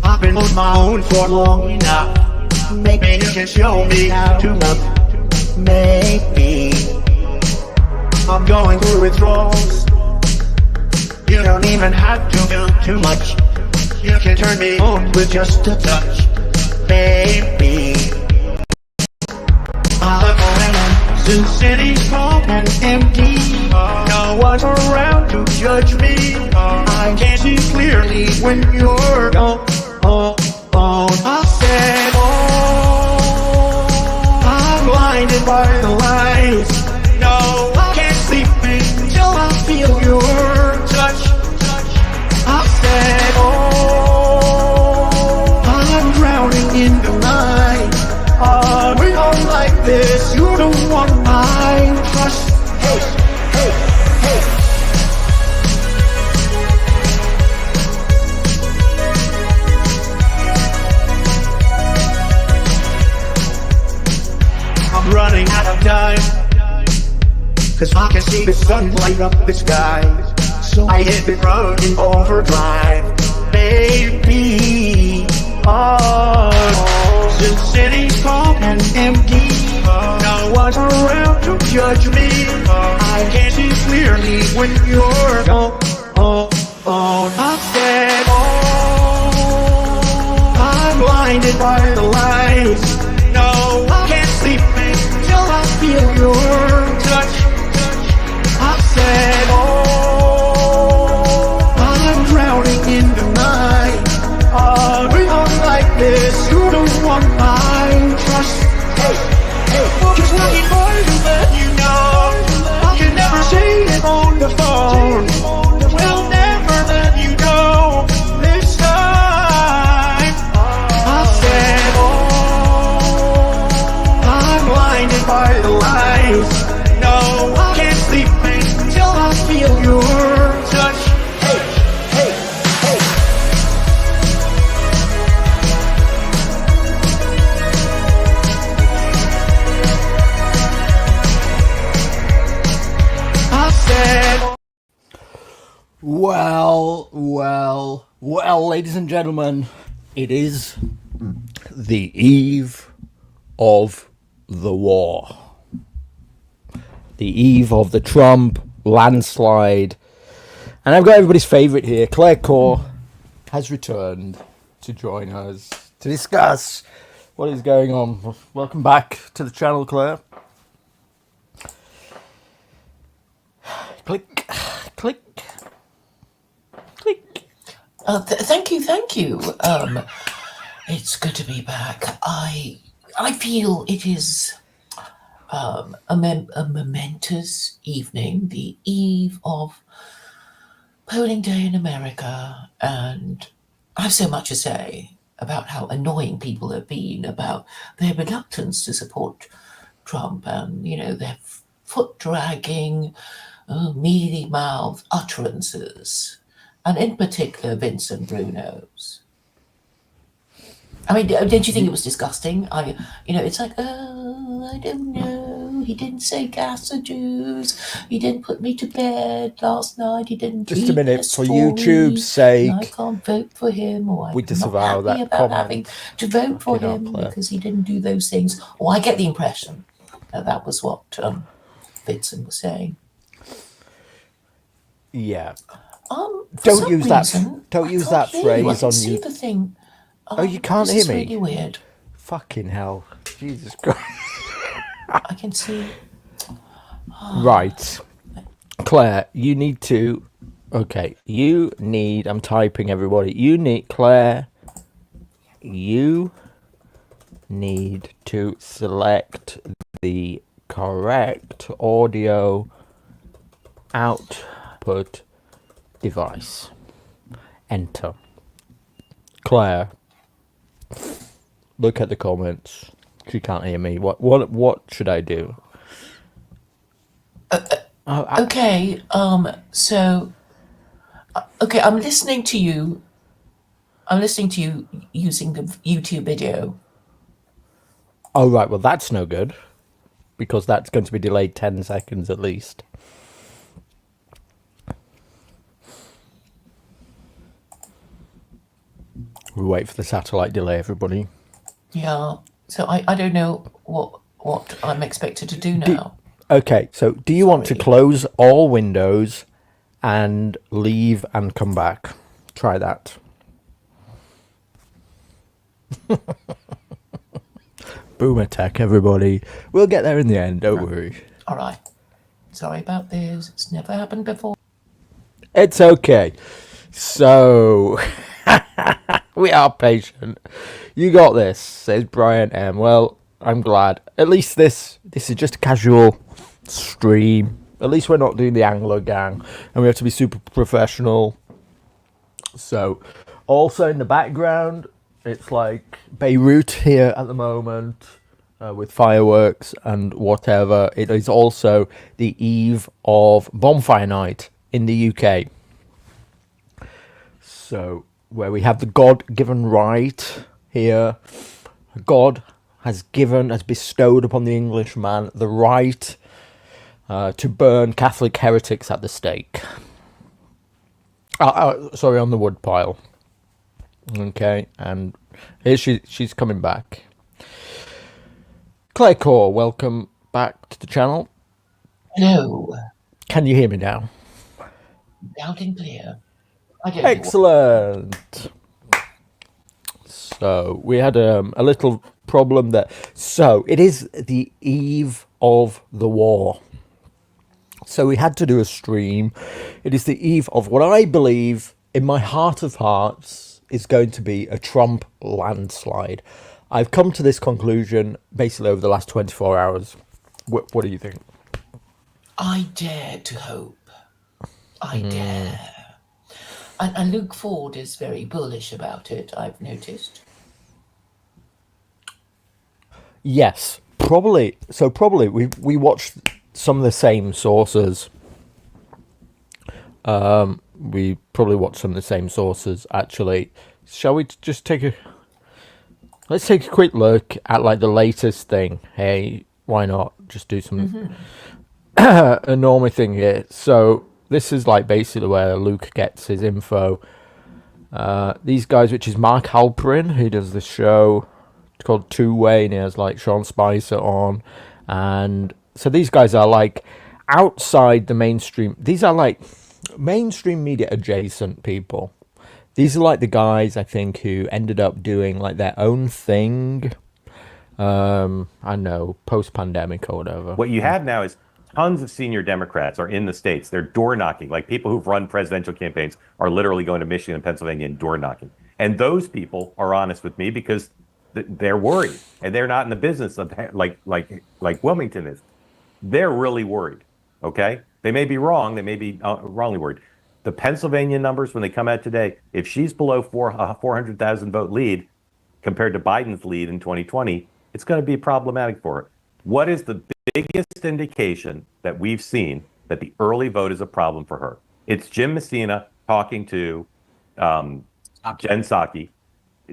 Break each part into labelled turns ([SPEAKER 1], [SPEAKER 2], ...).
[SPEAKER 1] I've been on my own for long enough. Maybe you can show me how to love. Maybe I'm going through withdrawals. You don't even have to do too much. You can turn me on with just a touch, baby. I look around, the city's cold and empty. No one's around to judge me. I can't see clearly when you're gone. I said, I'm blinded by the lights. No, I can't sleep until I feel your touch. I said, I'm drowning in the night. We don't like this. You're the one I trust. Hey, hey, hey. I'm running out of time, 'cause I can see the sun light up the sky. So I hit the road in overdrive, baby. The city's cold and empty. No one's around to judge me. I can't see clearly when you're gone. I said, I'm blinded by the lights. No, I can't sleep until I feel your touch. I said, I'm drowning in the night. We don't like this. You're the one I trust. Hey, hey. Just looking for you, let you know. I can never say it on the phone. We'll never let you go this time. I said, I'm blinded by the lights. No, I can't sleep until I feel your touch. Hey, hey, hey. I said,
[SPEAKER 2] well, ladies and gentlemen, it is the eve of the war. The eve of the Trump landslide. And I've got everybody's favourite here. Claire Core has returned to join us to discuss what is going on. Welcome back to the channel, Claire. Click, click, click.
[SPEAKER 3] Thank you. It's good to be back. I feel it is a momentous evening, the eve of polling day in America, and I have so much to say about how annoying people have been about their reluctance to support Trump and, their foot-dragging, mealy-mouthed utterances, and in particular Vincent Bruno's. I mean, didn't you think it was disgusting? It's like, I don't know. He didn't say gas or Jews. He didn't put me to bed last night. He didn't.
[SPEAKER 2] Just a minute, for YouTube's sake.
[SPEAKER 3] I can't vote for him, or
[SPEAKER 2] we disavow that
[SPEAKER 3] about
[SPEAKER 2] comment.
[SPEAKER 3] having to vote for him because he didn't do those things. Or I get the impression that was what Vincent was saying.
[SPEAKER 2] Yeah.
[SPEAKER 3] Don't use
[SPEAKER 2] that phrase on you.
[SPEAKER 3] The thing.
[SPEAKER 2] Oh, you can't hear me?
[SPEAKER 3] It's really weird.
[SPEAKER 2] Fucking hell. Jesus Christ.
[SPEAKER 3] I can see.
[SPEAKER 2] Right. Claire, you need to... Okay, I'm typing, everybody. Claire, you need to select the correct audio output device. Enter. Claire, look at the comments. She can't hear me. What should I do?
[SPEAKER 3] Okay. Okay. I'm listening to you. Using the YouTube video.
[SPEAKER 2] Oh right. Well, that's no good, because that's going to be delayed 10 seconds at least. We wait for the satellite delay, everybody.
[SPEAKER 3] Yeah. So I don't know what I'm expected to do now.
[SPEAKER 2] Okay, so do you want to
[SPEAKER 3] Sorry.
[SPEAKER 2] close all windows and leave and come back? Try that. Boomer tech, everybody. We'll get there in the end, don't worry.
[SPEAKER 3] All right. Sorry about this. It's never happened before.
[SPEAKER 2] It's okay. So, we are patient. You got this, says Brian M. Well, I'm glad. At least this is just a casual stream. At least we're not doing the Anglo gang, and we have to be super professional. So, also in the background, it's like Beirut here at the moment, with fireworks and whatever. It is also the eve of bonfire night in the UK. So, where we have the God-given right here. God has bestowed upon the Englishman the right to burn Catholic heretics at the stake. Sorry, on the wood pile. Okay, and here she's coming back. Claire Core, welcome back to the channel.
[SPEAKER 3] Hello.
[SPEAKER 2] Can you hear me now?
[SPEAKER 3] Loud and clear. I don't know
[SPEAKER 2] Excellent. So we had a little problem there. So it is the eve of the war. So we had to do a stream. It is the eve of what I believe, in my heart of hearts, is going to be a Trump landslide. I've come to this conclusion basically over the last 24 hours. What do you think?
[SPEAKER 3] I dare to hope. I dare. And Luke Ford is very bullish about it, I've noticed.
[SPEAKER 2] Yes, probably. So probably we watched some of the same sources. We probably watched some of the same sources, actually. Shall we just let's take a quick look at like the latest thing. Hey, why not just do some a normal thing here? So this is like basically where Luke gets his info. These guys, which is Mark Halperin, who does this show. It's called Two Way, and he has like Sean Spicer on. And so these guys are like outside the mainstream. These are like mainstream media adjacent people. These are like the guys, I think, who ended up doing like their own thing. I know, post-pandemic or whatever.
[SPEAKER 4] What you have now is tons of senior Democrats are in the states. They're door knocking. Like people who've run presidential campaigns are literally going to Michigan and Pennsylvania and door knocking. And those people are honest with me because they're worried, and they're not in the business of like Wilmington is. They're really worried. Okay, they may be wrong. They may be wrongly worried. The Pennsylvania numbers, when they come out today, if she's below 400,000 vote lead compared to Biden's lead in 2020, it's going to be problematic for her. What is the biggest indication that we've seen that the early vote is a problem for her? It's Jim Messina talking to Jen Psaki.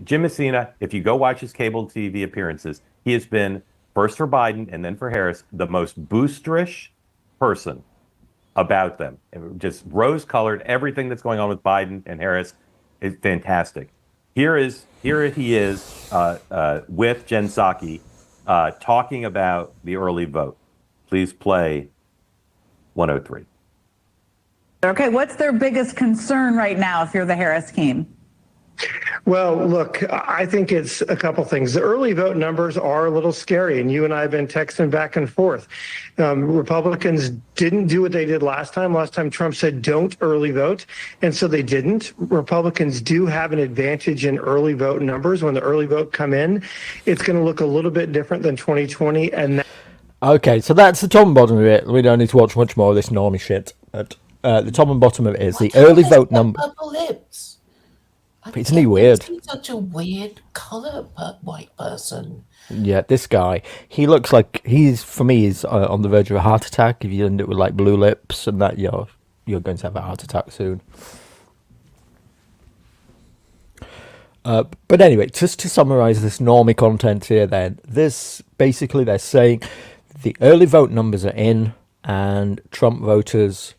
[SPEAKER 4] Jim Messina, if you go watch his cable TV appearances, he has been, first for Biden and then for Harris, the most boosterish person about them. Just rose-colored. Everything that's going on with Biden and Harris is fantastic. Here he is with Jen Psaki talking about the early vote. Please play 103.
[SPEAKER 5] Okay, what's their biggest concern right now if you're the Harris team?
[SPEAKER 6] Well, look, I think it's a couple things. The early vote numbers are a little scary, and you and I have been texting back and forth. Republicans didn't do what they did last time. Last time Trump said don't early vote, and so they didn't. Republicans do have an advantage in early vote numbers. When the early vote come in, it's going to look a little bit different than 2020. And
[SPEAKER 2] Okay, so that's the top and bottom of it. We don't need to watch much more of this normie shit. But the top and bottom of it is the early vote number.
[SPEAKER 3] Purple lips.
[SPEAKER 2] Isn't he weird?
[SPEAKER 3] He's such a weird color white person.
[SPEAKER 2] Yeah, this guy. He looks like he's on the verge of a heart attack. If you end up with like blue lips and that, you're going to have a heart attack soon. But anyway, just to summarize this normie content here, then this basically they're saying the early vote numbers are in, and Trump voters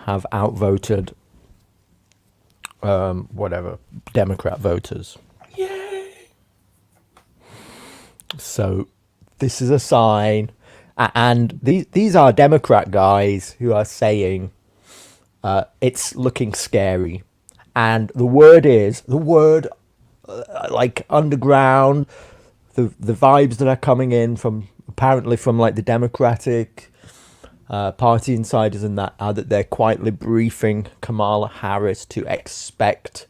[SPEAKER 2] have outvoted whatever Democrat voters. So this is a sign, and these are Democrat guys who are saying it's looking scary, and the word like underground, the vibes that are coming in from apparently from like the Democratic party insiders and that are that they're quietly briefing Kamala Harris to expect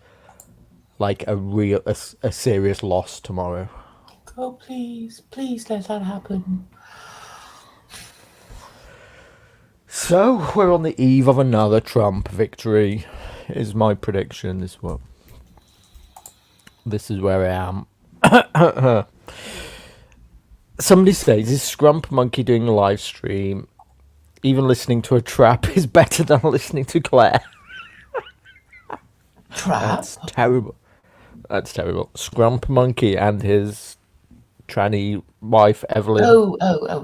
[SPEAKER 2] like a serious loss tomorrow.
[SPEAKER 3] Oh, please, please let that happen.
[SPEAKER 2] So we're on the eve of another Trump victory, is my prediction. This is where I am. Somebody says, is Scrump Monkey doing a live stream? Even listening to a trap is better than listening to Claire.
[SPEAKER 3] Trap?
[SPEAKER 2] That's terrible. That's terrible. Scrump Monkey and his tranny wife, Evelyn.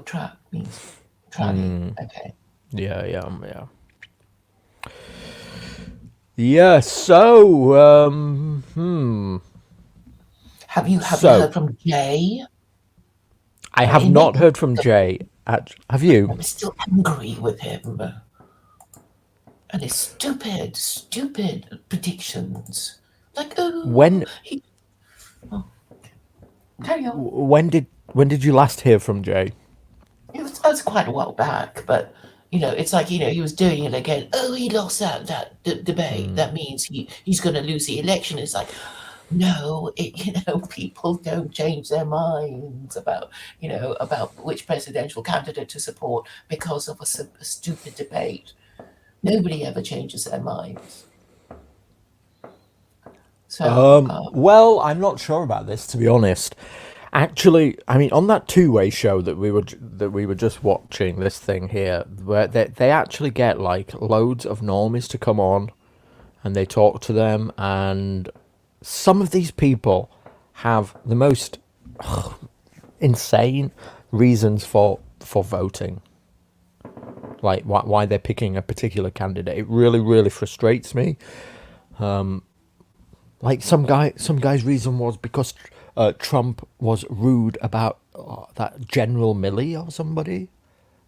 [SPEAKER 3] Trap means tranny. Okay.
[SPEAKER 2] Yeah. Yeah, so,
[SPEAKER 3] Have you heard from Jay?
[SPEAKER 2] I have not heard from Jay. Have you?
[SPEAKER 3] I'm still angry with him. And his stupid predictions. Like, carry on.
[SPEAKER 2] When did you last hear from Jay?
[SPEAKER 3] It was quite a while back, but it's like he was doing it again. Oh, he lost that debate. That means he's going to lose the election. It's like, no, people don't change their minds about which presidential candidate to support because of a stupid debate. Nobody ever changes their minds. So,
[SPEAKER 2] well, I'm not sure about this, to be honest. Actually, I mean, on that two-way show that we were just watching, this thing here, where they actually get like loads of normies to come on, and they talk to them, and some of these people have the most insane reasons for voting. Like why they're picking a particular candidate. It really, really frustrates me. Like some guy's reason was because Trump was rude about that General Milley or somebody.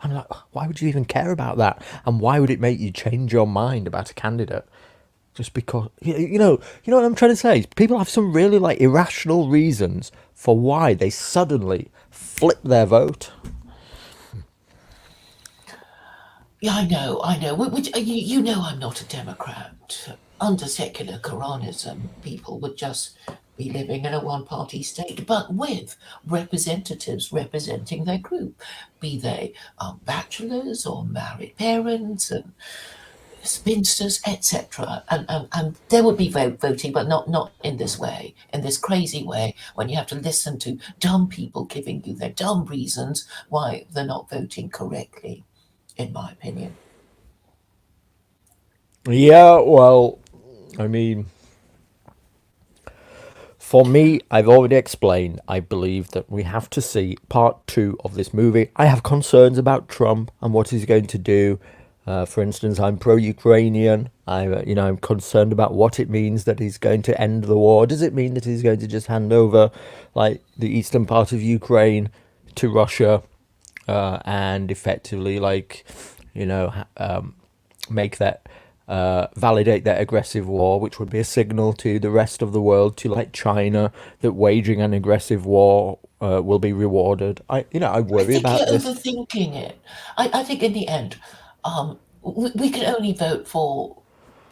[SPEAKER 2] I'm like, why would you even care about that? And why would it make you change your mind about a candidate? Just because, you know what I'm trying to say? People have some really like irrational reasons for why they suddenly flip their vote.
[SPEAKER 3] Yeah, I know. I'm not a Democrat. Under secular Quranism, people would just be living in a one-party state, but with representatives representing their group, be they bachelors or married parents and spinsters, etc. And there would be voting, but not in this way, in this crazy way, when you have to listen to dumb people giving you their dumb reasons why they're not voting correctly, in my opinion.
[SPEAKER 2] Yeah, well, I mean, for me, I've already explained, I believe that we have to see part 2 of this movie. I have concerns about Trump and what he's going to do. For instance, I'm pro-Ukrainian. I'm concerned about what it means that he's going to end the war. Does it mean that he's going to just hand over, like, the eastern part of Ukraine to Russia and effectively, like, make that validate that aggressive war, which would be a signal to the rest of the world, to like China, that waging an aggressive war will be rewarded. I worry about this.
[SPEAKER 3] You're overthinking it. I think in the end, we can only vote for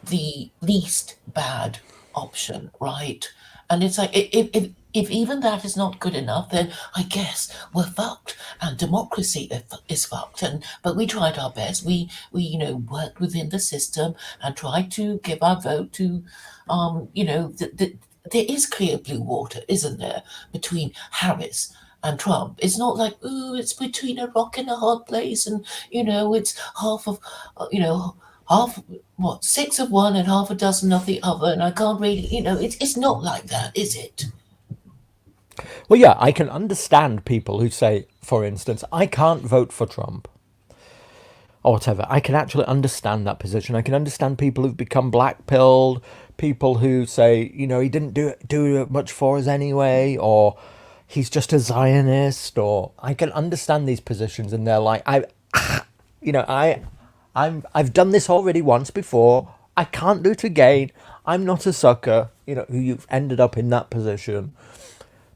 [SPEAKER 3] the least bad option, right? And it's like if even that is not good enough, then I guess we're fucked, and democracy is fucked. But we tried our best. We worked within the system and tried to give our vote to, there is clear blue water, isn't there, between Harris and Trump. It's not like, ooh, it's between a rock and a hard place, and it's half of, six of one and half a dozen of the other, and I can't really, it's not like that, is it?
[SPEAKER 2] Well, yeah, I can understand people who say, for instance, I can't vote for Trump or whatever. I can actually understand that position. I can understand people who've become black-pilled, people who say, he didn't do much for us anyway, or he's just a Zionist, or I can understand these positions, and they're like, I've done this already once before. I can't do it again. I'm not a sucker, who you've ended up in that position.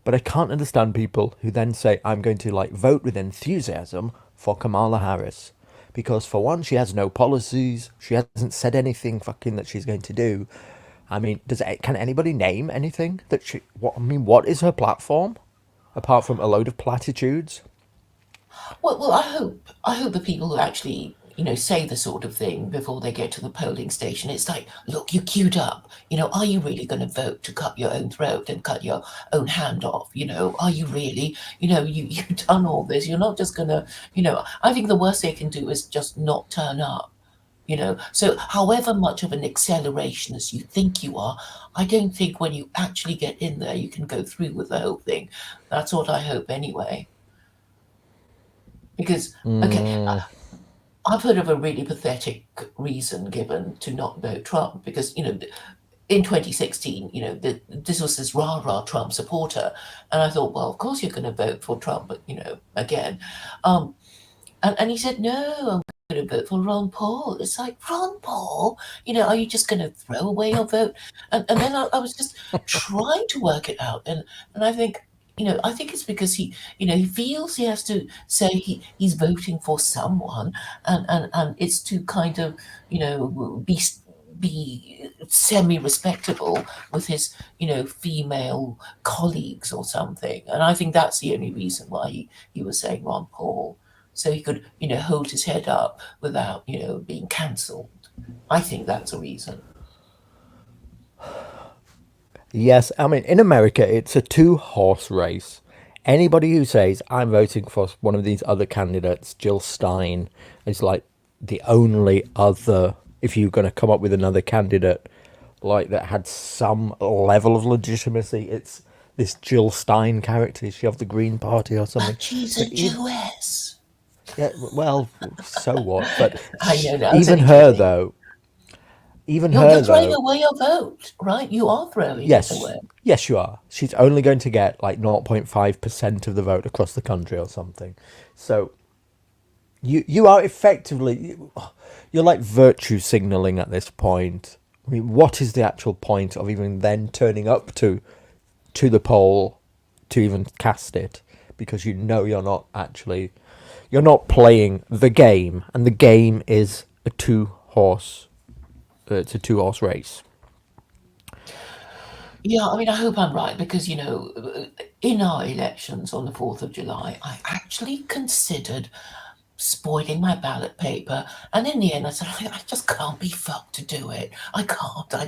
[SPEAKER 2] But I can't understand people who then say, I'm going to vote with enthusiasm for Kamala Harris. Because for one, she has no policies. She hasn't said anything fucking that she's going to do. I mean, can anybody name anything that what is her platform? Apart from a load of platitudes?
[SPEAKER 3] Well, I hope the people who actually, say the sort of thing before they get to the polling station, it's like, look, you queued up. Are you really going to vote to cut your own throat and cut your own hand off? Are you really? You've done all this. You're not just going to, I think the worst they can do is just not turn up. So however much of an accelerationist you think you are, I don't think when you actually get in there, you can go through with the whole thing. That's what I hope anyway. Because, okay, I've heard of a really pathetic reason given to not vote Trump because, in 2016, this was this rah-rah Trump supporter. And I thought, well, of course you're going to vote for Trump, but, again. And he said, no, I'm going to vote for Ron Paul. It's like, Ron Paul? Are you just going to throw away your vote? And then I was just trying to work it out. And I think, I think it's because he feels he has to say he's voting for someone, and it's to kind of, be semi-respectable with his, female colleagues or something. And I think that's the only reason why he was saying Ron Paul, so he could, hold his head up without, being cancelled. I think that's a reason.
[SPEAKER 2] Yes, I mean, in America, it's a two-horse race. Anybody who says, I'm voting for one of these other candidates, Jill Stein, is like the only other, if you're going to come up with another candidate that had some level of legitimacy, it's this Jill Stein character. Is she of the Green Party or something?
[SPEAKER 3] She's a Jewess.
[SPEAKER 2] Yeah, well, so what? But
[SPEAKER 3] I know that.
[SPEAKER 2] even her, though,
[SPEAKER 3] You're throwing away your vote, right? You are throwing it away.
[SPEAKER 2] Yes, you are. She's only going to get 0.5% of the vote across the country or something. So you are effectively, you're virtue signaling at this point. I mean, what is the actual point of even then turning up to the poll to even cast it? Because you're not playing the game, and the game is a two-horse race.
[SPEAKER 3] Yeah, I mean, I hope I'm right because, in our elections on the 4th of July, I actually considered spoiling my ballot paper. And in the end, I said, I just can't be fucked to do it. I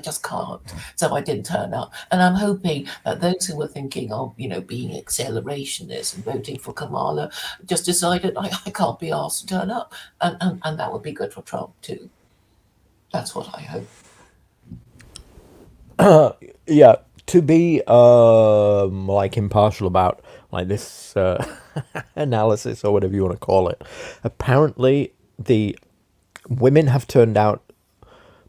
[SPEAKER 3] just can't. So I didn't turn up. And I'm hoping that those who were thinking of, being accelerationists and voting for Kamala just decided I can't be asked to turn up. And that would be good for Trump, too. That's what I hope.
[SPEAKER 2] Yeah, to be impartial about this analysis or whatever you want to call it. Apparently, the women have turned out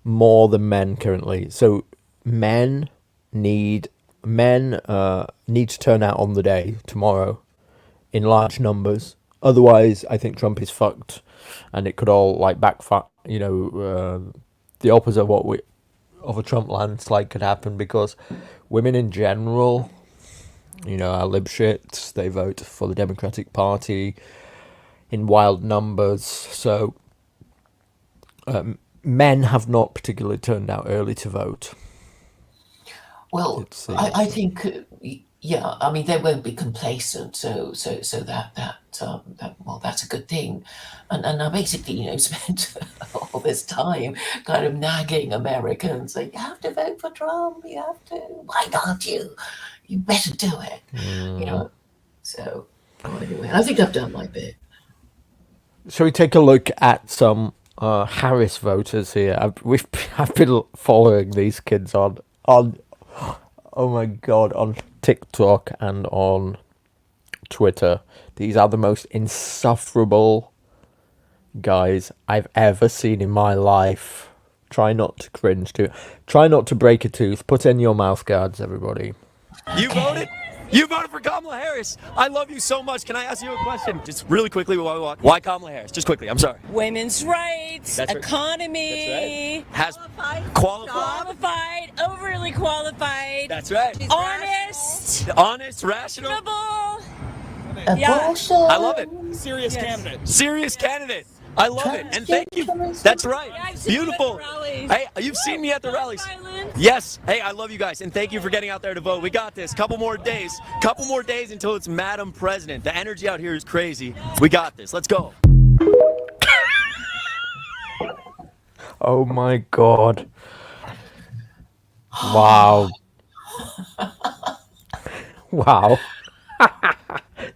[SPEAKER 2] more than men currently. So men need to turn out on the day tomorrow in large numbers. Otherwise, I think Trump is fucked, and it could all backfire. The opposite of a Trump landslide could happen because women in general, are lib shits. They vote for the Democratic Party in wild numbers. So men have not particularly turned out early to vote.
[SPEAKER 3] Well, I think, yeah, I mean, they won't be complacent. So that's a good thing. And I basically, spent all this time kind of nagging Americans, like, you have to vote for Trump. You have to. Why can't you? You better do it. So anyway, I think I've done my bit.
[SPEAKER 2] Shall we take a look at some Harris voters here? I've been following these kids on oh my god, on TikTok and on Twitter. These are the most insufferable guys I've ever seen in my life. Try not to cringe to. Try not to break a tooth. Put in your mouth guards, everybody.
[SPEAKER 7] You voted? You voted for Kamala Harris. I love you so much. Can I ask you a question? Just really quickly while we walk. Why Kamala Harris? Just quickly. I'm sorry.
[SPEAKER 8] Women's rights,
[SPEAKER 7] That's right.
[SPEAKER 8] economy.
[SPEAKER 7] Has
[SPEAKER 8] Qualified, overly qualified.
[SPEAKER 7] That's right.
[SPEAKER 8] Honest.
[SPEAKER 7] Honest, rational.
[SPEAKER 3] Abortion.
[SPEAKER 7] I love it. Serious candidate. Serious candidate. I love it. And thank you. That's right.
[SPEAKER 8] Yeah, I've seen you at the
[SPEAKER 7] Beautiful.
[SPEAKER 8] rallies.
[SPEAKER 7] Hey, you've seen me at the rallies.
[SPEAKER 8] Violence.
[SPEAKER 7] Yes. Hey, I love you guys. And thank you for getting out there to vote. We got this. Couple more days until it's Madam President. The energy out here is crazy. We got this. Let's go.
[SPEAKER 2] Oh my god. Wow. Wow.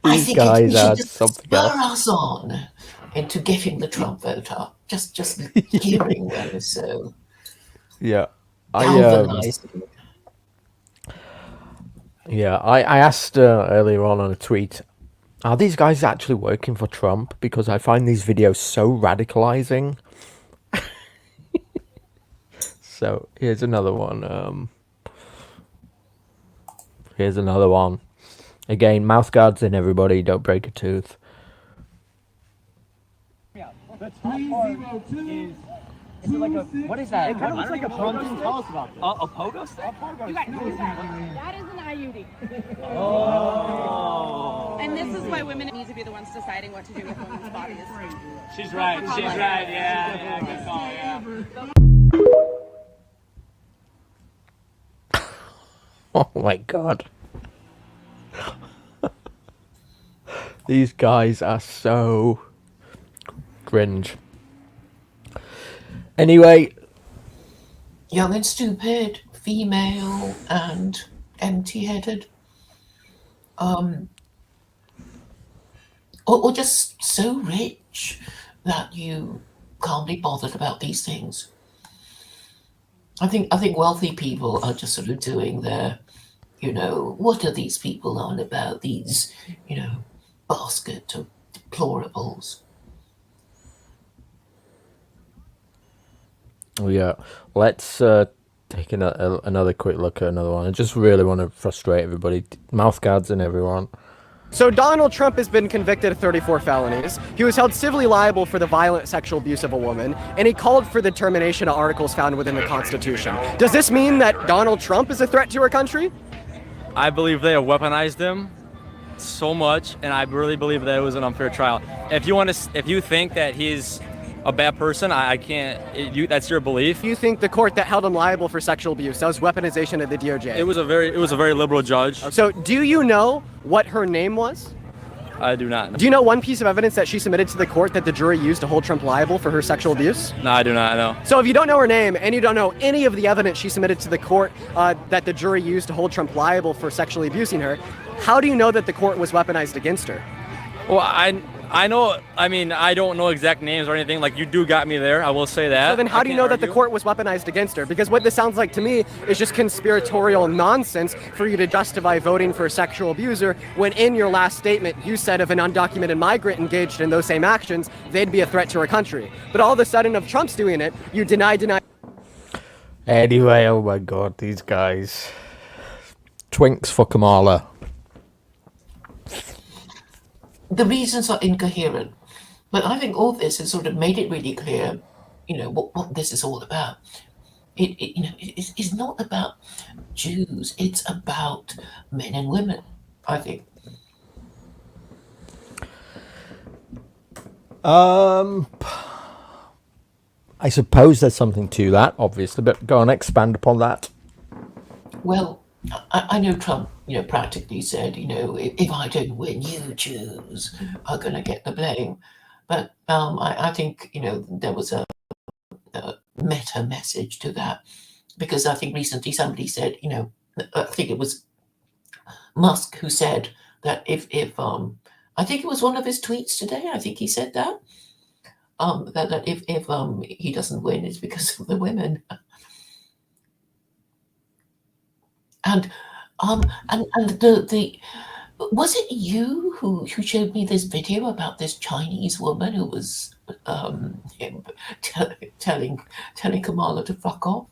[SPEAKER 2] These guys are something
[SPEAKER 3] spur
[SPEAKER 2] else.
[SPEAKER 3] us on into getting the Trump vote up. Just hearing them is so
[SPEAKER 2] Yeah. I
[SPEAKER 3] galvanizing.
[SPEAKER 2] asked earlier on a tweet, are these guys actually working for Trump? Because I find these videos so radicalizing. So here's another one. Here's another one. Again, mouth guards in, everybody. Don't break a tooth.
[SPEAKER 9] The 302 is it like a, what is that? It kind of looks like a pogo stick. Tell us about this. A pogo stick? A pogo stick.
[SPEAKER 10] That is an IUD.
[SPEAKER 9] Oh.
[SPEAKER 10] And this is why women need to be the ones deciding what to do with women's bodies.
[SPEAKER 9] She's right. She's right. Yeah. Good call. Yeah.
[SPEAKER 2] Oh my god. These guys are so cringe. Anyway.
[SPEAKER 3] Young and stupid, female and empty-headed. Or just so rich that you can't be bothered about these things. I think wealthy people are just sort of doing their, what are these people on about? These, basket of deplorables.
[SPEAKER 2] Yeah, let's take another quick look at another one. I just really want to frustrate everybody. Mouth guards and everyone.
[SPEAKER 11] So Donald Trump has been convicted of 34 felonies. He was held civilly liable for the violent sexual abuse of a woman, and he called for the termination of articles found within the Constitution. Does this mean that Donald Trump is a threat to our country?
[SPEAKER 12] I believe they have weaponized him so much, and I really believe that it was an unfair trial. If you think that he's a bad person, I can't. That's your belief.
[SPEAKER 11] You think the court that held him liable for sexual abuse, that was weaponization of the DOJ?
[SPEAKER 12] It was a very liberal judge.
[SPEAKER 11] So do you know what her name was?
[SPEAKER 12] I do not.
[SPEAKER 11] Do you know one piece of evidence that she submitted to the court that the jury used to hold Trump liable for her sexual abuse?
[SPEAKER 12] No, I do not know.
[SPEAKER 11] So if you don't know her name and you don't know any of the evidence she submitted to the court that the jury used to hold Trump liable for sexually abusing her, how do you know that the court was weaponized against her?
[SPEAKER 12] Well, I know, I don't know exact names or anything. Like, you do got me there, I will say that.
[SPEAKER 11] So then how do you know that the court was weaponized against her? Because what this sounds like to me is just conspiratorial nonsense for you to justify voting for a sexual abuser when in your last statement you said if an undocumented migrant engaged in those same actions, they'd be a threat to our country. But all of a sudden, if Trump's doing it, you deny.
[SPEAKER 2] Anyway, oh my god, these guys. Twinks for Kamala.
[SPEAKER 3] The reasons are incoherent, but I think all this has sort of made it really clear, what this is all about. It's not about Jews. It's about men and women, I think.
[SPEAKER 2] I suppose there's something to that, obviously, but go on, expand upon that.
[SPEAKER 3] Well, I know Trump, practically said, if I don't win, you Jews are going to get the blame. But I think, there was a meta message to that, because I think recently somebody said, I think it was Musk who said that if I think it was one of his tweets today, I think he said that, that if he doesn't win, it's because of the women. And the was it you who showed me this video about this Chinese woman who was telling Kamala to fuck off?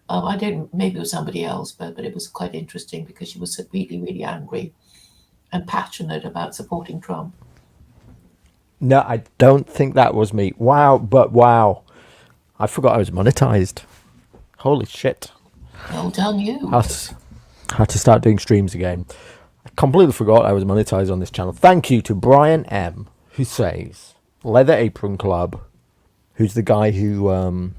[SPEAKER 3] I don't. Maybe it was somebody else, but it was quite interesting because she was really, really angry and passionate about supporting Trump.
[SPEAKER 2] No, I don't think that was me. Wow, but wow. I forgot I was monetized. Holy shit.
[SPEAKER 3] Well done, you.
[SPEAKER 2] Had to start doing streams again. I completely forgot I was monetized on this channel. Thank you to Brian M, who says, Leather Apron Club, who's the guy who...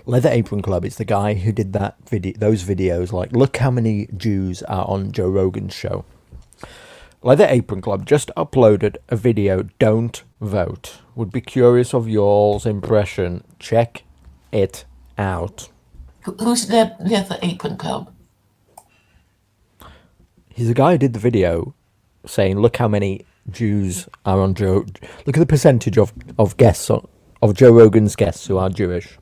[SPEAKER 2] Leather Apron Club is the guy who did that those videos, like, look how many Jews are on Joe Rogan's show. Leather Apron Club just uploaded a video, Don't Vote. Would be curious of y'all's impression. Check it out.
[SPEAKER 3] Who's the Leather Apron Club?
[SPEAKER 2] He's the guy who did the video saying, look how many Jews are on Joe... Look at the percentage of guests, of Joe Rogan's guests who are Jewish.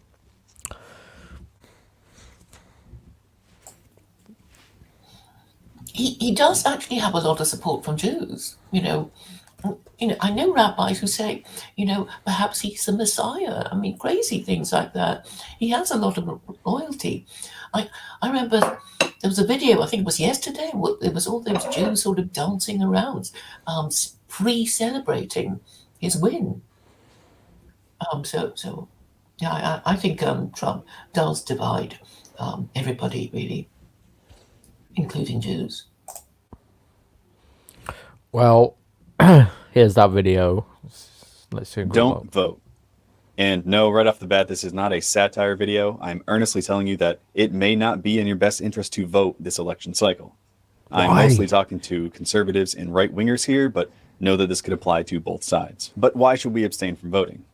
[SPEAKER 3] He does actually have a lot of support from Jews. I know rabbis who say, perhaps he's the Messiah. I mean, crazy things like that. He has a lot of loyalty. I remember there was a video, I think it was yesterday, there was all those Jews sort of dancing around, pre-celebrating his win. I think Trump does divide everybody, really, including Jews.
[SPEAKER 2] Well, here's that video. Let's see.
[SPEAKER 13] Don't vote. And no, right off the bat, this is not a satire video. I'm earnestly telling you that it may not be in your best interest to vote this election cycle. I'm mostly talking to conservatives and right-wingers here, but know that this could apply to both sides. But why should we abstain from voting?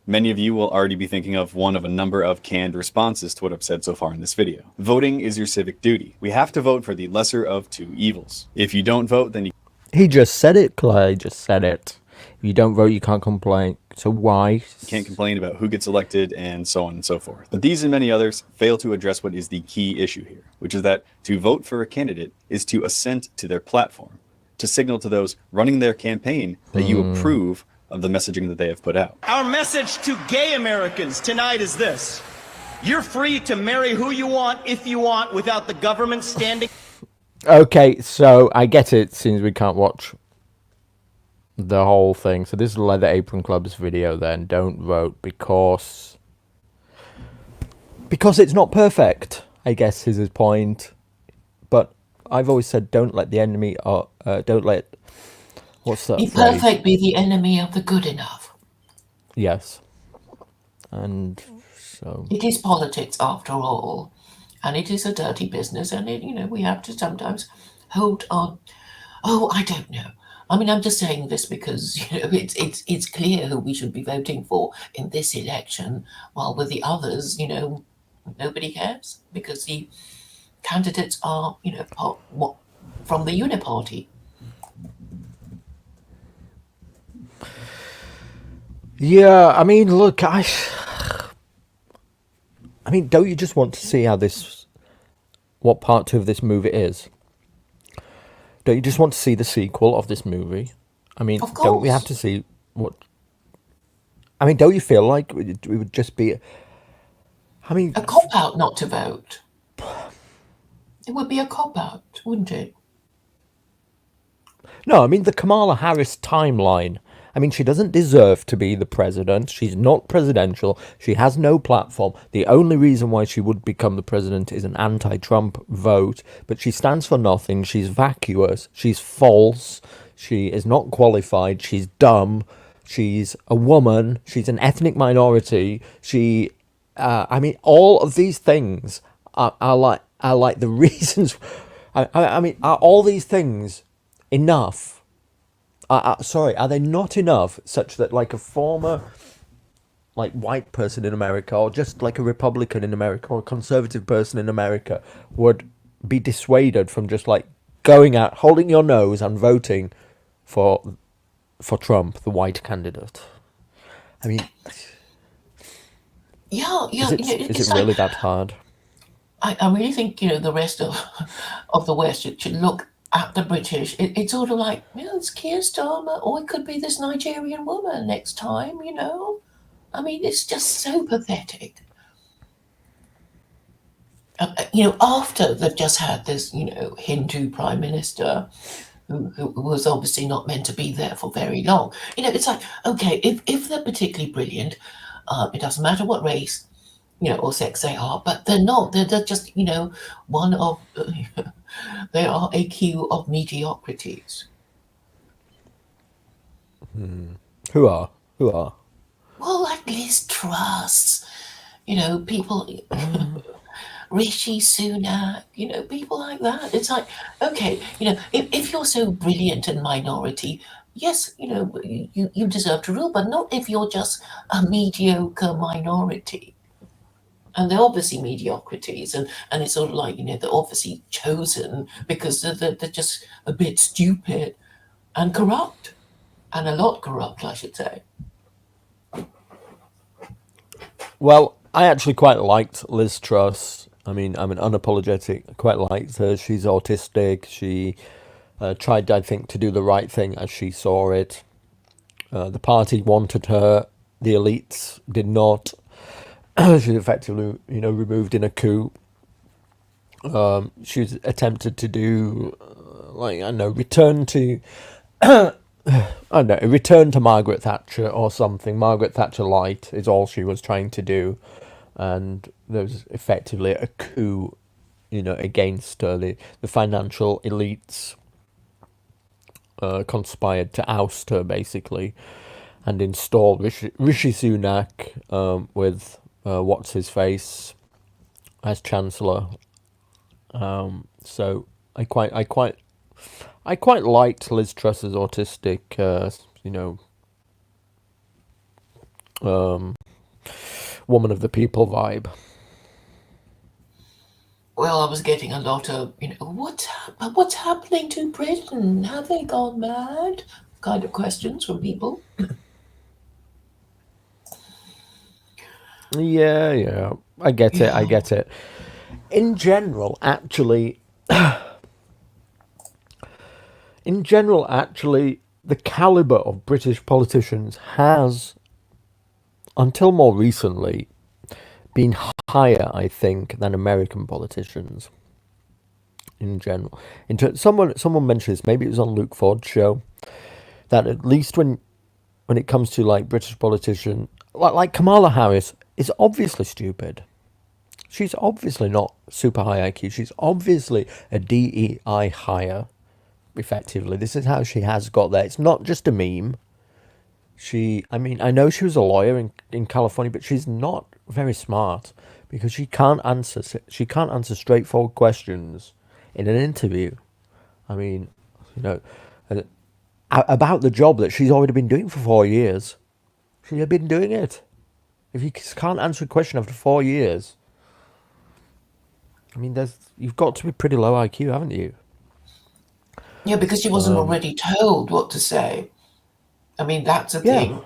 [SPEAKER 13] Many of you will already be thinking of one of a number of canned responses to what I've said so far in this video. Voting is your civic duty. We have to vote for the lesser of two evils. If you don't vote, then you...
[SPEAKER 2] He just said it, Clay. Just said it. If you don't vote, you can't complain. So why?
[SPEAKER 13] You can't complain about who gets elected and so on and so forth. But these and many others fail to address what is the key issue here, which is that to vote for a candidate is to assent to their platform, to signal to those running their campaign that you approve of the messaging that they have put out.
[SPEAKER 14] Our message to gay Americans tonight is this: you're free to marry who you want, if you want, without the government standing.
[SPEAKER 2] Okay, so I get it, since we can't watch the whole thing. So this is Leather Apron Club's video then. Don't vote because it's not perfect, I guess is his point. But I've always said don't let the enemy, don't let... What's that
[SPEAKER 3] Be
[SPEAKER 2] phrase?
[SPEAKER 3] perfect, be the enemy of the good enough.
[SPEAKER 2] Yes. And so...
[SPEAKER 3] It is politics after all. And it is a dirty business. And, we have to sometimes hold on. Oh, I don't know. I mean, I'm just saying this because, it's clear who we should be voting for in this election. While with the others, nobody cares. Because the candidates are, from the uniparty.
[SPEAKER 2] Yeah, I mean, look, I mean, don't you just want to see how what part 2 of this movie is? Don't you just want to see the sequel of this movie? I mean, don't we have to see what... I mean, don't you feel like it would just be... I mean...
[SPEAKER 3] A cop-out not to vote. It would be a cop-out, wouldn't it?
[SPEAKER 2] No, I mean, the Kamala Harris timeline. I mean, she doesn't deserve to be the president. She's not presidential. She has no platform. The only reason why she would become the president is an anti-Trump vote. But she stands for nothing. She's vacuous. She's false. She is not qualified. She's dumb. She's a woman. She's an ethnic minority. She, I mean, all of these things are like the reasons. I mean, are all these things enough? Sorry, are they not enough such that like a former white person in America, or just like a Republican in America, or a conservative person in America would be dissuaded from just like going out, holding your nose and voting for Trump, the white candidate? I mean,
[SPEAKER 3] yeah.
[SPEAKER 2] Is it really that hard?
[SPEAKER 3] I really think, the rest of the West should look at the British. It's sort of like, it's Keir Starmer, or it could be this Nigerian woman next time, I mean, it's just so pathetic. After they've just had this, Hindu prime minister who was obviously not meant to be there for very long. It's like, okay, if they're particularly brilliant, it doesn't matter what race, or sex they are, but they're not. They're just, one of, they are a queue of mediocrities.
[SPEAKER 2] Who are?
[SPEAKER 3] Well, like Liz Truss, people, Rishi Sunak, people like that. It's like, okay, if you're so brilliant and minority, yes, you deserve to rule, but not if you're just a mediocre minority. And they're obviously mediocrities, and it's sort of like, they're obviously chosen because they're just a bit stupid and corrupt, and a lot corrupt, I should say.
[SPEAKER 2] Well, I actually quite liked Liz Truss. I mean, I'm an unapologetic. I quite liked her. She's autistic. She tried, I think, to do the right thing as she saw it. The party wanted her. The elites did not. She was effectively, removed in a coup. She was attempted to do, return to, return to Margaret Thatcher or something. Margaret Thatcher light is all she was trying to do, and there was effectively a coup, against her. The financial elites conspired to oust her basically, and installed Rishi Sunak with what's his face as Chancellor. So I quite liked Liz Truss's autistic, woman of the people vibe.
[SPEAKER 3] Well, I was getting a lot of, what's happening to Britain? Have they gone mad? Kind of questions from people.
[SPEAKER 2] Yeah, I get it. In general, actually, the caliber of British politicians has, until more recently, been higher, I think, than American politicians. In general, someone mentioned this. Maybe it was on Luke Ford's show, that at least when it comes to like British politicians, like Kamala Harris is obviously stupid. She's obviously not super high IQ. She's obviously a DEI hire, effectively. This is how she has got there. It's not just a meme. I know she was a lawyer in California, but she's not very smart because she can't answer straightforward questions in an interview. About the job that she's already been doing for 4 years. She had been doing it. If you can't answer a question after 4 years, you've got to be pretty low IQ, haven't you?
[SPEAKER 3] Yeah, because she wasn't already told what to say. That's a thing.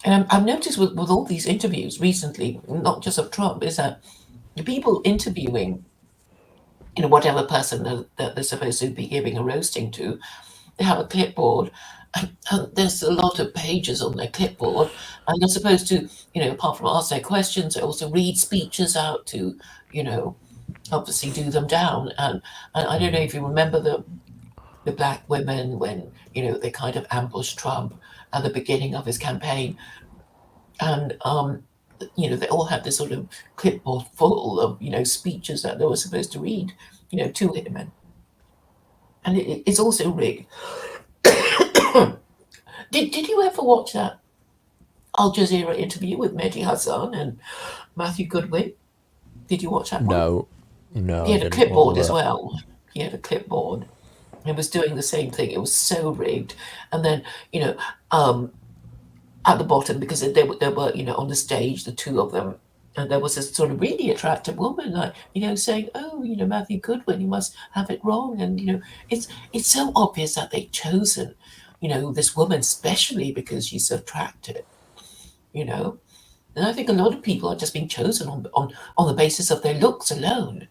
[SPEAKER 3] And I've noticed with all these interviews recently, not just of Trump, is that the people interviewing, whatever person that they're supposed to be giving a roasting to, they have a clipboard, and there's a lot of pages on their clipboard, and they're supposed to, apart from ask their questions, they also read speeches out to, obviously do them down. And I don't know if you remember the black women when, they kind of ambushed Trump at the beginning of his campaign. And, they all had this sort of clipboard full of, speeches that they were supposed to read, to him. And it's also rigged. Did you ever watch that Al Jazeera interview with Mehdi Hassan and Matthew Goodwin? Did you watch that one?
[SPEAKER 2] No.
[SPEAKER 3] He had a clipboard as well. He had a clipboard. He was doing the same thing. It was so rigged. And then, at the bottom, because they were, on the stage, the two of them, and there was this sort of really attractive woman, like, saying, oh, Matthew Goodwin, you must have it wrong. And, it's so obvious that they've chosen, this woman, especially because she's so attractive, And I think a lot of people are just being chosen on the basis of their looks alone.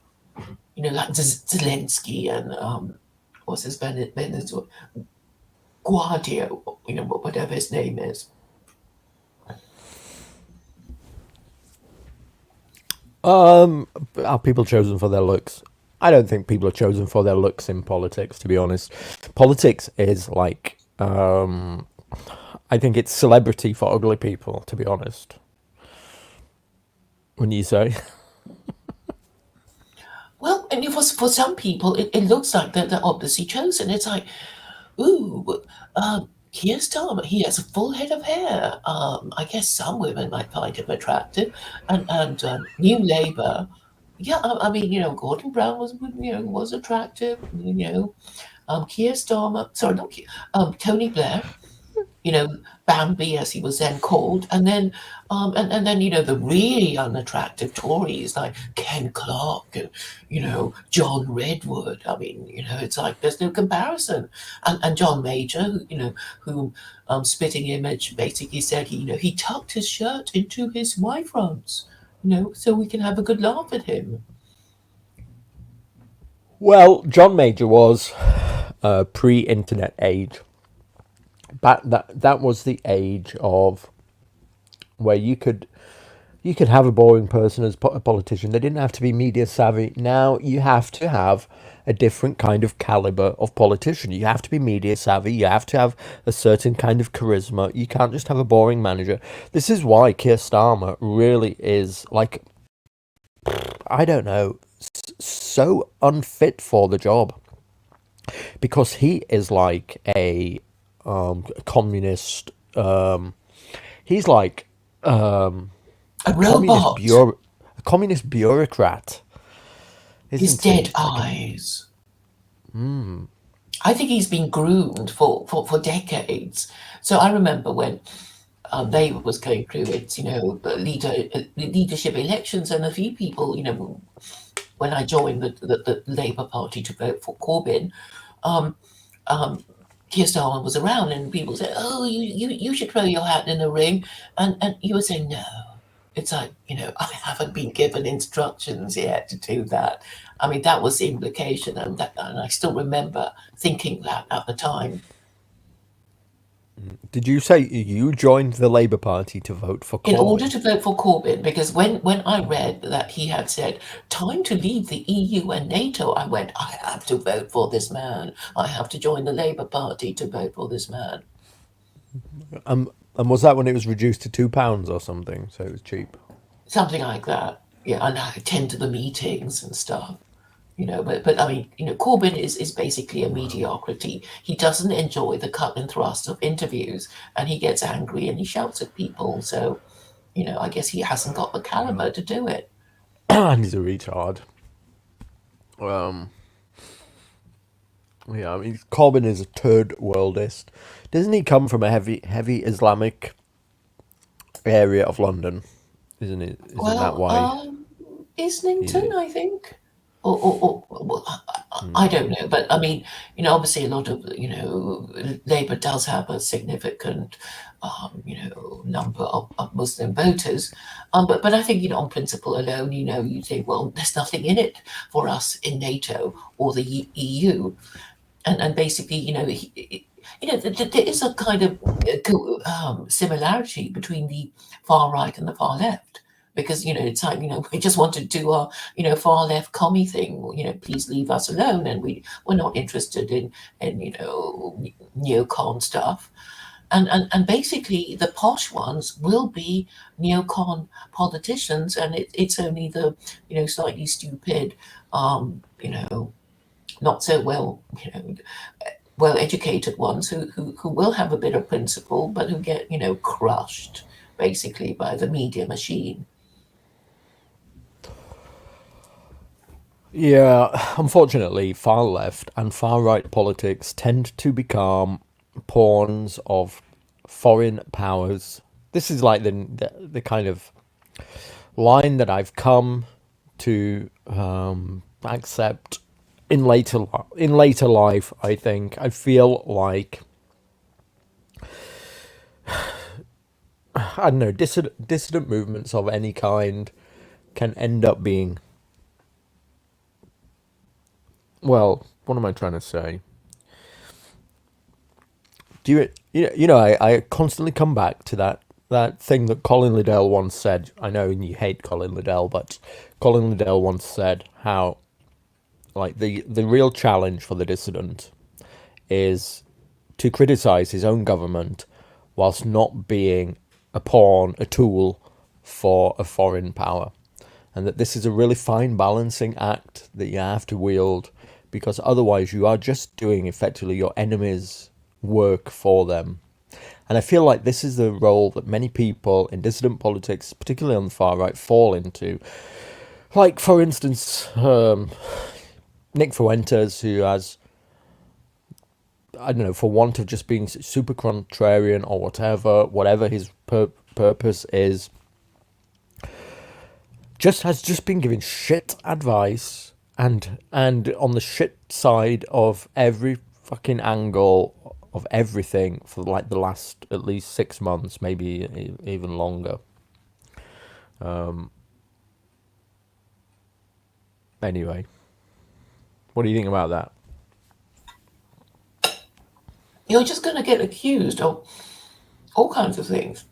[SPEAKER 3] Like Zelensky and, what's his Venezuela, Guardio, whatever his name is.
[SPEAKER 2] Are people chosen for their looks? I don't think people are chosen for their looks in politics, to be honest. Politics is like, I think it's celebrity for ugly people, to be honest. Wouldn't you say?
[SPEAKER 3] Well, and it was for some people, it looks like they're obviously chosen. It's like, ooh, Keir Starmer, he has a full head of hair. I guess some women might find him attractive. And New Labour, yeah, I mean, Gordon Brown was attractive. Keir Starmer, sorry, not Keir, Tony Blair, Bambi as he was then called, and then the really unattractive Tories like Ken Clarke and John Redwood. I mean, it's like there's no comparison. And John Major, who Spitting Image basically said he tucked his shirt into his Y fronts, so we can have a good laugh at him.
[SPEAKER 2] Well, John Major was pre-internet age. That was the age of where you could have a boring person as a politician. They didn't have to be media savvy. Now you have to have a different kind of caliber of politician. You have to be media savvy. You have to have a certain kind of charisma. You can't just have a boring manager. This is why Keir Starmer really is like, I don't know, so unfit for the job, because he is like a communist. He's like
[SPEAKER 3] a robot,
[SPEAKER 2] a communist bureaucrat.
[SPEAKER 3] His dead eyes. I think he's been groomed for decades. So I remember when Labour was going through its, leadership elections, and a few people, when I joined the Labour Party to vote for Corbyn, Keir Starmer was around, and people said, "Oh, you should throw your hat in the ring," and he would say, "No." It's like, I haven't been given instructions yet to do that. I mean, that was the implication, and I still remember thinking that at the time.
[SPEAKER 2] Did you say you joined the Labour Party to vote for Corbyn?
[SPEAKER 3] In order to vote for Corbyn, because when I read that he had said, time to leave the EU and NATO, I went, I have to vote for this man. I have to join the Labour Party to vote for this man.
[SPEAKER 2] And was that when it was reduced to £2 or something, so it was cheap?
[SPEAKER 3] Something like that. Yeah, and I attend to the meetings and stuff. But I mean, Corbyn is basically a mediocrity. He doesn't enjoy the cut and thrust of interviews, and he gets angry and he shouts at people. So, I guess he hasn't got the caliber to do it.
[SPEAKER 2] And he's a retard. Yeah, I mean, Corbyn is a turd worldist. Doesn't he come from a heavy Islamic area of London? Isn't it? Isn't that why?
[SPEAKER 3] Islington, I think. I don't know, but I mean, obviously a lot of, Labour does have a significant, number of Muslim voters. But I think, on principle alone, you think, well, there's nothing in it for us in NATO or the EU. And basically, there is a kind of similarity between the far right and the far left. Because, it's like, we just want to do our, far left commie thing, please leave us alone. And we're not interested in neocon stuff. And basically the posh ones will be neocon politicians. And it's only the, slightly stupid, not so well-educated ones who will have a bit of principle, but who get, crushed basically by the media machine.
[SPEAKER 2] Yeah, unfortunately, far left and far right politics tend to become pawns of foreign powers. This is like the kind of line that I've come to accept in later life. I think I feel like I don't know, dissident movements of any kind can end up being, well, what am I trying to say? I constantly come back to that thing that Colin Liddell once said. I know you hate Colin Liddell, but Colin Liddell once said how, like, the real challenge for the dissident is to criticize his own government whilst not being a pawn, a tool for a foreign power. And that this is a really fine balancing act that you have to wield, because otherwise you are just doing effectively your enemy's work for them. And I feel like this is the role that many people in dissident politics, particularly on the far right, fall into. Like, for instance, Nick Fuentes, who has, I don't know, for want of just being super contrarian or whatever his purpose is, has just been giving shit advice and on the shit side of every fucking angle of everything for like the last at least 6 months, maybe even longer. Anyway, what do you think about that?
[SPEAKER 3] You're just going to get accused of all kinds of things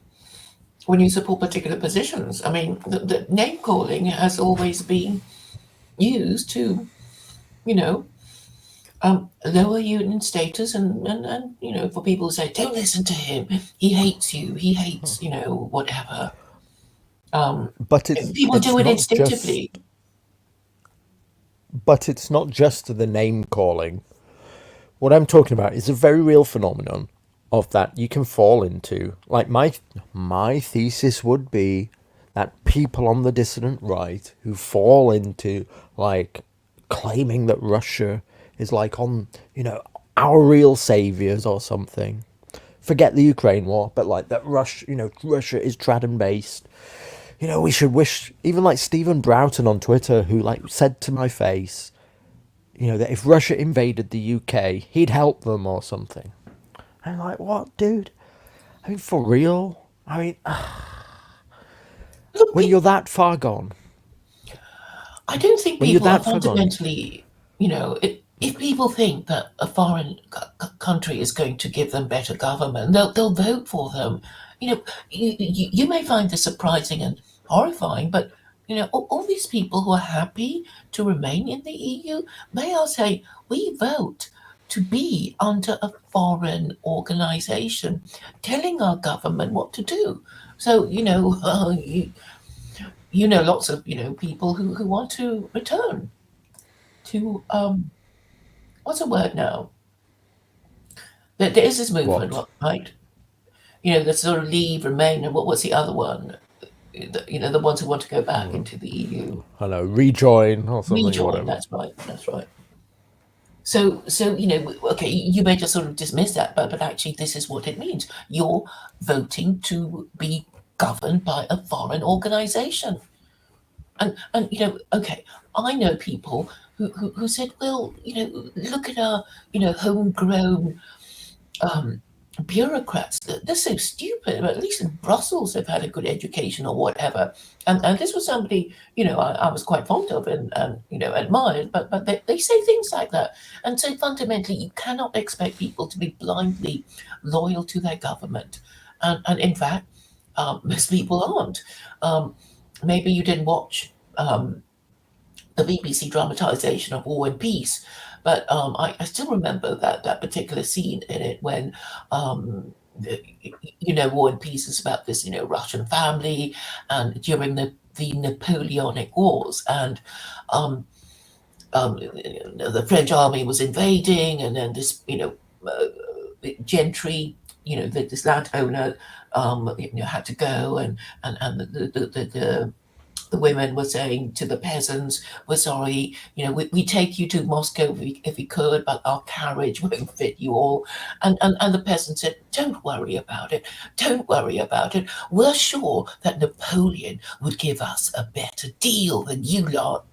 [SPEAKER 3] when you support particular positions. I mean, the name calling has always been used to, lower you in status and for people to say, don't listen to him. He hates you. He hates, whatever.
[SPEAKER 2] But
[SPEAKER 3] people do it instinctively.
[SPEAKER 2] But it's not just the name calling. What I'm talking about is a very real phenomenon of that you can fall into. Like my thesis would be that people on the dissident right who fall into like claiming that Russia is like on, our real saviors or something. Forget the Ukraine war, but like that Russia is Tradden based. We should wish, even like Stephen Broughton on Twitter, who like said to my face, that if Russia invaded the UK, he'd help them or something. I'm like, what, dude? I mean, for real? I mean, when you're that far gone.
[SPEAKER 3] I don't think people are fundamentally, if people think that a foreign country is going to give them better government, they'll vote for them. You may find this surprising and horrifying, but all these people who are happy to remain in the EU, they all say, we vote to be under a foreign organization telling our government what to do. So, lots of, people who want to return to, what's the word now? There is this movement, right? The sort of leave, remain, and what's the other one? The ones who want to go back into the EU.
[SPEAKER 2] I know, rejoin or something.
[SPEAKER 3] Rejoin, that's right. So okay, you may just sort of dismiss that, but actually this is what it means. You're voting to be governed by a foreign organization. And okay, I know people who said, well, look at our, homegrown bureaucrats. They're so stupid, but at least in Brussels they've had a good education or whatever. And this was somebody, I was quite fond of and admired, but they say things like that. And so fundamentally, you cannot expect people to be blindly loyal to their government. And in fact, most people aren't. Maybe you didn't watch the BBC dramatisation of War and Peace, but I still remember that particular scene in it when, War and Peace is about this, Russian family, and during the Napoleonic Wars, and the French army was invading, and then this, gentry, this landowner, had to go, and the women were saying to the peasants, we're sorry, we take you to Moscow if we could, but our carriage won't fit you all. And the peasant said, don't worry about it. Don't worry about it. We're sure that Napoleon would give us a better deal than you lot.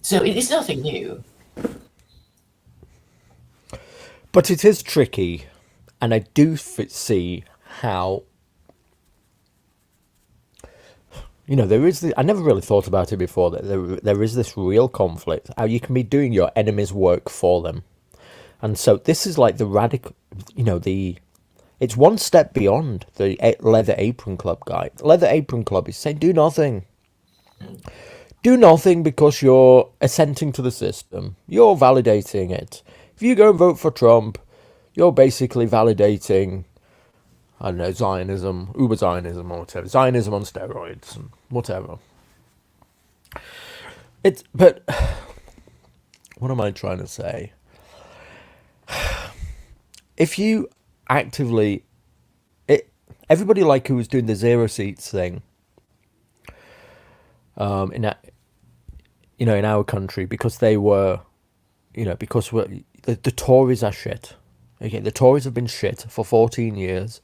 [SPEAKER 3] So it is nothing new.
[SPEAKER 2] But it is tricky, and I do see how, there is I never really thought about it before, that there is this real conflict, how you can be doing your enemy's work for them. And so this is like the radical, it's one step beyond the Leather Apron Club guy. The Leather Apron Club is saying, do nothing. Do nothing because you're assenting to the system. You're validating it. If you go and vote for Trump, you're basically validating, I don't know, Zionism, Uber Zionism or whatever. Zionism on steroids and whatever. But what am I trying to say? If you actively, everybody like who was doing the zero seats thing, in our country, because they were, because the Tories are shit. Okay, the Tories have been shit for 14 years,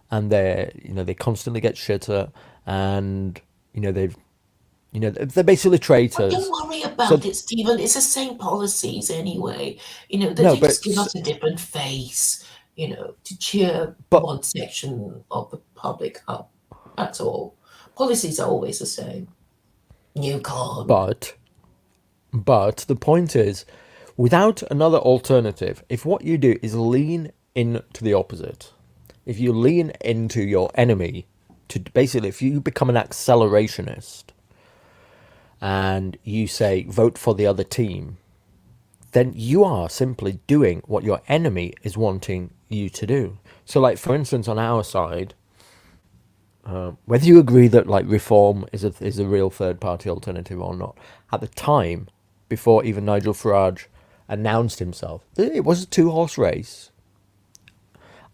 [SPEAKER 2] and they constantly get shitter, and they're basically traitors.
[SPEAKER 3] Don't worry about it, Stephen. It's the same policies anyway. They just give us a different face, to cheer one section of the public up. That's all. Policies are always the same. You can't.
[SPEAKER 2] But the point is, without another alternative, if what you do is lean into the opposite, if you lean into your enemy, to basically, if you become an accelerationist, and you say vote for the other team, then you are simply doing what your enemy is wanting you to do. So, like, for instance, on our side, whether you agree that reform is a real third party alternative or not, at the time, before even Nigel Farage announced himself, it was a 2-horse race.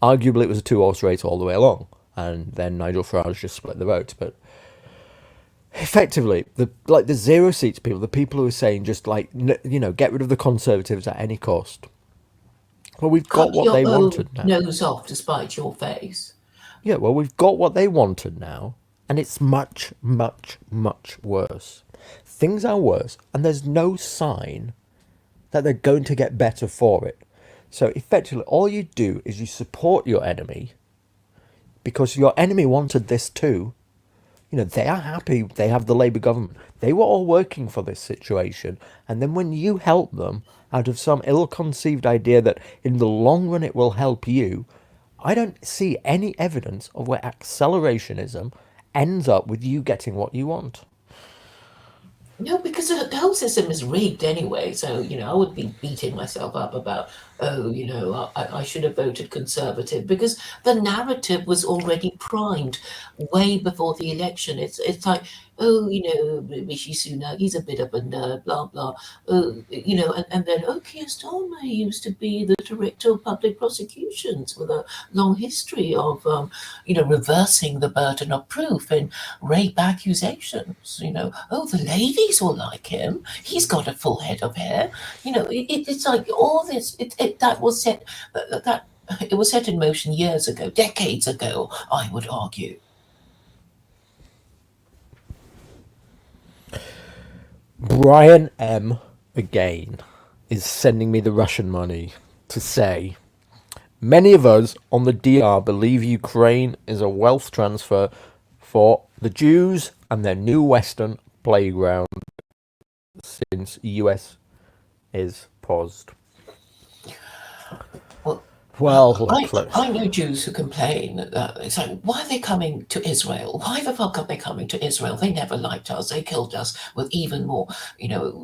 [SPEAKER 2] Arguably, it was a 2-horse race all the way along, and then Nigel Farage just split the vote. But effectively, the zero seats people, the people who are saying just get rid of the Conservatives at any cost. Well, we've got what they wanted now.
[SPEAKER 3] Nose off to spite your face.
[SPEAKER 2] Yeah, well, we've got what they wanted now, and it's much, much, much worse. Things are worse, and there's no sign that they're going to get better for it. So effectively, all you do is you support your enemy, because your enemy wanted this too. They are happy they have the Labour government. They were all working for this situation. And then when you help them out of some ill-conceived idea that in the long run it will help you, I don't see any evidence of where accelerationism ends up with you getting what you want.
[SPEAKER 3] No, because the whole system is rigged anyway. So, I would be beating myself up about, I should have voted Conservative, because the narrative was already primed way before the election. It's like, Rishi Sunak, he's a bit of a nerd, blah, blah. And then, Keir Starmer used to be the Director of Public Prosecutions with a long history of, reversing the burden of proof and rape accusations. The ladies will like him. He's got a full head of hair. It's like all this, that was set, it was set in motion years ago, decades ago, I would argue.
[SPEAKER 2] Brian M. again is sending me the Russian money to say, many of us on the DR believe Ukraine is a wealth transfer for the Jews and their new Western playground since US is paused. Well,
[SPEAKER 3] I know Jews who complain. It's like, why are they coming to Israel? Why the fuck are they coming to Israel? They never liked us. They killed us with even more,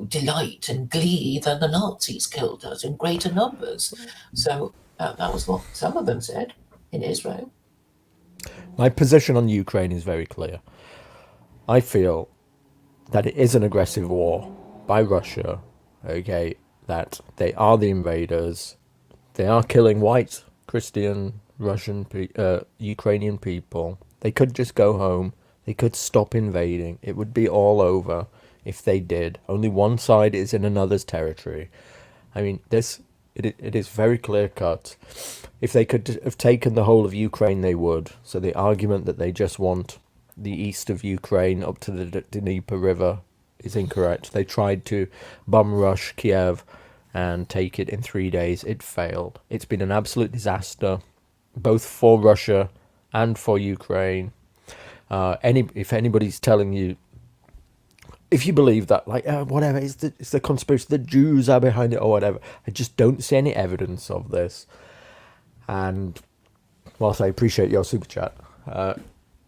[SPEAKER 3] delight and glee than the Nazis killed us in greater numbers. So that was what some of them said in Israel.
[SPEAKER 2] My position on Ukraine is very clear. I feel that it is an aggressive war by Russia, okay, that they are the invaders. They are killing white, Christian, Russian, Ukrainian people. They could just go home. They could stop invading. It would be all over if they did. Only one side is in another's territory. I mean, it is very clear-cut. If they could have taken the whole of Ukraine, they would. So the argument that they just want the east of Ukraine up to the Dnieper River is incorrect. They tried to bum rush Kiev and take it in 3 days. It failed. It's been an absolute disaster, both for Russia and for Ukraine. If anybody's telling you, if you believe that, whatever, it's the conspiracy, the Jews are behind it or whatever, I just don't see any evidence of this. And whilst I appreciate your super chat,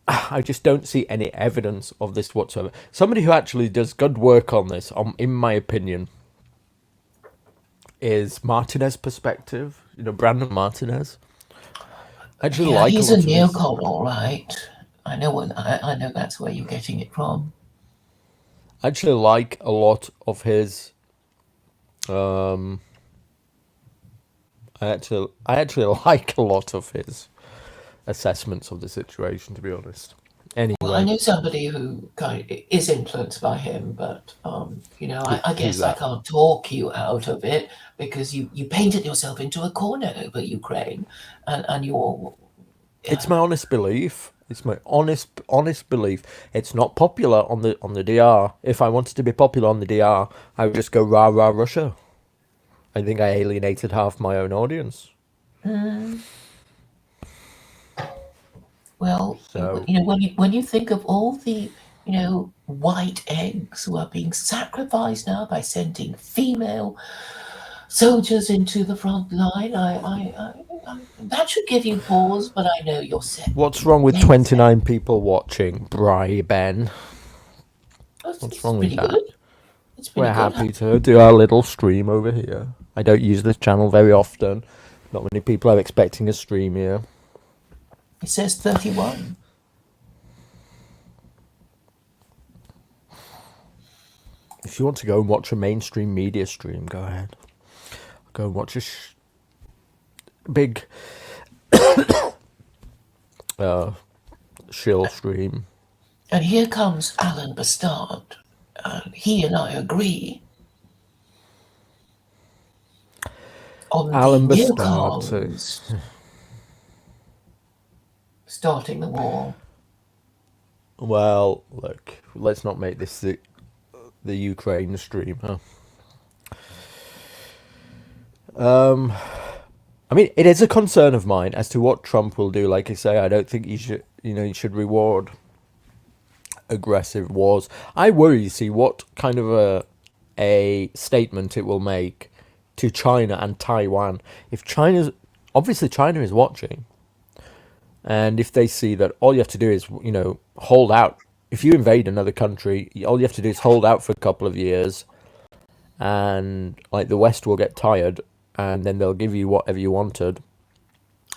[SPEAKER 2] I just don't see any evidence of this whatsoever. Somebody who actually does good work on this, in my opinion, is Martinez perspective. You know, Brandon Martinez. I actually like
[SPEAKER 3] he's
[SPEAKER 2] a
[SPEAKER 3] a
[SPEAKER 2] lot of his.
[SPEAKER 3] neocon, all right. I know that's where you're getting it from.
[SPEAKER 2] I actually like a lot of his. I actually like a lot of his assessments of the situation, to be honest. Anyway,
[SPEAKER 3] Well, I know somebody who kind of is influenced by him, but you know, I
[SPEAKER 2] who's
[SPEAKER 3] guess I
[SPEAKER 2] that?
[SPEAKER 3] can't talk you out of it because you painted yourself into a corner over Ukraine, and you're.
[SPEAKER 2] It's my honest belief. It's my honest belief. It's not popular on the DR. If I wanted to be popular on the DR, I would just go rah rah Russia. I think I alienated half my own audience.
[SPEAKER 3] Well,
[SPEAKER 2] So
[SPEAKER 3] you know, when you think of all the, you know, white eggs who are being sacrificed now by sending female soldiers into the front line, that should give you pause. But I know you're set.
[SPEAKER 2] what's wrong with 29 people watching? Bri Ben. What's wrong with
[SPEAKER 3] Pretty
[SPEAKER 2] that?
[SPEAKER 3] good. It's pretty
[SPEAKER 2] We're
[SPEAKER 3] good.
[SPEAKER 2] happy to do our little stream over here. I don't use this channel very often. Not many people are expecting a stream here.
[SPEAKER 3] It says 31.
[SPEAKER 2] If you want to go and watch a mainstream media stream, go ahead. Go and watch a big shill stream.
[SPEAKER 3] And here comes Alan Bastard. He and I agree on
[SPEAKER 2] Alan
[SPEAKER 3] the
[SPEAKER 2] Bastard.
[SPEAKER 3] neocons starting the war.
[SPEAKER 2] Well, look, let's not make this the Ukraine stream, huh? I mean, it is a concern of mine as to what Trump will do. Like I say, I don't think he should, he should reward aggressive wars. I worry, see, what kind of a statement it will make to China and Taiwan. If obviously China is watching, and if they see that all you have to do is, hold out. If you invade another country, all you have to do is hold out for a couple of years, and like the West will get tired, and then they'll give you whatever you wanted.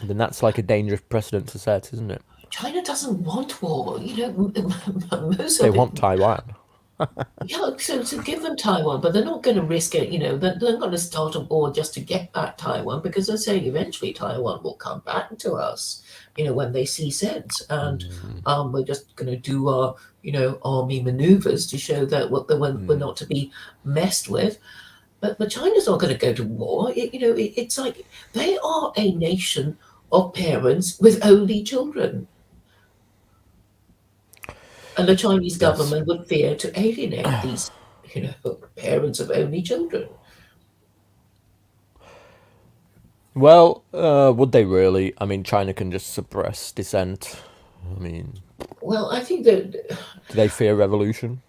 [SPEAKER 2] Then that's like a dangerous precedent to set, isn't it?
[SPEAKER 3] China doesn't want war. Most
[SPEAKER 2] They
[SPEAKER 3] of
[SPEAKER 2] want
[SPEAKER 3] it.
[SPEAKER 2] Taiwan.
[SPEAKER 3] Yeah, so give them Taiwan, but they're not going to risk it. They're not going to start a war just to get back Taiwan, because they're saying eventually Taiwan will come back to us. When they see sense, and we're just going to do our army maneuvers to show that we're not to be messed with. But China's not going to go to war. It's like they are a nation of parents with only children. And the Chinese government would fear to alienate these, parents of only children.
[SPEAKER 2] Well, would they really? I mean, China can just suppress dissent. I mean,
[SPEAKER 3] well, I think that.
[SPEAKER 2] Do they fear revolution?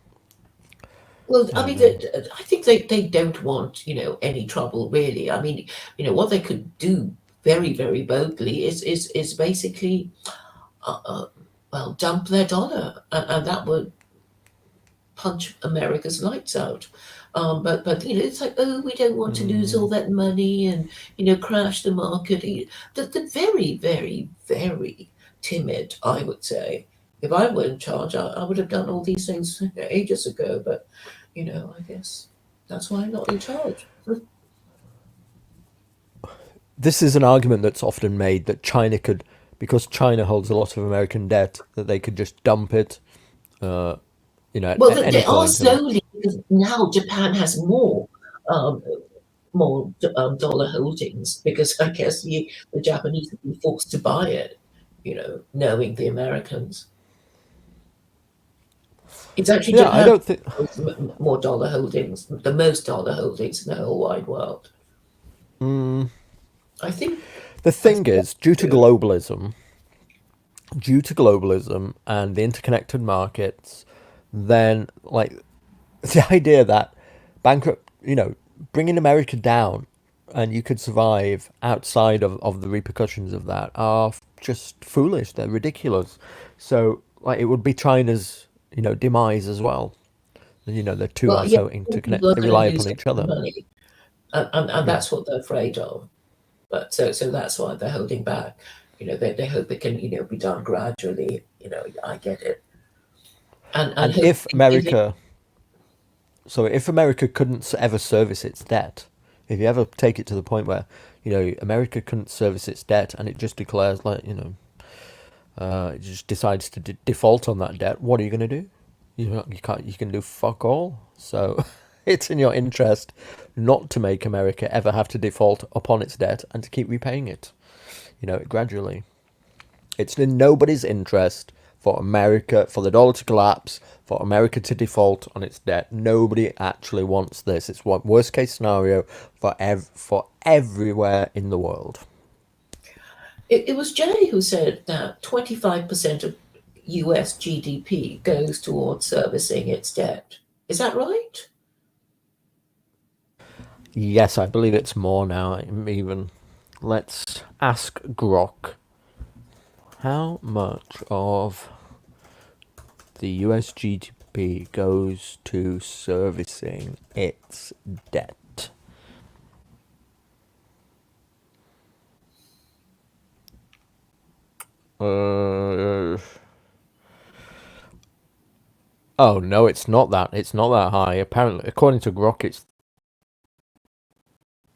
[SPEAKER 3] Well, I mean, I think they don't want, any trouble, really. I mean, what they could do very, very boldly is basically, dump their dollar, and that would punch America's lights out. But it's like, we don't want to lose all that money and crash the market. They're very, very, very timid, I would say. If I were in charge, I would have done all these things ages ago. But I guess that's why I'm not in charge.
[SPEAKER 2] This is an argument that's often made that China could, because China holds a lot of American debt, that they could just dump it.
[SPEAKER 3] Well, they are slowly, because now Japan has more dollar holdings, because I guess the Japanese have been forced to buy it, knowing the Americans. It's actually Japan
[SPEAKER 2] I don't think
[SPEAKER 3] more dollar holdings, the most dollar holdings in the whole wide world. I think
[SPEAKER 2] the thing is, due to globalism and the interconnected markets, then like the idea that bringing America down and you could survive outside of the repercussions of that are just foolish. They're ridiculous. So like it would be China's, demise as well. And, the two
[SPEAKER 3] Well,
[SPEAKER 2] are
[SPEAKER 3] yeah,
[SPEAKER 2] so
[SPEAKER 3] people
[SPEAKER 2] interconnected;
[SPEAKER 3] are
[SPEAKER 2] they
[SPEAKER 3] going
[SPEAKER 2] rely
[SPEAKER 3] to lose
[SPEAKER 2] upon each
[SPEAKER 3] their
[SPEAKER 2] other.
[SPEAKER 3] money, and that's what they're afraid of. But so that's why they're holding back. They hope it can be done gradually. I get it. And
[SPEAKER 2] And if America, if America couldn't ever service its debt, if you ever take it to the point where, America couldn't service its debt and it just declares it just decides to default on that debt, what are you going to do? You can do fuck all. So it's in your interest not to make America ever have to default upon its debt and to keep repaying it, gradually. It's in nobody's interest for the dollar to collapse, for America to default on its debt. Nobody actually wants this. It's what worst case scenario for everywhere in the world.
[SPEAKER 3] it was Jay who said that 25% of US GDP goes towards servicing its debt. Is that right?
[SPEAKER 2] Yes, I believe it's more now. Even let's ask Grok. How much of the US GDP goes to servicing its debt? Oh no, it's not that. It's not that high. Apparently, according to Grok, it's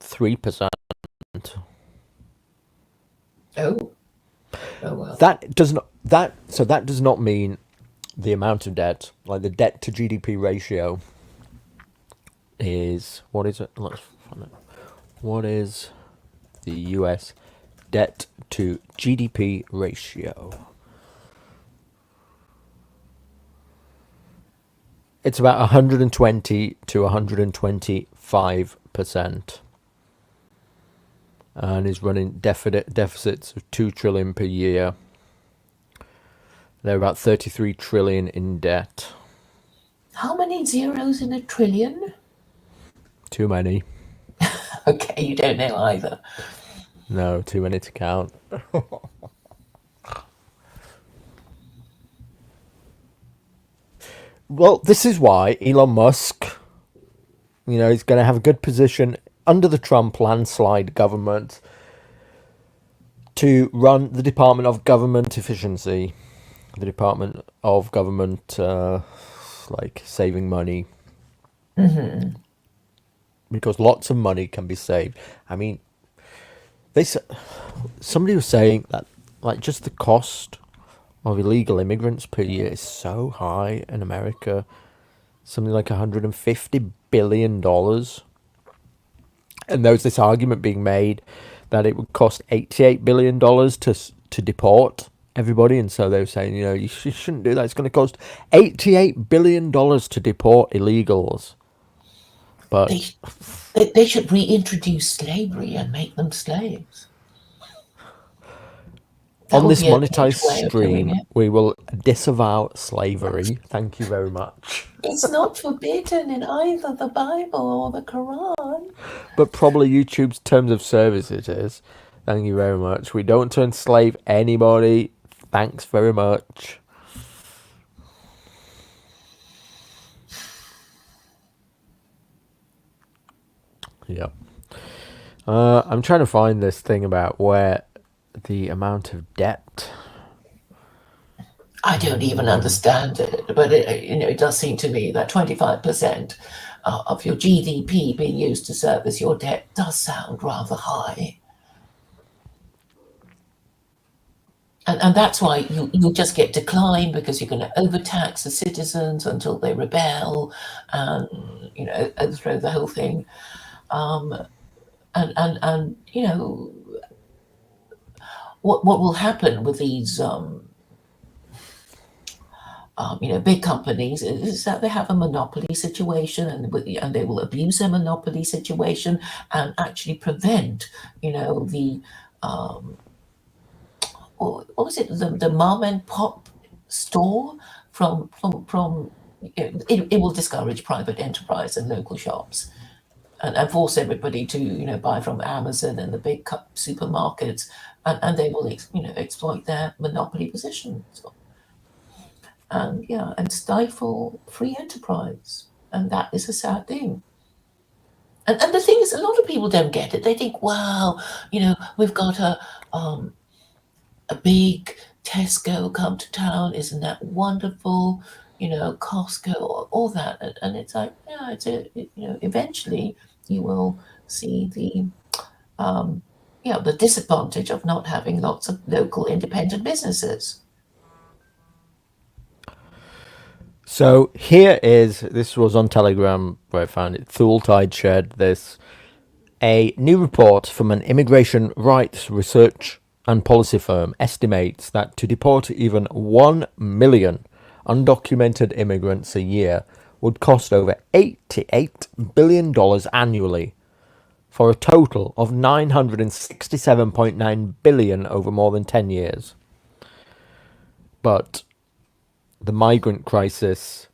[SPEAKER 2] 3%.
[SPEAKER 3] Oh well.
[SPEAKER 2] That does not mean the amount of debt. Like the debt to GDP ratio is, what is it? Let's find it. What is the US debt to GDP ratio? It's about 120 to 125%, and is running deficits of 2 trillion per year. They're about 33 trillion in debt.
[SPEAKER 3] How many zeros in a trillion?
[SPEAKER 2] Too many.
[SPEAKER 3] Okay, you don't know either.
[SPEAKER 2] No, too many to count. Well, this is why Elon Musk, is going to have a good position under the Trump landslide government to run the Department of Government Efficiency, the Department of Government, saving money.
[SPEAKER 3] Mm-hmm.
[SPEAKER 2] Because lots of money can be saved. I mean, somebody was saying that, just the cost of illegal immigrants per year is so high in America, something like $150 billion. And there was this argument being made that it would cost $88 billion to deport everybody. And so they were saying, you shouldn't do that. It's going to cost $88 billion to deport illegals. But
[SPEAKER 3] they should reintroduce slavery and make them slaves.
[SPEAKER 2] On this monetized stream, we will disavow slavery. Thank you very much.
[SPEAKER 3] It's not forbidden in either the Bible or the Quran.
[SPEAKER 2] But probably YouTube's terms of service it is. Thank you very much. We don't enslave anybody. Thanks very much. Yep. I'm trying to find this thing about where the amount of debt.
[SPEAKER 3] I don't even understand it, but it does seem to me that 25% of your GDP being used to service your debt does sound rather high. And that's why you just get decline, because you're going to overtax the citizens until they rebel and overthrow the whole thing. And what will happen with these big companies is that they have a monopoly situation, and they will abuse their monopoly situation and actually prevent the what was it, the mom and pop store from it will discourage private enterprise and local shops. And force everybody to buy from Amazon and the big supermarkets, and they will exploit their monopoly position. and stifle free enterprise. And that is a sad thing. And the thing is, a lot of people don't get it. They think, wow, we've got a big Tesco come to town. Isn't that wonderful? Costco, all that. And it's like, yeah, eventually you will see the disadvantage of not having lots of local independent businesses.
[SPEAKER 2] So this was on Telegram where I found it. Thule-Tide shared this. A new report from an immigration rights research and policy firm estimates that to deport even 1 million undocumented immigrants a year would cost over $88 billion annually, for a total of $967.9 billion over more than 10 years. But the migrant crisis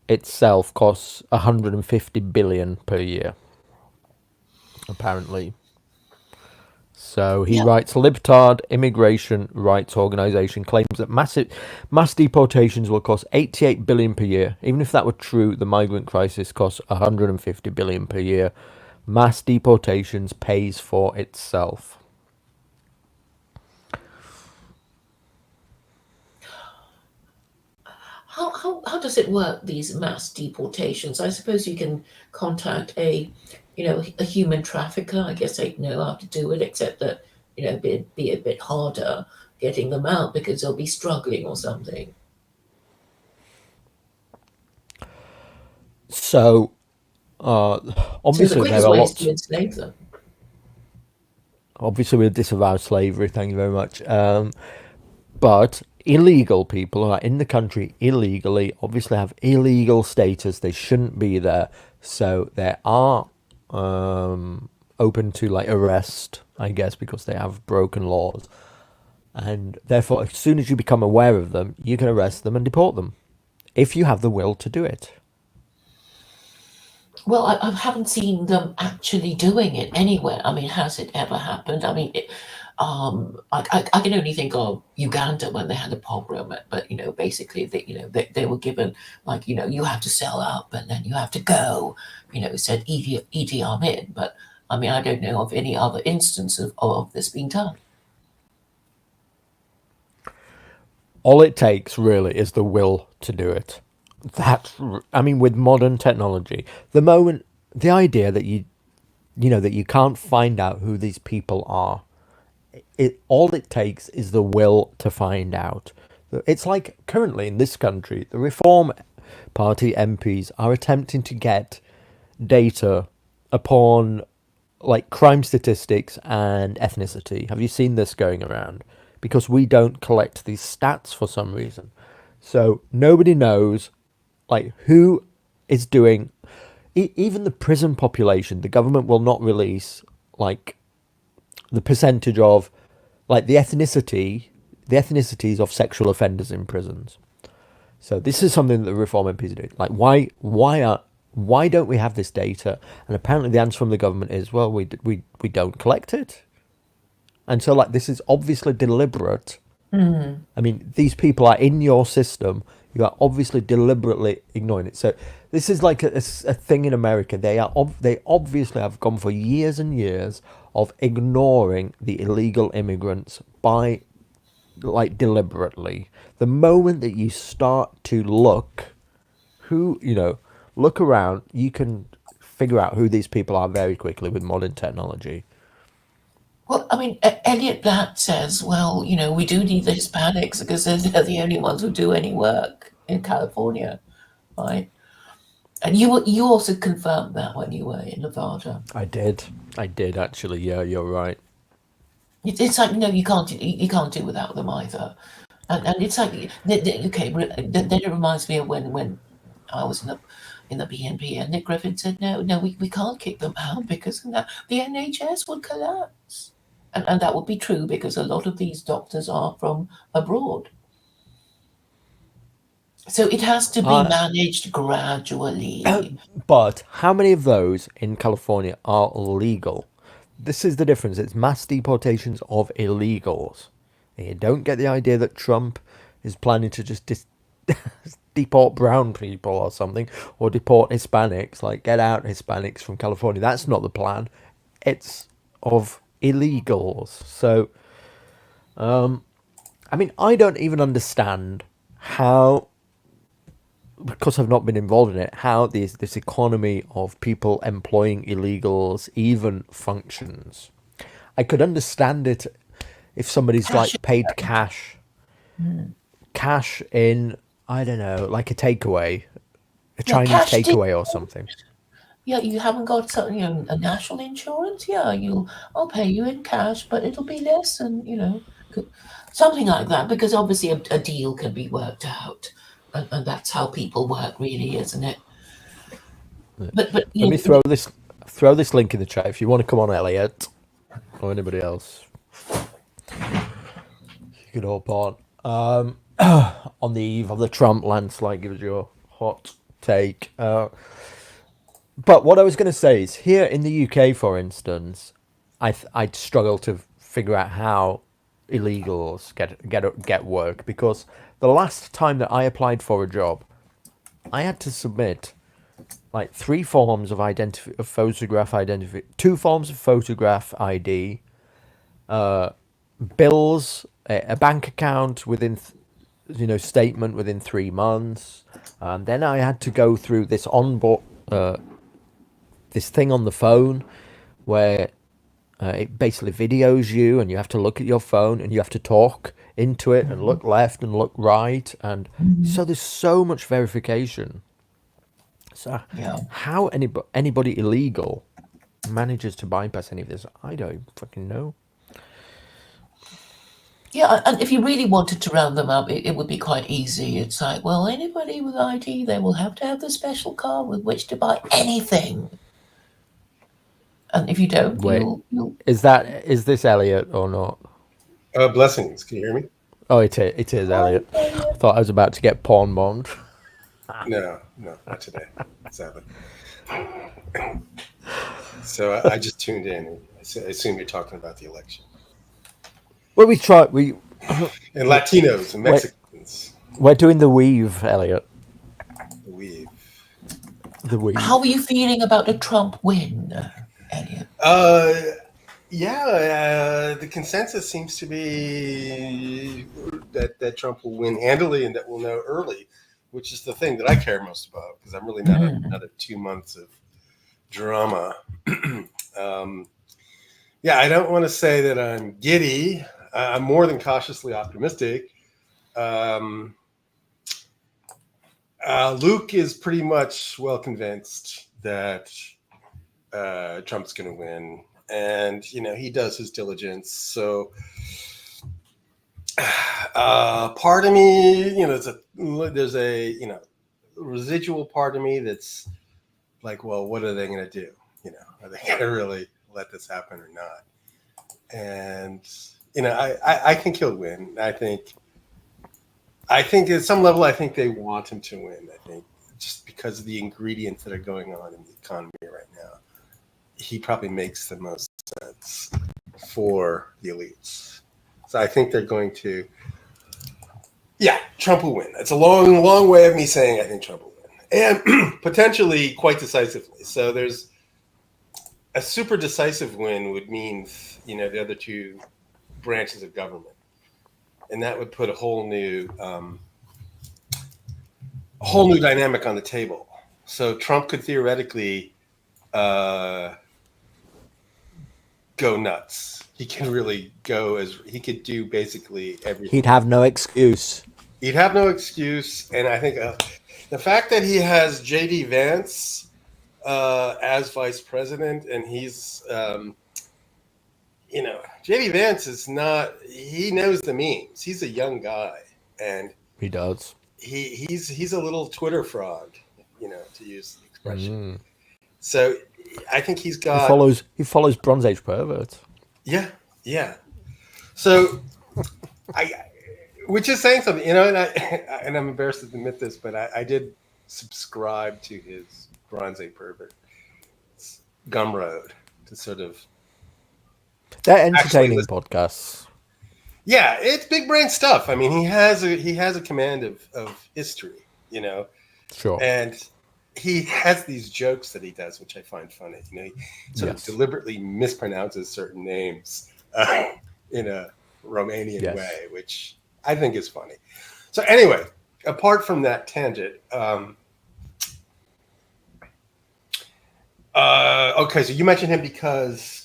[SPEAKER 2] itself costs $150 billion per year, apparently. So he writes, Libtard Immigration Rights Organization claims that mass deportations will cost $88 billion per year. Even if that were true, the migrant crisis costs $150 billion per year. Mass deportations pays for itself.
[SPEAKER 3] How does it work, these mass deportations? I suppose you can contact a human trafficker. I guess they know how to do it, except that it'd be a bit harder getting them out because they'll be struggling or something.
[SPEAKER 2] So obviously there are lots.
[SPEAKER 3] To enslave them.
[SPEAKER 2] Obviously, we disavow slavery. Thank you very much. But illegal people who are in the country illegally obviously have illegal status. They shouldn't be there. So they are open to arrest, I guess, because they have broken laws. And therefore, as soon as you become aware of them, you can arrest them and deport them if you have the will to do it.
[SPEAKER 3] Well, I haven't seen them actually doing it anywhere. I mean, has it ever happened? I mean, I can only think of Uganda when they had a pogrom, but basically they were given you have to sell up and then you have to go. Said Idi Amin, but I mean I don't know of any other instance of this being done.
[SPEAKER 2] All it takes really is the will to do it. With modern technology, the idea that that you can't find out who these people are, all it takes is the will to find out. It's like currently in this country, the Reform Party MPs are attempting to get data upon crime statistics and ethnicity. Have you seen this going around? Because we don't collect these stats for some reason. So nobody knows who is doing, even the prison population. The government will not release the percentage of the ethnicities of sexual offenders in prisons. So this is something that the Reform MPs are doing. Why don't we have this data? And apparently the answer from the government is, well, we don't collect it. And so this is obviously deliberate.
[SPEAKER 3] Mm.
[SPEAKER 2] I mean, these people are in your system. You are obviously deliberately ignoring it. So this is a thing in America. They obviously have gone for years and years of ignoring the illegal immigrants by deliberately. The moment that you start to look around, you can figure out who these people are very quickly with modern technology.
[SPEAKER 3] Well, I mean, Elliott Blatt says, well, we do need the Hispanics because they're the only ones who do any work in California, right? And you also confirmed that when you were in Nevada.
[SPEAKER 2] I did actually. Yeah, you're right.
[SPEAKER 3] It's no, you can't do without them either. And it's okay. Then it reminds me of when I was in the BNP and Nick Griffin said, no, we can't kick them out because the NHS would collapse. And that would be true because a lot of these doctors are from abroad. So it has to be managed gradually.
[SPEAKER 2] But how many of those in California are legal? This is the difference. It's mass deportations of illegals. And you don't get the idea that Trump is planning to just deport brown people or something, or deport Hispanics, like get out Hispanics from California. That's not the plan. It's of illegals. So, I mean, I don't even understand how, because I've not been involved in it, how this economy of people employing illegals even functions. I could understand it if somebody's like paid cash in, I don't know, like a takeaway, a Chinese
[SPEAKER 3] cash
[SPEAKER 2] takeaway or something.
[SPEAKER 3] Yeah, you haven't got something, a national insurance. Yeah, I'll pay you in cash, but it'll be less, and something like that. Because obviously a deal can be worked out, and that's how people work, really, isn't it? But
[SPEAKER 2] Let me throw this link in the chat if you want to come on, Elliott, or anybody else. You could hop on. On the eve of the Trump landslide, give us your hot take. But what I was going to say is, here in the UK, for instance, I'd struggle to figure out how illegals get work, because the last time that I applied for a job, I had to submit like 3 forms of photograph identity, 2 forms of photograph ID, bills, a bank account within, statement within 3 months, and then I had to go through this this thing on the phone where it basically videos you, and you have to look at your phone and you have to talk into it and look left and look right, and so there's so much verification. So how anybody illegal manages to bypass any of this, I don't fucking know.
[SPEAKER 3] yeah, and if you really wanted to round them up, it would be quite easy. It's like, well, anybody with ID, they will have to have the special card with which to buy anything. And if you don't,
[SPEAKER 2] Wait,
[SPEAKER 3] you'll...
[SPEAKER 2] is this Elliott or not?
[SPEAKER 15] Blessings. Can you hear me?
[SPEAKER 2] Oh, it is Elliott. I thought I was about to get porn bombed.
[SPEAKER 15] No, not today, sadly. So I just tuned in. I assume you're talking about the election.
[SPEAKER 2] Well, and
[SPEAKER 15] Latinos and Mexicans.
[SPEAKER 2] We're doing the weave, Elliott.
[SPEAKER 15] The weave.
[SPEAKER 2] The weave.
[SPEAKER 3] How are you feeling about the Trump win, Elliott?
[SPEAKER 15] The consensus seems to be that Trump will win handily and that we'll know early, which is the thing that I care most about, because I'm really not another 2 months of drama. I don't want to say that I'm giddy. I'm more than cautiously optimistic. Luke is pretty much well convinced that Trump's going to win, and he does his diligence. So part of me, there's a residual part of me that's like, well, what are they going to do? Are they going to really let this happen or not? And I think he'll win. I think at some level, I think they want him to win. I think just because of the ingredients that are going on in the economy right now, he probably makes the most sense for the elites. So I think they're going to, Trump will win. It's a long, long way of me saying I think Trump will win, and potentially quite decisively. So there's a super decisive win would mean, the other 2 branches of government, and that would put a whole new dynamic on the table. So Trump could theoretically go nuts. He can really he could do basically everything.
[SPEAKER 2] He'd have no excuse.
[SPEAKER 15] And I think the fact that he has J.D. Vance as vice president, and he's J.D. Vance he knows the memes. He's a young guy, and
[SPEAKER 2] he does.
[SPEAKER 15] He's a little Twitter frog, to use the expression. So I think he's got...
[SPEAKER 2] He follows Bronze Age perverts.
[SPEAKER 15] Yeah. So which is saying something, and I'm embarrassed to admit this, but I did subscribe to his Bronze Age pervert Gumroad to sort of...
[SPEAKER 2] They're entertaining podcasts.
[SPEAKER 15] Yeah, it's big brain stuff. I mean, he has a command of history, you know.
[SPEAKER 2] Sure.
[SPEAKER 15] And he has these jokes that he does, which I find funny. You know, he sort of deliberately mispronounces certain names in a Romanian way, which I think is funny. So anyway, apart from that tangent, okay, so you mentioned him because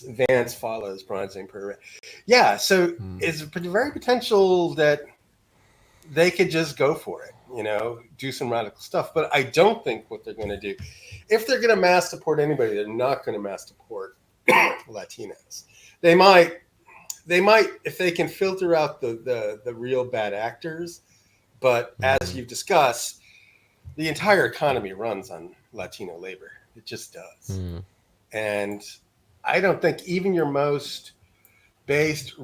[SPEAKER 15] Vance follows Bronzing Parade. Yeah, so it's very potential that they could just go for it, you know, do some radical stuff. But I don't think what they're going to do, if they're going to mass support anybody, they're not going to mass support Latinos. They might, if they can filter out the real bad actors. But as you've discussed, the entire economy runs on Latino labor. It just does. And I don't think even your most based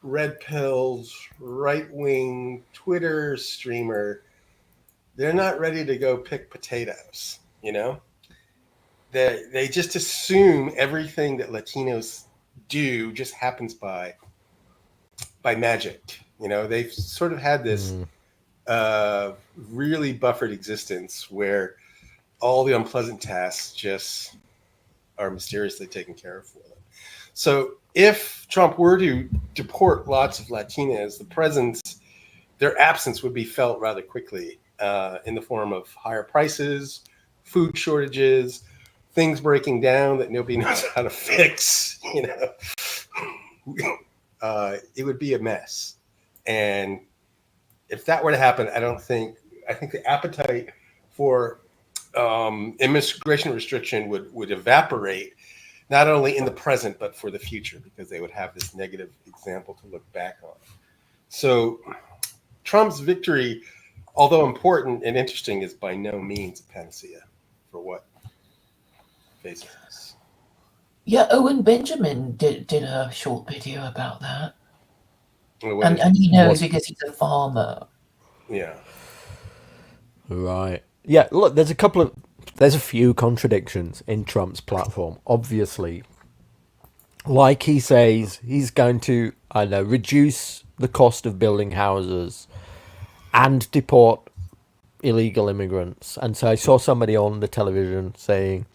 [SPEAKER 15] red pills, right-wing Twitter streamer, they're not ready to go pick potatoes, you know? They just assume everything that Latinos do just happens by magic. You know, they've sort of had this really buffered existence where all the unpleasant tasks just are mysteriously taken care of for them. So if Trump were to deport lots of Latinas, their absence would be felt rather quickly in the form of higher prices, food shortages, things breaking down that nobody knows how to fix. You know, it would be a mess. And if that were to happen, I think the appetite for immigration restriction would evaporate, not only in the present, but for the future, because they would have this negative example to look back on. So Trump's victory, although important and interesting, is by no means a panacea for what faces us.
[SPEAKER 3] Yeah, Owen Benjamin did a short video about that. And he knows because he's a farmer.
[SPEAKER 15] Yeah.
[SPEAKER 2] Right. Yeah, look, there's a few contradictions in Trump's platform. Obviously, like he says, he's going to, reduce the cost of building houses and deport illegal immigrants. And so I saw somebody on the television saying,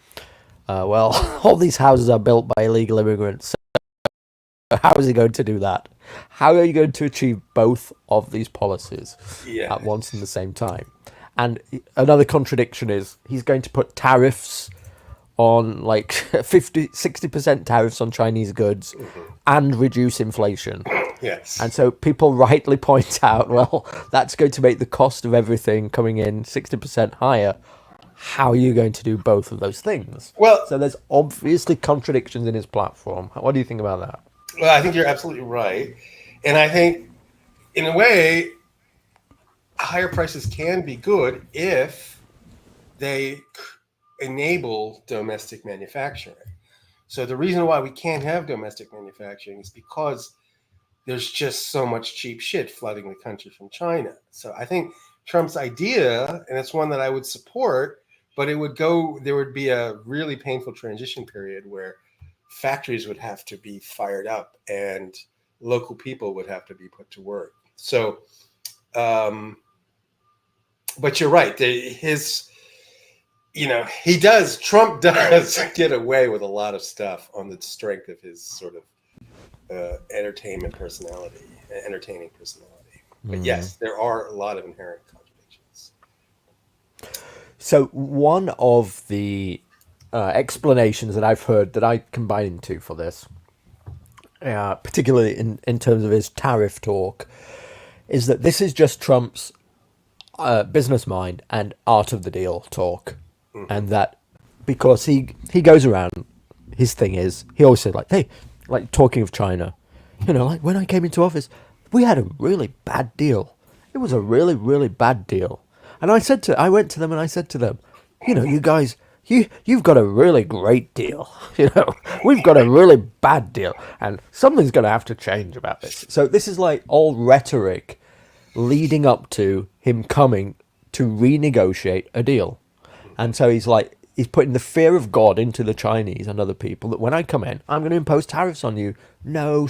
[SPEAKER 2] well, all these houses are built by illegal immigrants. So how is he going to do that? How are you going to achieve both of these policies at once and the same time? And another contradiction is he's going to put tariffs on, like 60% tariffs on Chinese goods and reduce inflation.
[SPEAKER 15] Yes.
[SPEAKER 2] And so people rightly point out, well, that's going to make the cost of everything coming in 60% higher. How are you going to do both of those things?
[SPEAKER 15] Well,
[SPEAKER 2] so there's obviously contradictions in his platform. What do you think about that?
[SPEAKER 15] Well, I think you're absolutely right. And I think, in a way, higher prices can be good if they enable domestic manufacturing. So the reason why we can't have domestic manufacturing is because there's just so much cheap shit flooding the country from China. So I think Trump's idea, and it's one that I would support, but there would be a really painful transition period where factories would have to be fired up and local people would have to be put to work. So, but you're right. Trump does get away with a lot of stuff on the strength of his sort of entertaining personality. But yes, there are a lot of inherent contradictions.
[SPEAKER 2] So one of the explanations that I've heard that I combine into for this, particularly in terms of his tariff talk, is that this is just Trump's business mind and art of the deal talk. And that because he goes around, his thing is, he always said, like, hey, like talking of China, like when I came into office, we had a really bad deal. It was a really, really bad deal. And I went to them and I said to them, you guys, you've got a really great deal. We've got a really bad deal. And something's going to have to change about this. So this is like all rhetoric leading up to him coming to renegotiate a deal. And so he's like, he's putting the fear of God into the Chinese and other people that when I come in, I'm going to impose tariffs on you. No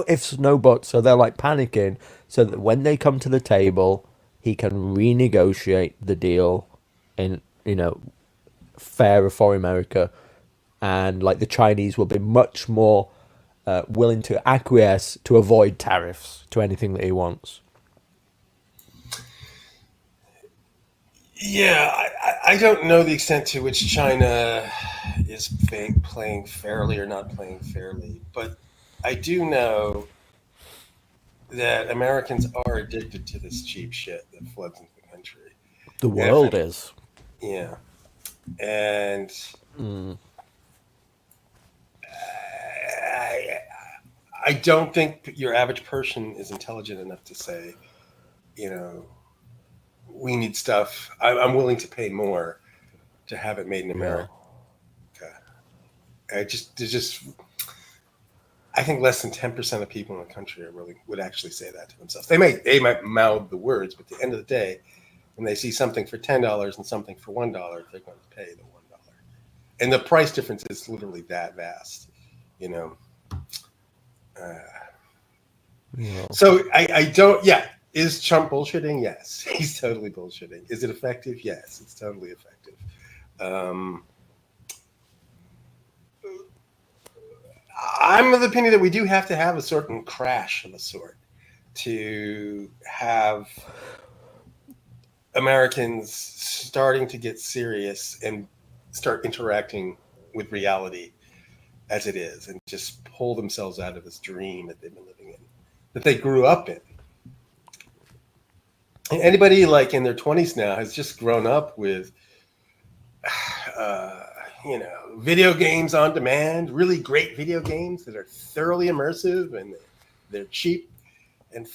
[SPEAKER 2] ifs, no buts. So they're like panicking so that when they come to the table, he can renegotiate the deal in, fairer for America. And like the Chinese will be much more willing to acquiesce to avoid tariffs to anything that he wants.
[SPEAKER 15] Yeah, I don't know the extent to which China is playing fairly or not playing fairly, but I do know that Americans are addicted to this cheap shit that floods into the country.
[SPEAKER 2] The world is.
[SPEAKER 15] Yeah. And I don't think your average person is intelligent enough to say, we need stuff. I'm willing to pay more to have it made in America. I think less than 10% of people in the country would actually say that to themselves. They might mouth the words, but at the end of the day, when they see something for $10 and something for $1, they're going to pay the $1. And the price difference is literally that vast, So I don't. Yeah. Is Trump bullshitting? Yes, he's totally bullshitting. Is it effective? Yes, it's totally effective. I'm of the opinion that we do have to have a certain crash of a sort to have Americans starting to get serious and start interacting with reality as it is and just pull themselves out of this dream that they've been living in, that they grew up in. Anybody like in their 20s now has just grown up with, video games on demand, really great video games that are thoroughly immersive and they're cheap, and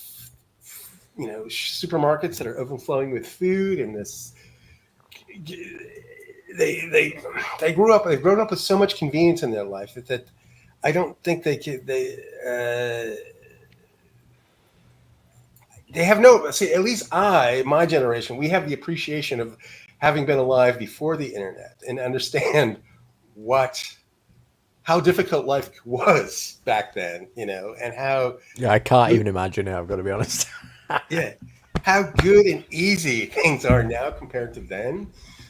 [SPEAKER 15] supermarkets that are overflowing with food, and this they've grown up with so much convenience in their life that I don't think they have no, see, at least my generation, we have the appreciation of having been alive before the internet and understand how difficult life was back then, and how...
[SPEAKER 2] Yeah, I can't even imagine it, I've got to be honest.
[SPEAKER 15] Yeah, how good and easy things are now compared to then.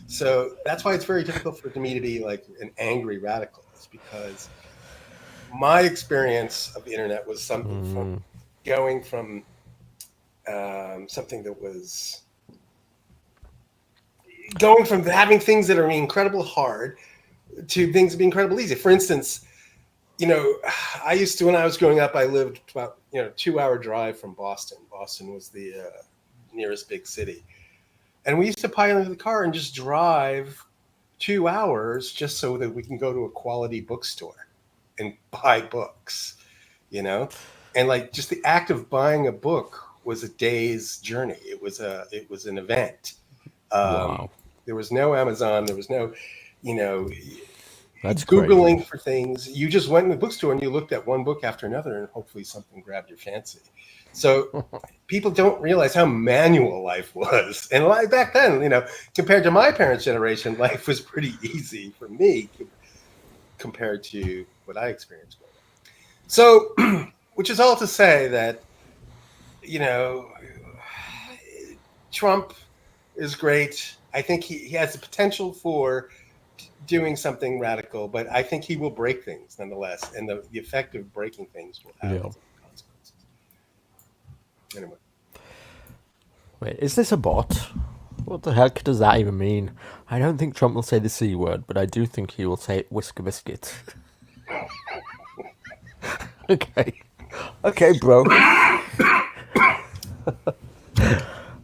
[SPEAKER 15] So that's why it's very difficult for me to be like an angry radical, is because my experience of the internet was something from going from something that was going from having things that are incredible hard to things that be incredible easy. For instance, I used to, when I was growing up, I lived about 2-hour drive from Boston. Boston was the nearest big city, and we used to pile into the car and just drive 2 hours just so that we can go to a quality bookstore and buy books, and like just the act of buying a book was a day's journey. It was an event.
[SPEAKER 2] Wow.
[SPEAKER 15] There was no Amazon. There was no,
[SPEAKER 2] That's
[SPEAKER 15] Googling
[SPEAKER 2] crazy.
[SPEAKER 15] for things. You just went in the bookstore and you looked at one book after another, and hopefully something grabbed your fancy. So people don't realize how manual life was. And like back then, compared to my parents' generation, life was pretty easy for me compared to what I experienced growing up. So, which is all to say that, Trump is great. I think he has the potential for doing something radical, but I think he will break things nonetheless, and the effect of breaking things will have consequences. Anyway.
[SPEAKER 2] Wait, is this a bot? What the heck does that even mean? I don't think Trump will say the C word, but I do think he will say whisker biscuit. Okay, bro.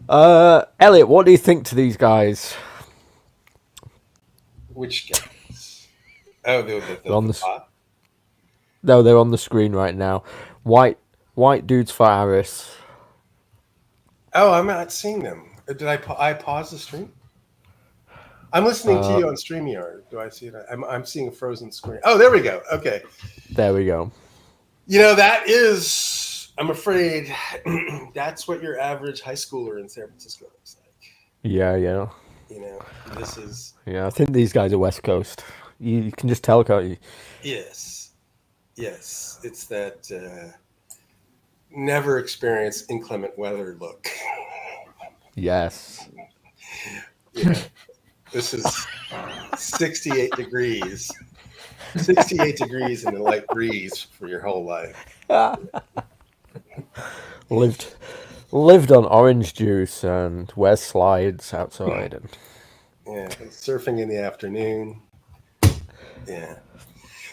[SPEAKER 2] Elliot, what do you think to these guys?
[SPEAKER 15] Which guys? Oh, the
[SPEAKER 2] on the
[SPEAKER 15] bot?
[SPEAKER 2] No, they're on the screen right now. White dudes for Harris.
[SPEAKER 15] Oh, I'm not seeing them. Did I pause the stream? I'm listening to you on StreamYard. Do I see it? I'm seeing a frozen screen. Oh, there we go. Okay.
[SPEAKER 2] There we go.
[SPEAKER 15] That is, I'm afraid, that's what your average high schooler in San Francisco looks like.
[SPEAKER 2] Yeah.
[SPEAKER 15] You know, this is
[SPEAKER 2] Yeah, I think these guys are West Coast. You can just tell, can't you?
[SPEAKER 15] yes, it's that never experience inclement weather look.
[SPEAKER 2] Yes.
[SPEAKER 15] Yeah, this is 68 degrees. 68 degrees and a light breeze for your whole life.
[SPEAKER 2] Lived on orange juice and wears slides outside and
[SPEAKER 15] Yeah, surfing in the afternoon. Yeah.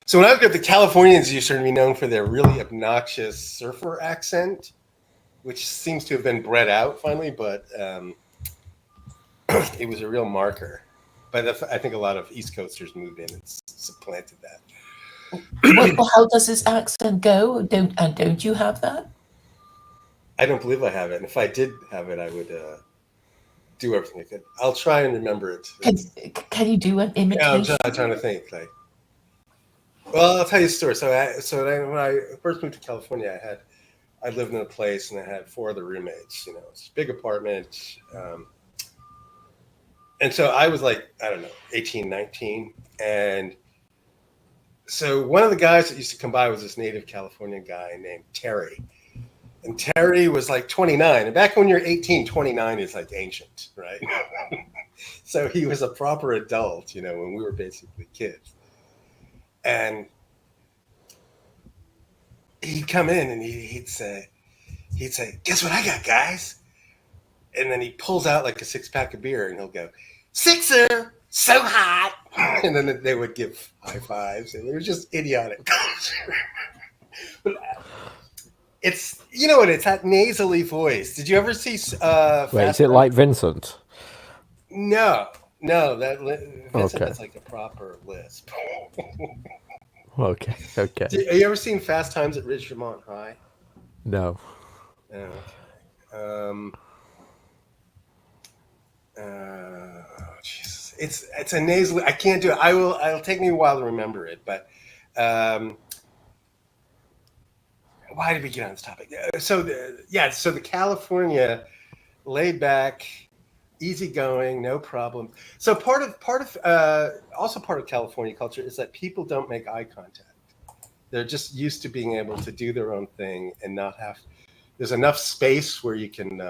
[SPEAKER 15] So when I look at the Californians, used to be known for their really obnoxious surfer accent, which seems to have been bred out finally, but it was a real marker. But I think a lot of East Coasters moved in and supplanted that.
[SPEAKER 3] Well, how does this accent go? Don't you have that?
[SPEAKER 15] I don't believe I have it. And if I did have it, I would do everything I could. I'll try and remember it.
[SPEAKER 3] Can you do an imitation?
[SPEAKER 15] Yeah, I'm trying to think. Well, I'll tell you a story. When I first moved to California, I lived in a place and I had 4 other roommates. You know, it's a big apartment. And so I was like, I don't know, 18, 19. And so one of the guys that used to come by was this native Californian guy named Terry. And Terry was like 29. And back when you're 18, 29 is like ancient, right? So he was a proper adult, you know, when we were basically kids. And he'd come in and he'd say, guess what I got, guys? And then he pulls out like a 6-pack of beer and he'll go, "Sixer, so hot." And then they would give high fives and it was just idiotic. But it's, you know what, it's that nasally voice. Did you ever see
[SPEAKER 2] wait, is it like Vincent?
[SPEAKER 15] No, that Vincent
[SPEAKER 2] Okay.
[SPEAKER 15] has like a proper lisp.
[SPEAKER 2] Okay.
[SPEAKER 15] Have you ever seen Fast Times at Ridgemont High?
[SPEAKER 2] No.
[SPEAKER 15] Oh, Jesus. It's a nasally. I can't do it. It'll take me a while to remember it, but why did we get on this topic? So the California laid back, easygoing, no problem. So part of California culture is that people don't make eye contact. They're just used to being able to do their own thing and not have. There's enough space where you can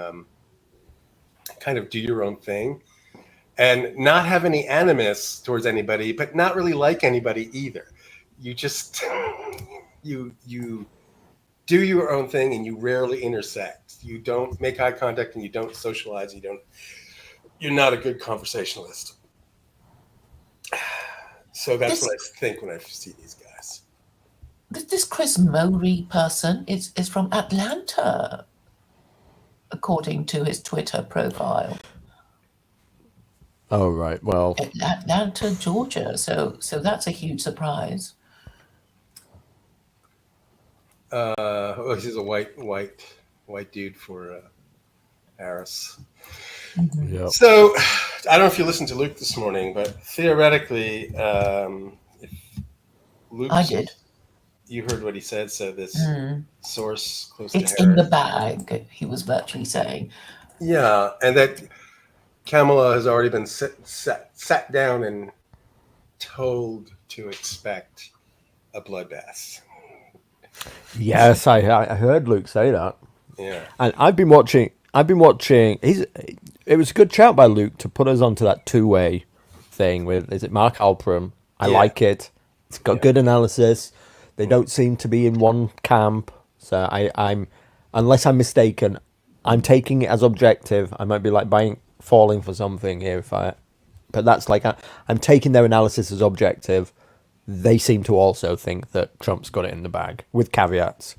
[SPEAKER 15] kind of do your own thing and not have any animus towards anybody, but not really like anybody either. You just you do your own thing and you rarely intersect. You don't make eye contact and you don't socialize. You're not a good conversationalist. So that's what I think when I see these guys.
[SPEAKER 3] This Chris Mowry person is from Atlanta, according to his Twitter profile.
[SPEAKER 2] Oh, right. Well,
[SPEAKER 3] Atlanta, Georgia. So that's a huge surprise.
[SPEAKER 15] He's a white dude for Harris.
[SPEAKER 3] Mm-hmm.
[SPEAKER 2] Yep.
[SPEAKER 15] So I don't know if you listened to Luke this morning, but theoretically, if Luke,
[SPEAKER 3] I did.
[SPEAKER 15] You heard what he said. So this source close
[SPEAKER 3] It's
[SPEAKER 15] to Harris,
[SPEAKER 3] in the bag, he was virtually saying.
[SPEAKER 15] Yeah, and that Kamala has already been sat down and told to expect a bloodbath.
[SPEAKER 2] Yes, I heard Luke say that.
[SPEAKER 15] Yeah,
[SPEAKER 2] and I've been watching. It was a good shout by Luke to put us onto that 2-way thing with. Is it Mark Alperin? I like it. It's got good analysis. They don't seem to be in one camp. So I'm, unless I'm mistaken, I'm taking it as objective. I might be like falling for something here but that's like I'm taking their analysis as objective. They seem to also think that Trump's got it in the bag with caveats.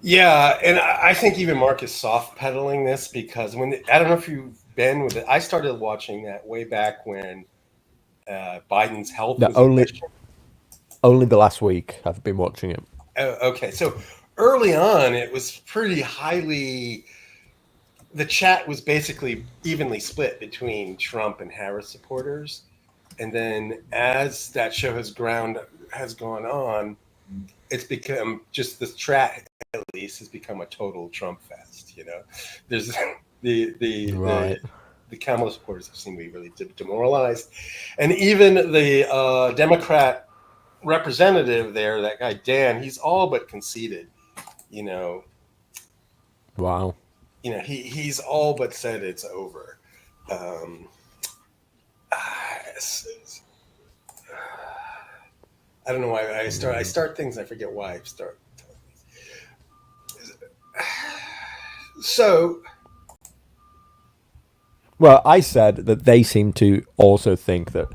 [SPEAKER 15] Yeah, and I think even Mark is soft pedaling this because I don't know if you've been with it. I started watching that way back when Biden's health was
[SPEAKER 2] only the last week I've been watching it.
[SPEAKER 15] Oh, okay, so early on it was pretty highly. The chat was basically evenly split between Trump and Harris supporters, and then as that show has gone on, it's become just this chat at least has become a total Trump fest. You know, there's the the Kamala supporters seem to be really demoralized, and even the Democrat representative there, that guy Dan, he's all but conceded.
[SPEAKER 2] Wow.
[SPEAKER 15] He's all but said it's over. I don't know why I start things. I forget why I start. So,
[SPEAKER 2] well, I said that they seem to also think that.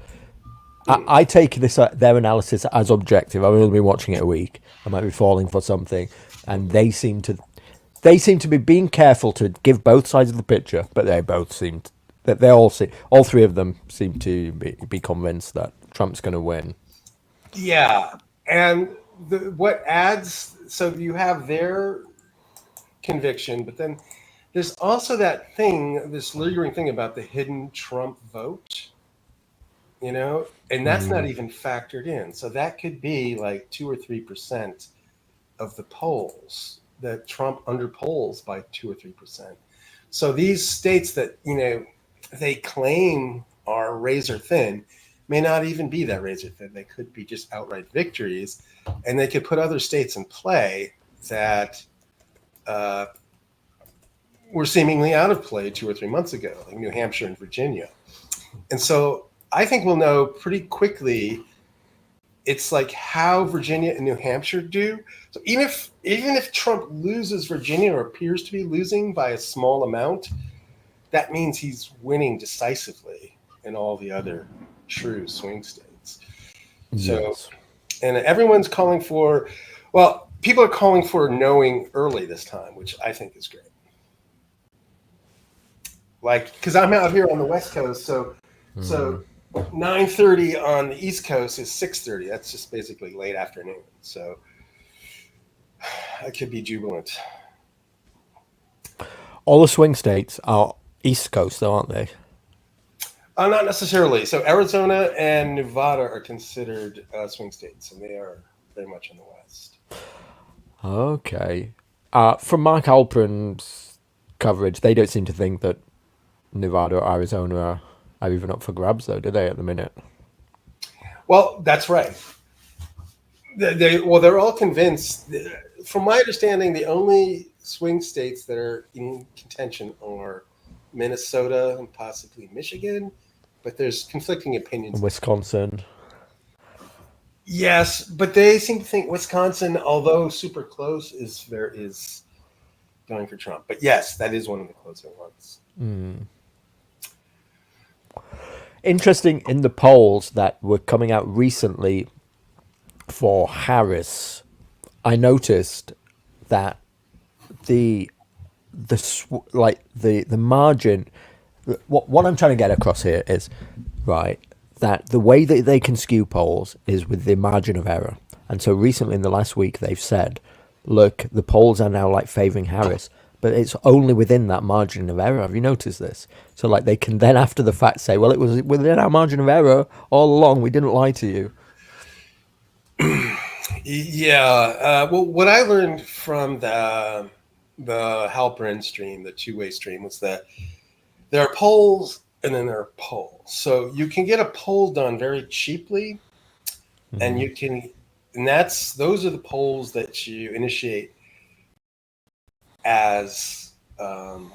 [SPEAKER 2] I take their analysis as objective. I've only been watching it a week. I might be falling for something, and they seem to be being careful to give both sides of the picture. But they both seem that all three of them seem to be convinced that Trump's going to win.
[SPEAKER 15] Yeah, and what adds, so you have their conviction, but then there's also that thing, this lingering thing about the hidden Trump vote, and that's not even factored in. So that could be like 2 or 3% of the polls that Trump underpolls by 2 or 3%. So these states that, they claim are razor thin may not even be that razor thin. They could be just outright victories, and they could put other states in play that were seemingly out of play 2 or 3 months ago, like New Hampshire and Virginia. And so I think we'll know pretty quickly. It's like how Virginia and New Hampshire do. So even if Trump loses Virginia or appears to be losing by a small amount, that means he's winning decisively in all the other true swing states. So, and everyone's calling for, people are calling for knowing early this time, which I think is great. Like, because I'm out here on the West Coast, so 9:30 on the East Coast is 6:30. That's just basically late afternoon. So I could be jubilant.
[SPEAKER 2] All the swing states are East Coast, though, aren't they?
[SPEAKER 15] Not necessarily. So Arizona and Nevada are considered swing states, and they are very much in the West.
[SPEAKER 2] Okay. From Mark Alperen's coverage, they don't seem to think that Nevada or Arizona are even up for grabs, though, do they, at the minute?
[SPEAKER 15] Well, that's right. They're all convinced. From my understanding, the only swing states that are in contention are Minnesota and possibly Michigan, but there's conflicting opinions.
[SPEAKER 2] Wisconsin.
[SPEAKER 15] Yes, but they seem to think Wisconsin, although super close, is going for Trump. But yes, that is one of the closer ones.
[SPEAKER 2] Interesting, in the polls that were coming out recently for Harris, I noticed that the margin. What I'm trying to get across here is, right, that the way that they can skew polls is with the margin of error. And so recently, in the last week, they've said, look, the polls are now favoring Harris, but it's only within that margin of error. Have you noticed this? So they can then after the fact say, well, it was within our margin of error all along. We didn't lie to you.
[SPEAKER 15] Yeah. Well, what I learned from the Halperin stream, the two-way stream, was that there are polls and then there are polls. So you can get a poll done very cheaply, and those are the polls that you initiate as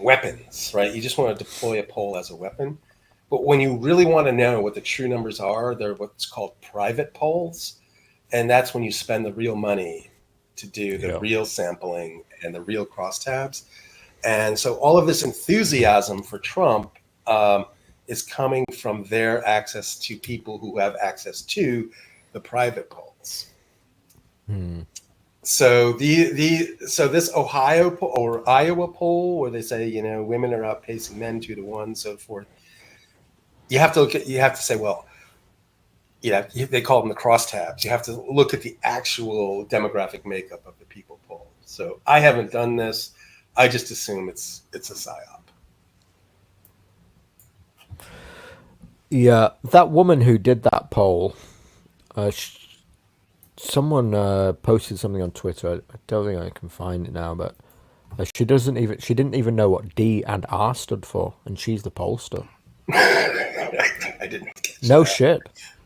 [SPEAKER 15] weapons, right? You just want to deploy a poll as a weapon. But when you really want to know what the true numbers are, they're what's called private polls. And that's when you spend the real money to do the real sampling and the real crosstabs. And so all of this enthusiasm for Trump is coming from their access to people who have access to the private polls. So this Ohio poll or Iowa poll, where they say women are outpacing men 2-1, so forth. You have to say, well, they call them the crosstabs. You have to look at the actual demographic makeup of the people polled. So I haven't done this. I just assume it's a psyop.
[SPEAKER 2] Yeah, that woman who did that poll, someone posted something on Twitter. I don't think I can find it now, but she didn't even know what D and R stood for, and she's the pollster.
[SPEAKER 15] I didn't catch
[SPEAKER 2] No
[SPEAKER 15] that.
[SPEAKER 2] shit.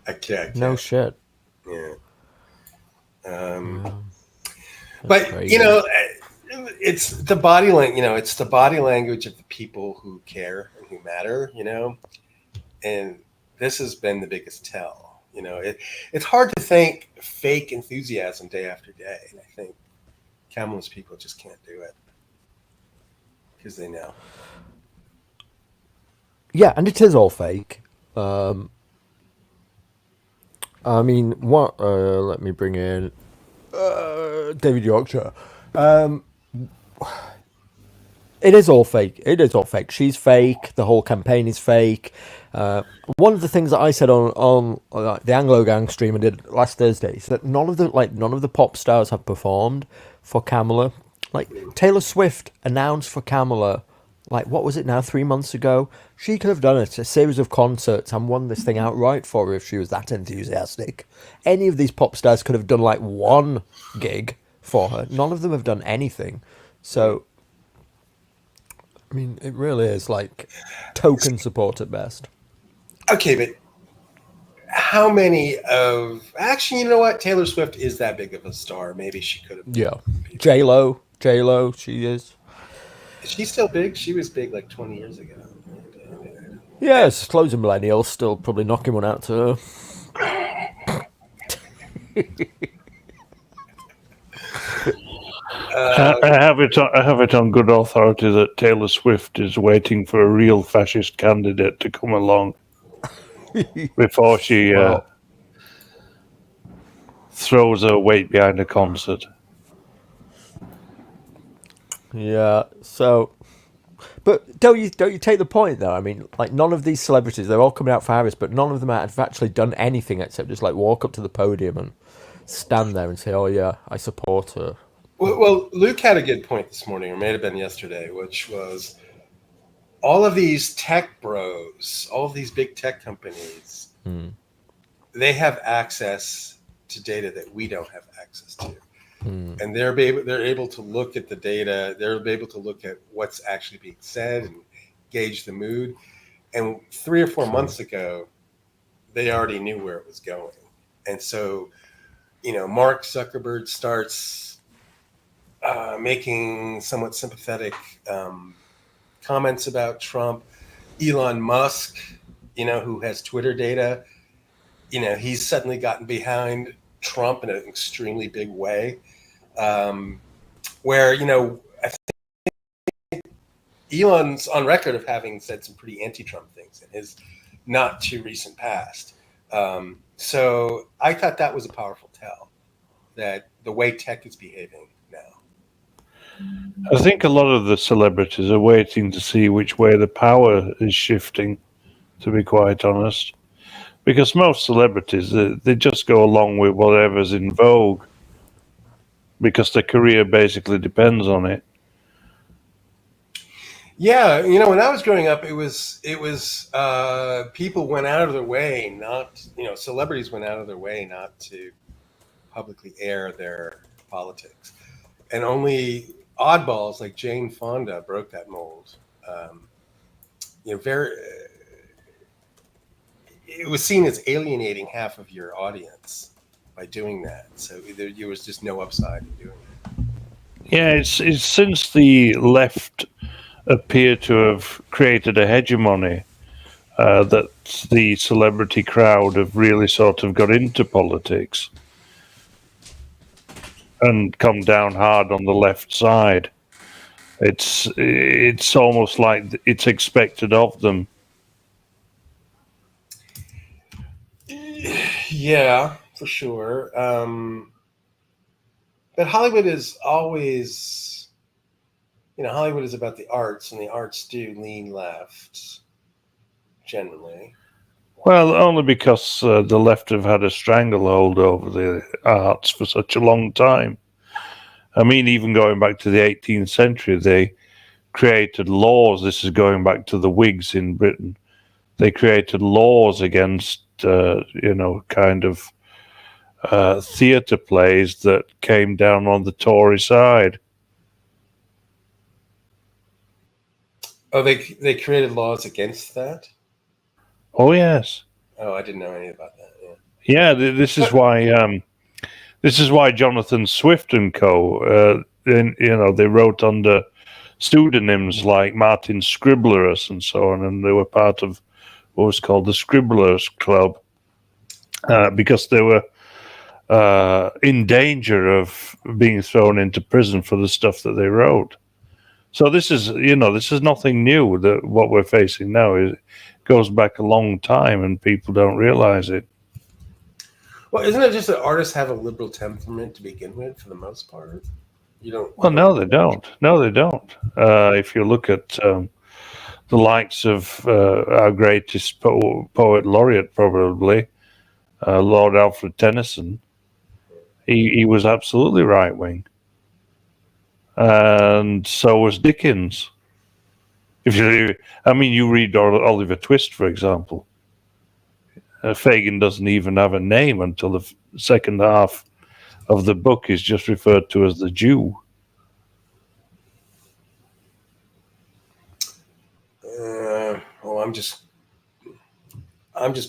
[SPEAKER 15] I can't.
[SPEAKER 2] No shit.
[SPEAKER 15] Yeah.
[SPEAKER 2] That's
[SPEAKER 15] But
[SPEAKER 2] crazy.
[SPEAKER 15] you know, it's the body language. You know, it's the body language of the people who care and who matter. You know, and this has been the biggest tell. You know, it's hard to think fake enthusiasm day after day, and I think Kamala's people just can't do it because they know.
[SPEAKER 2] Yeah, and it is all fake. I mean, what? Let me bring in David Yorkshire. It is all fake. It is all fake. She's fake. The whole campaign is fake. One of the things that I said on the Anglo Gang stream I did last Thursday is that none of the pop stars have performed for Kamala. Like Taylor Swift announced for Kamala, like what was it now, 3 months ago? She could have done it, a series of concerts, and won this thing outright for her if she was that enthusiastic. Any of these pop stars could have done like one gig for her. None of them have done anything. So, I mean, it really is like token support at best.
[SPEAKER 15] Okay, but how many of actually, you know what? Taylor Swift is that big of a star. Maybe she could have.
[SPEAKER 2] Yeah, J-Lo, she is.
[SPEAKER 15] Is she still big? She was big like 20 years ago.
[SPEAKER 2] Yes, closing millennials still probably knocking one out to her.
[SPEAKER 16] I have it on good authority that Taylor Swift is waiting for a real fascist candidate to come along before she throws her weight behind a concert.
[SPEAKER 2] Yeah. So, but don't you take the point though? I mean, like none of these celebrities, they're all coming out for Harris, but none of them have actually done anything except just like walk up to the podium and stand there and say, "Oh yeah, I support her."
[SPEAKER 15] Well, Luke had a good point this morning, or may have been yesterday, which was all of these tech bros, all of these big tech companies, they have access to data that we don't have access to. And they're able to look at the data. They're able to look at what's actually being said and gauge the mood. And 3 or 4 months ago, they already knew where it was going. And so, you know, Mark Zuckerberg starts making somewhat sympathetic comments about Trump. Elon Musk, you know, who has Twitter data, you know, he's suddenly gotten behind Trump in an extremely big way. Where, you know, I think Elon's on record of having said some pretty anti-Trump things in his not too recent past. So I thought that was a powerful tell, that the way tech is behaving now.
[SPEAKER 16] I think a lot of the celebrities are waiting to see which way the power is shifting, to be quite honest. Because most celebrities, they just go along with whatever's in vogue, because their career basically depends on it.
[SPEAKER 15] Yeah, you know, when I was growing up, it was people went out of their way not, you know, celebrities went out of their way not to publicly air their politics, and only oddballs like Jane Fonda broke that mold. You know, it was seen as alienating half of your audience by doing that. So there was just no upside in doing it.
[SPEAKER 16] Yeah, it's since the left appear to have created a hegemony that the celebrity crowd have really sort of got into politics and come down hard on the left side. It's almost like it's expected of them.
[SPEAKER 15] Yeah, for sure. But Hollywood is always, you know, Hollywood is about the arts, and the arts do lean left, generally.
[SPEAKER 16] Well, only because the left have had a stranglehold over the arts for such a long time. I mean, even going back to the 18th century, they created laws. This is going back to the Whigs in Britain. They created laws against, you know, kind of theatre plays that came down on the Tory side.
[SPEAKER 15] Oh, they created laws against that?
[SPEAKER 16] Oh yes.
[SPEAKER 15] Oh, I didn't know any about that. Yeah.
[SPEAKER 16] Yeah, this is why Jonathan Swift and co. They wrote under pseudonyms like Martin Scriblerus and so on, and they were part of what was called the Scribblers Club because they were in danger of being thrown into prison for the stuff that they wrote. So this is nothing new. That what we're facing now goes back a long time, and people don't realize it.
[SPEAKER 15] Well, isn't it just that artists have a liberal temperament to begin with, for the most part? You don't.
[SPEAKER 16] Well, no, they don't. No, they don't. If you look at the likes of our greatest poet laureate, probably Lord Alfred Tennyson, he was absolutely right wing, and so was Dickens. You read Oliver Twist, for example. Fagin doesn't even have a name until the second half of the book is just referred to as the Jew.
[SPEAKER 15] Well, I'm just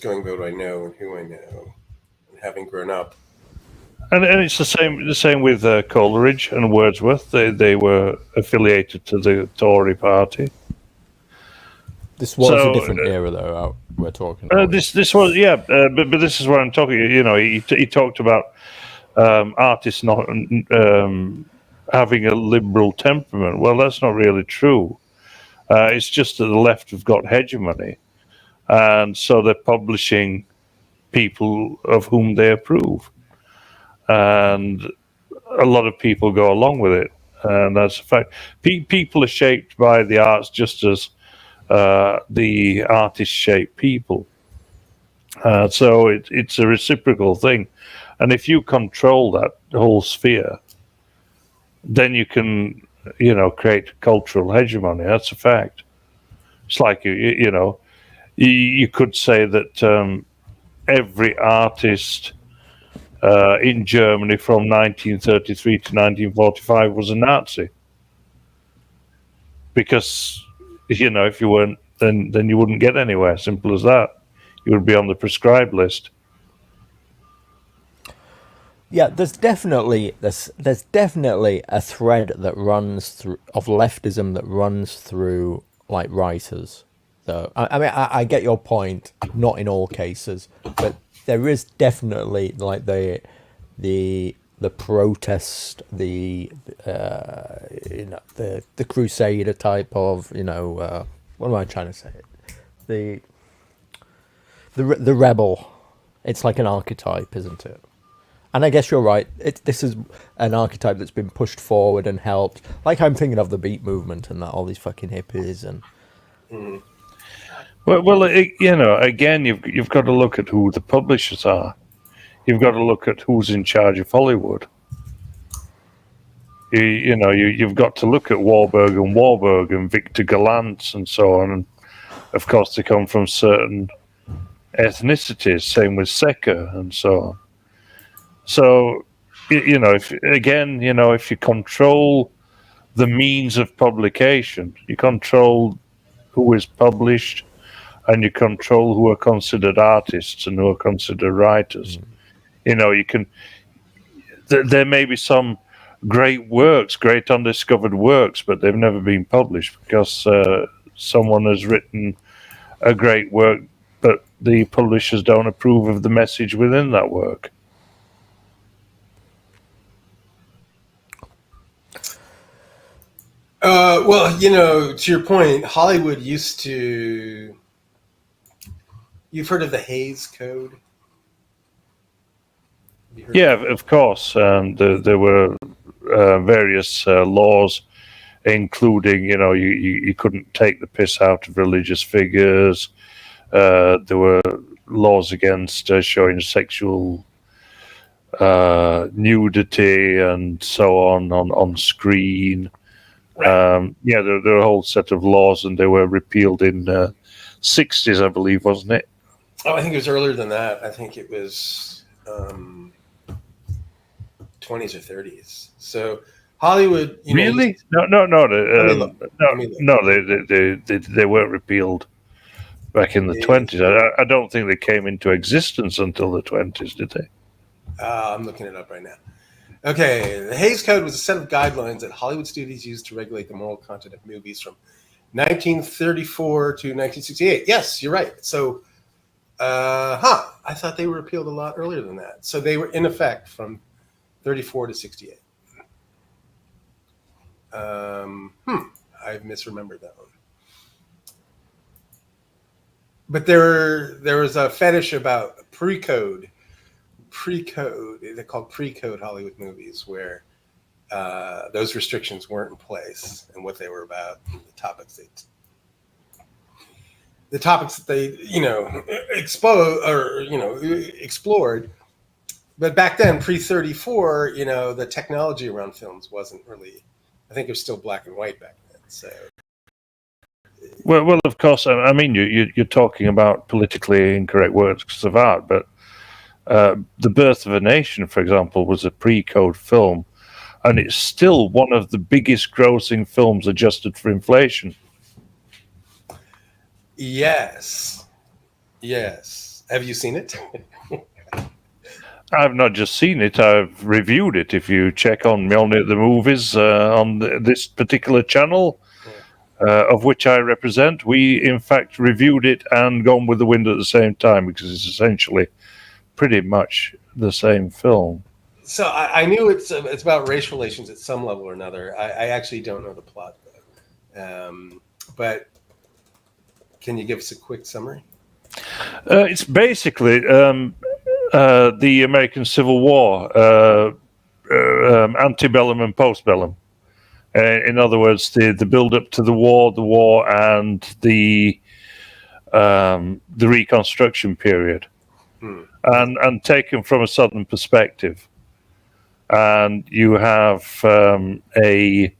[SPEAKER 15] going by what I know and who I know, and having grown up.
[SPEAKER 16] And it's the same with Coleridge and Wordsworth. They were affiliated to the Tory party.
[SPEAKER 2] This was a different era, though. We're talking.
[SPEAKER 16] This was but this is what I'm talking. He talked about artists not having a liberal temperament. Well, that's not really true. It's just that the left have got hegemony, and so they're publishing people of whom they approve, and a lot of people go along with it, and that's a fact. People are shaped by the arts just as the artists shape people. So it's a reciprocal thing, and if you control that whole sphere, then you can create cultural hegemony. That's a fact. It's like you could say that every artist in Germany from 1933 to 1945 was a Nazi, because if you weren't, then you wouldn't get anywhere. Simple as that. You would be on the prescribed list.
[SPEAKER 2] Yeah, there's definitely a thread that runs through of leftism that runs through like writers. So I get your point. Not in all cases, but there is definitely like the protest, the crusader type of what am I trying to say? The rebel. It's like an archetype, isn't it? And I guess you're right. This is an archetype that's been pushed forward and helped. Like I'm thinking of the beat movement and that all these fucking hippies and.
[SPEAKER 15] Mm.
[SPEAKER 16] Well, again, you've got to look at who the publishers are. You've got to look at who's in charge of Hollywood. You've got to look at Warburg and Victor Gallant and so on. And of course, they come from certain ethnicities. Same with Secker and so on. So, if you control the means of publication, you control who is published, and you control who are considered artists and who are considered writers. You can. There may be some great works, great undiscovered works, but they've never been published because someone has written a great work, but the publishers don't approve of the message within that work.
[SPEAKER 15] Well, to your point, Hollywood used to. You've heard of the Hays Code?
[SPEAKER 16] Yeah, of course. There were various laws, including, you couldn't take the piss out of religious figures. There were laws against showing sexual nudity and so on screen. Right. There were a whole set of laws, and they were repealed in 60s, I believe, wasn't it?
[SPEAKER 15] Oh, I think it was earlier than that. I think it was 20s or 30s. So Hollywood,
[SPEAKER 16] really? No. They weren't repealed. back in the 20s. I don't think they came into existence until the 20s, did they?
[SPEAKER 15] I'm looking it up right now. Okay, the Hays Code was a set of guidelines that Hollywood studios used to regulate the moral content of movies from 1934 to 1968. Yes, you're right. So, I thought they were repealed a lot earlier than that. So they were in effect from 34 to 68. I've misremembered that one. But there was a fetish about pre-code. They're called pre-code Hollywood movies, where those restrictions weren't in place, and what they were about, the topics that they explored. But back then, pre-34, the technology around films wasn't really. I think it was still black and white back then. So.
[SPEAKER 16] Well, of course. I mean, you're talking about politically incorrect works of art, but The Birth of a Nation, for example, was a pre-code film, and it's still one of the biggest grossing films adjusted for inflation.
[SPEAKER 15] Yes. Have you seen it?
[SPEAKER 16] I've not just seen it, I've reviewed it. If you check on Mjolnir the Movies on this particular channel, of which I represent, we in fact reviewed it and Gone with the Wind at the same time, because it's essentially pretty much the same film.
[SPEAKER 15] So I knew it's about race relations at some level or another. I actually don't know the plot, though. But can you give us a quick summary?
[SPEAKER 16] It's basically the American Civil War, antebellum and postbellum. In other words, the build-up to the war, and the Reconstruction period, and taken from a Southern perspective. And you have a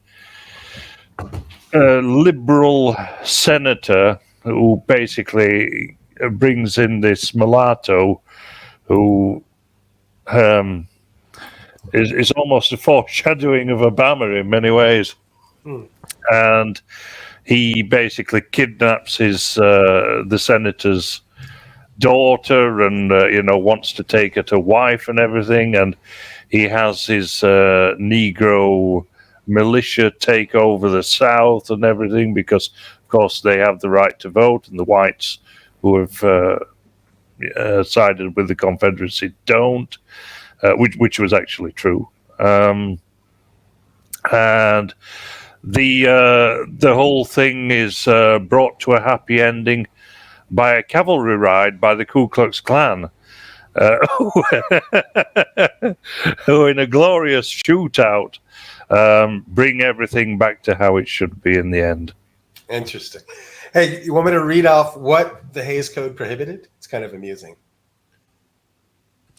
[SPEAKER 16] liberal senator who basically brings in this mulatto who is almost a foreshadowing of Obama in many ways. And he basically kidnaps the senator's daughter and wants to take her to wife and everything, and he has his Negro militia take over the South and everything, because of course they have the right to vote, and the whites who have sided with the Confederacy don't, which was actually true. And the whole thing is brought to a happy ending by a cavalry ride by the Ku Klux Klan, who in a glorious shootout bring everything back to how it should be in the end.
[SPEAKER 15] Interesting. Hey, you want me to read off what the Hays Code prohibited? It's kind of amusing.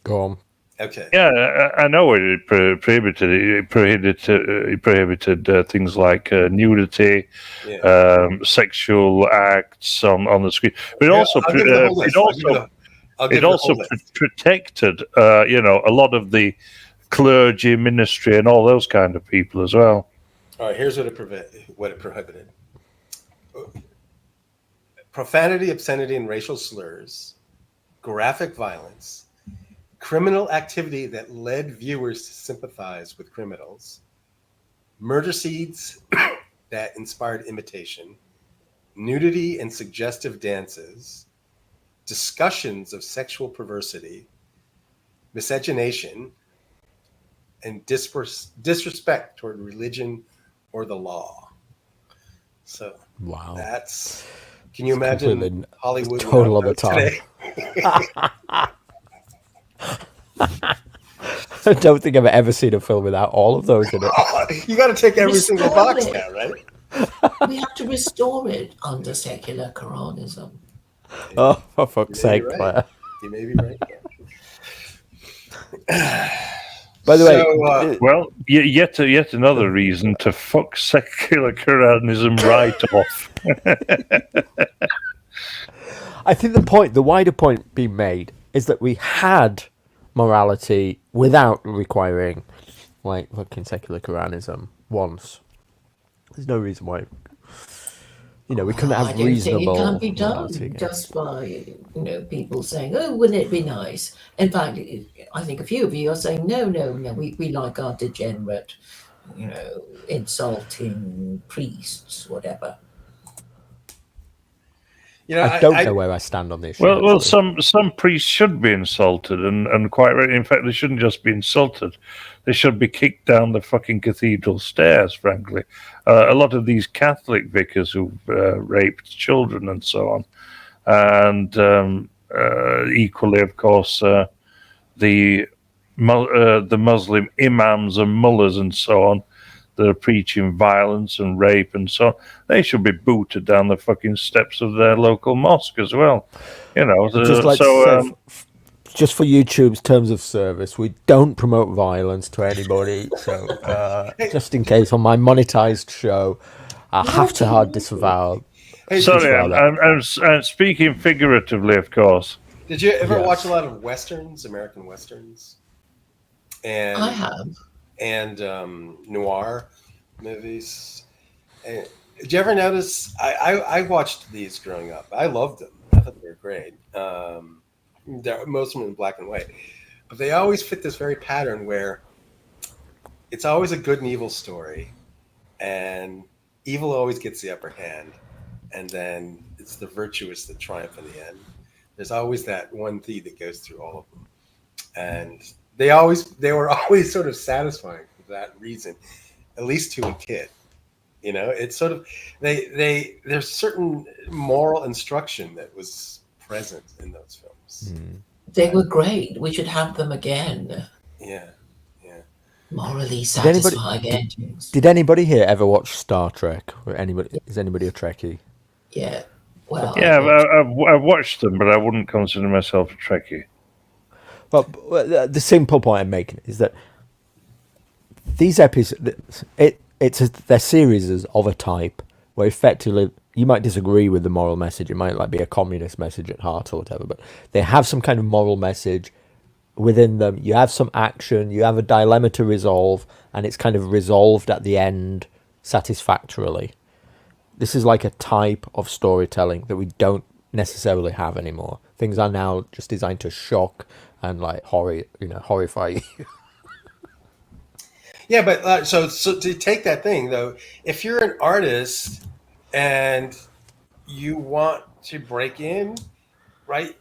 [SPEAKER 2] Go on.
[SPEAKER 15] Okay.
[SPEAKER 16] Yeah, I know what it prohibited. It prohibited things like nudity, sexual acts on the screen. But it also protected, a lot of the clergy, ministry, and all those kind of people as well.
[SPEAKER 15] All right. Here's what it prohibited: profanity, obscenity, and racial slurs, graphic violence, criminal activity that led viewers to sympathize with criminals, murder scenes that inspired imitation, nudity and suggestive dances, discussions of sexual perversity, miscegenation, and disrespect toward religion or the law. So
[SPEAKER 2] wow,
[SPEAKER 15] can you imagine Hollywood
[SPEAKER 2] total of the time? I don't think I've ever seen a film without all of those in it.
[SPEAKER 15] You got to tick every single box now, right?
[SPEAKER 3] We have to restore it under secular Quranism.
[SPEAKER 2] Oh, for fuck's sake,
[SPEAKER 15] right.
[SPEAKER 2] Claire.
[SPEAKER 15] You may be right.
[SPEAKER 2] By the way,
[SPEAKER 16] well, yet another reason to fuck secular Quranism right off.
[SPEAKER 2] I think the wider point being made is that we had morality without requiring, fucking secular Quranism once. There's no reason why, we couldn't
[SPEAKER 3] I
[SPEAKER 2] have
[SPEAKER 3] don't think it
[SPEAKER 2] reasonable
[SPEAKER 3] can be
[SPEAKER 2] morality
[SPEAKER 3] done
[SPEAKER 2] against.
[SPEAKER 3] just by people saying, "Oh, wouldn't it be nice?" In fact, I think a few of you are saying, "No, no, no. We like our degenerate, insulting priests, whatever."
[SPEAKER 2] I don't know where I stand on this issue.
[SPEAKER 16] Well, some priests should be insulted, and quite right. In fact, they shouldn't just be insulted; they should be kicked down the fucking cathedral stairs. Frankly, a lot of these Catholic vicars who've raped children and so on, and equally, of course, the Muslim imams and mullahs and so on that are preaching violence and rape and so on, they should be booted down the fucking steps of their local mosque as well.
[SPEAKER 2] Just for YouTube's terms of service, we don't promote violence to anybody. So just in case on my monetized show, I have to hard disavow.
[SPEAKER 16] Sorry, I'm speaking figuratively, of course.
[SPEAKER 15] Did you ever watch a lot of westerns, American westerns? And
[SPEAKER 3] I have.
[SPEAKER 15] And noir movies. And did you ever notice? I watched these growing up. I loved them. I thought they were great. Most of them in black and white, but they always fit this very pattern where it's always a good and evil story, and evil always gets the upper hand, and then it's the virtuous that triumph in the end. There's always that one theme that goes through all of them, and they were always sort of satisfying for that reason, at least to a kid. It's sort of there's certain moral instruction that was present in those films.
[SPEAKER 3] They were great. We should have them again.
[SPEAKER 15] Yeah.
[SPEAKER 3] Morally satisfying endings.
[SPEAKER 2] Did anybody here ever watch Star Trek? Is anybody a Trekkie?
[SPEAKER 3] Yeah. Well.
[SPEAKER 16] Yeah, I've watched them, but I wouldn't consider myself a Trekkie.
[SPEAKER 2] Well, the simple point I'm making is that these episodes, they're series of a type where effectively you might disagree with the moral message. It might be a communist message at heart or whatever, but they have some kind of moral message within them. You have some action, you have a dilemma to resolve, and it's kind of resolved at the end satisfactorily. This is like a type of storytelling that we don't necessarily have anymore. Things are now just designed to shock and horrify you.
[SPEAKER 15] Yeah, but so to take that thing though, if you're an artist and you want to break in, right,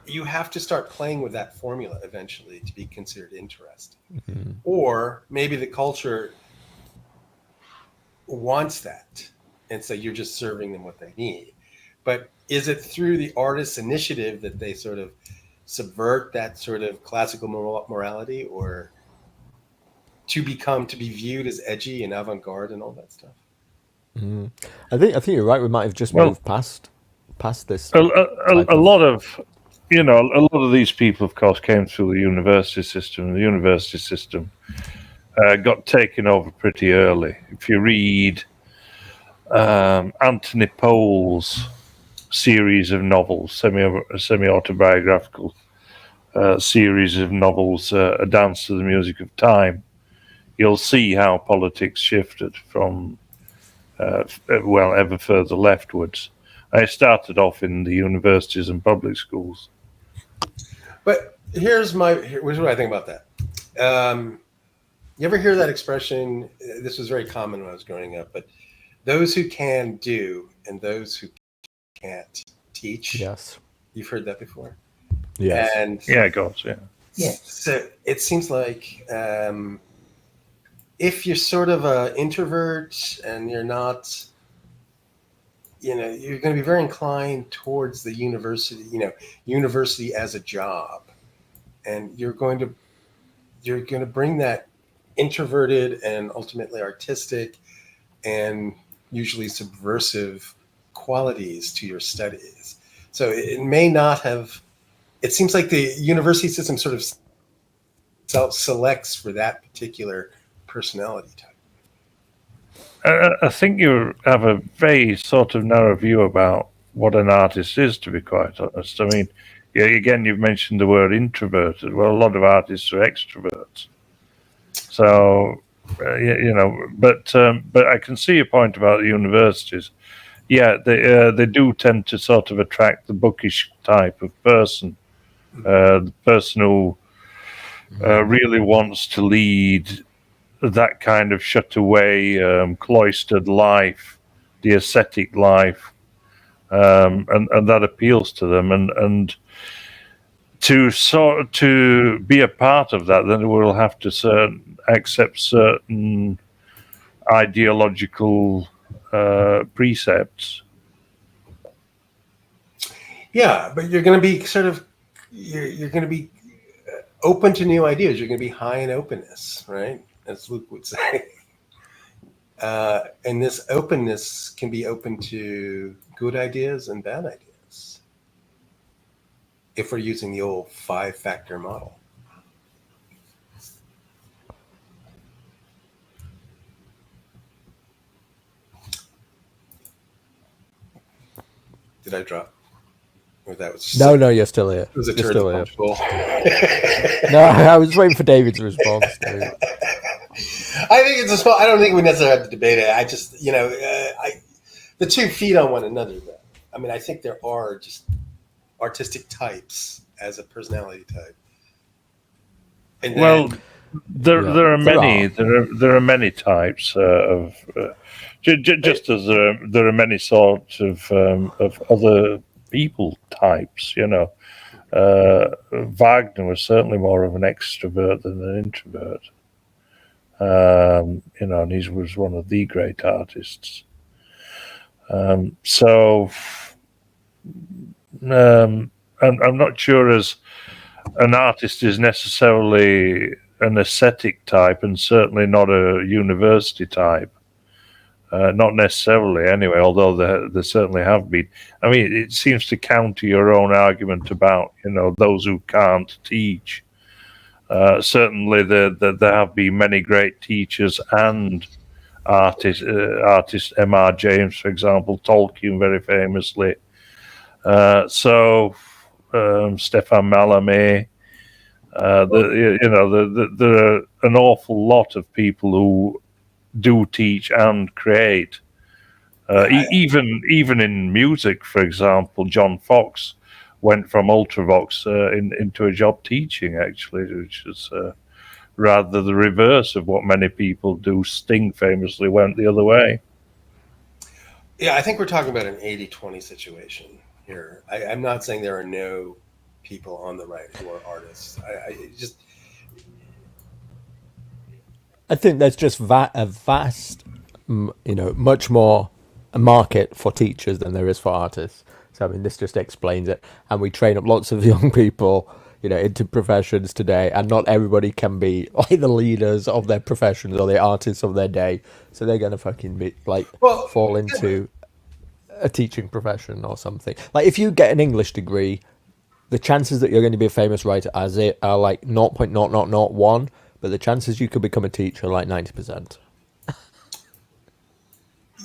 [SPEAKER 15] you have to start playing with that formula eventually to be considered interesting.
[SPEAKER 2] Mm-hmm.
[SPEAKER 15] Or maybe the culture wants that, and so you're just serving them what they need. But is it through the artist's initiative that they sort of subvert that sort of classical morality, or to be viewed as edgy and avant-garde and all that stuff?
[SPEAKER 2] I think you're right. We might have just moved past this.
[SPEAKER 16] A lot of these people, of course, came through the university system. The university system got taken over pretty early. If you read Anthony Pole's series of novels, semi-autobiographical series of novels, A Dance to the Music of Time, you'll see how politics shifted from ever further leftwards. I started off in the universities and public schools.
[SPEAKER 15] But here's what I think about that. You ever hear that expression? This was very common when I was growing up, but those who can do and those who can't teach.
[SPEAKER 2] Yes.
[SPEAKER 15] You've heard that before?
[SPEAKER 2] Yes.
[SPEAKER 15] And
[SPEAKER 16] yeah, gosh, yeah.
[SPEAKER 3] Yeah.
[SPEAKER 15] So it seems like if you're sort of an introvert and you're not, you're going to be very inclined towards the university, university as a job, and you're going to bring that introverted and ultimately artistic and usually subversive qualities to your studies. So it may not have. It seems like the university system sort of self-selects for that particular personality type.
[SPEAKER 16] I think you have a very sort of narrow view about what an artist is, to be quite honest. I mean, again, you've mentioned the word introverted. Well, a lot of artists are extroverts. So, but I can see your point about the universities. they do tend to sort of attract the bookish type of person, the person who really wants to lead that kind of shut away, cloistered life, the ascetic life, and that appeals to them. And to be a part of that, then we'll have to accept certain ideological precepts.
[SPEAKER 15] Yeah, but you're going to be you're going to be open to new ideas. You're going to be high in openness, right? As Luke would say. And this openness can be open to good ideas and bad ideas, if we're using the old 5-factor model. Did I drop? Or that was just
[SPEAKER 2] No, you're still here.
[SPEAKER 15] It was a
[SPEAKER 2] You're
[SPEAKER 15] turn
[SPEAKER 2] still
[SPEAKER 15] of
[SPEAKER 2] here.
[SPEAKER 15] punch bowl.
[SPEAKER 2] No, I was waiting for David's response.
[SPEAKER 15] I think it's a small. I don't think we necessarily have to debate it. I just, the two feed on one another, though. I mean, I think there are just artistic types as a personality type. And then,
[SPEAKER 16] there are many types of. Just as there are many sorts of other people types, Wagner was certainly more of an extrovert than an introvert. And he was one of the great artists. So I'm not sure as an artist is necessarily an ascetic type, and certainly not a university type. Not necessarily, anyway, although there certainly have been. I mean, it seems to counter your own argument about, those who can't teach. Certainly, there have been many great teachers and artists. M.R. James, for example, Tolkien, very famously. Stefan Mallarmé. There are an awful lot of people who do teach and create. Even in music, for example, John Fox went from Ultravox into a job teaching, actually, which is rather the reverse of what many people do. Sting famously went the other way.
[SPEAKER 15] Yeah, I think we're talking about an 80-20 situation here. I'm not saying there are no people on the right who are artists.
[SPEAKER 2] I think there's just a vast, much more a market for teachers than there is for artists. So, I mean, this just explains it. And we train up lots of young people, into professions today, and not everybody can be like the leaders of their professions or the artists of their day. So they're going to fucking be fall into a teaching profession or something. Like, if you get an English degree, the chances that you're going to be a famous writer are like 0.0001. But the chances you could become a teacher are like 90%.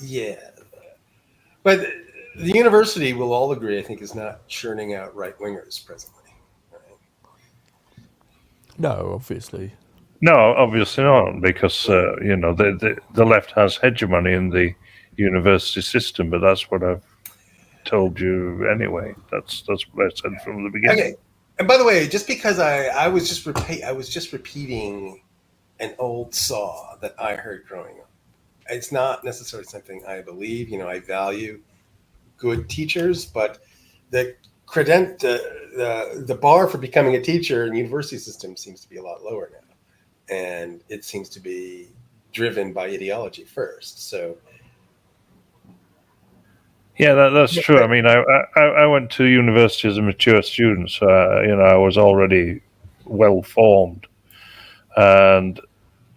[SPEAKER 15] Yeah. But the university, will all agree, I think, is not churning out right-wingers presently. Right?
[SPEAKER 2] No, obviously.
[SPEAKER 16] No, obviously not, because, the left has hegemony in the university system, but that's what I've told you anyway. That's what I said from the beginning.
[SPEAKER 15] Okay. And by the way, just because I was just repeating an old saw that I heard growing up. It's not necessarily something I believe. I value good teachers, but the bar for becoming a teacher in the university system seems to be a lot lower now, and it seems to be driven by ideology first. So.
[SPEAKER 16] Yeah, that's true. I mean, I went to university as a mature student, so I was already well formed, and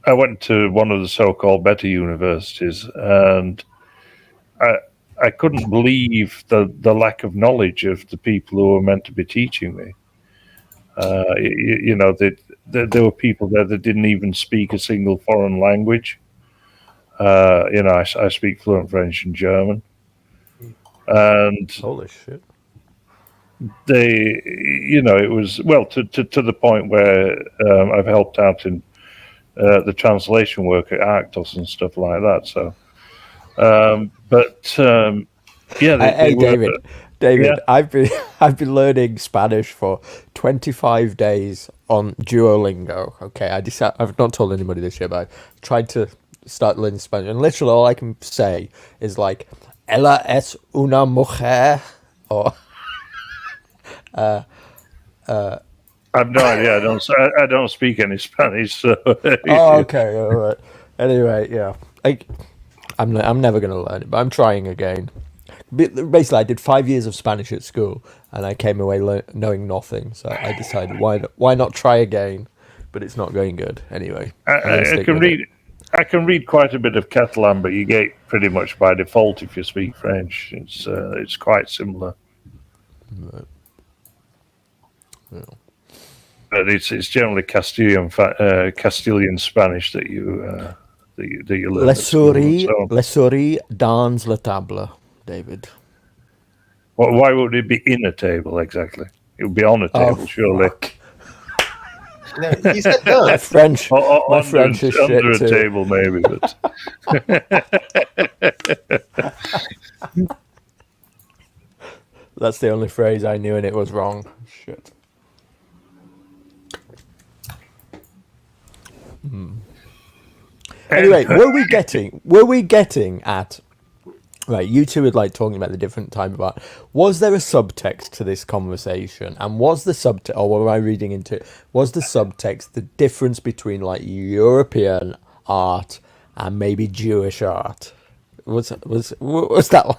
[SPEAKER 16] I went to one of the so-called better universities, and I couldn't believe the lack of knowledge of the people who were meant to be teaching me. There were people there that didn't even speak a single foreign language. I speak fluent French and German. And
[SPEAKER 2] holy shit,
[SPEAKER 16] it was to the point where I've helped out in the translation work at Arctos and stuff like that. So, Yeah,
[SPEAKER 2] Hey, David. David,
[SPEAKER 16] Yeah.
[SPEAKER 2] I've been learning Spanish for 25 days on Duolingo. Okay, I've not told anybody this yet, but I tried to start learning Spanish, and literally all I can say is like, "Ella es una mujer," or
[SPEAKER 16] I've no idea. I don't speak any Spanish, so.
[SPEAKER 2] Oh, okay, all right. Anyway, yeah, I'm never gonna learn it, but I'm trying again. Basically, I did 5 years of Spanish at school, and I came away knowing nothing. So I decided, why not try again? But it's not going good anyway.
[SPEAKER 16] I can read. I can read quite a bit of Catalan, but you get pretty much by default if you speak French. It's quite similar.
[SPEAKER 2] Right. Yeah.
[SPEAKER 16] But it's generally Castilian Spanish that you learn.
[SPEAKER 2] Les souris dans la table, David.
[SPEAKER 16] Why would it be in a table exactly? It would be on a table, surely.
[SPEAKER 15] No, he said no.
[SPEAKER 2] My French, my
[SPEAKER 16] under,
[SPEAKER 2] French is shit
[SPEAKER 16] under a
[SPEAKER 2] too.
[SPEAKER 16] table, maybe. But
[SPEAKER 2] That's the only phrase I knew, and it was wrong. Shit. Anyway, were we getting at, right, you two were like talking about the different time about, was there a subtext to this conversation? And was the subtext, or what am I reading into, was the subtext the difference between like European art and maybe Jewish art? Was that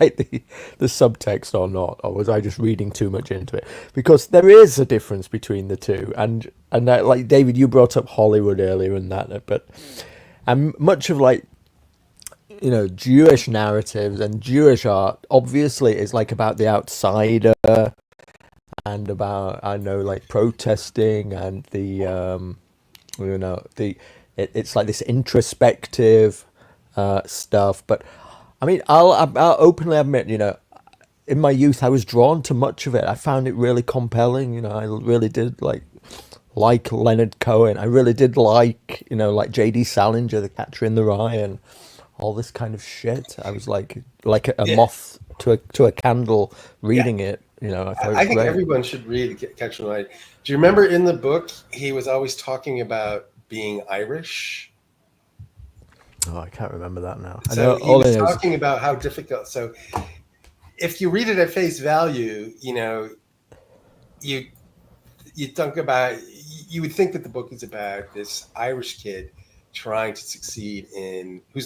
[SPEAKER 2] like the subtext or not, or was I just reading too much into it? Because there is a difference between the two, and like David, you brought up Hollywood earlier and that, but and much of like, you know, Jewish narratives and Jewish art obviously is like about the outsider and about, I know, like protesting and the it's like this introspective stuff. But I mean, I'll openly admit, you know, in my youth I was drawn to much of it. I found it really compelling. You know, I really did like Leonard Cohen. I really did like, you know, like J.D. Salinger, The Catcher in the Rye, and all this kind of shit. I was like a moth to a candle reading it. You know,
[SPEAKER 15] I think everyone should read Catcher in the Rye. Do you remember in the book he was always talking about being Irish?
[SPEAKER 2] Oh, I can't remember that now.
[SPEAKER 15] So he was talking about how difficult. So if you read it at face value, you know, you think about, you would think that the book is about this Irish kid trying to succeed who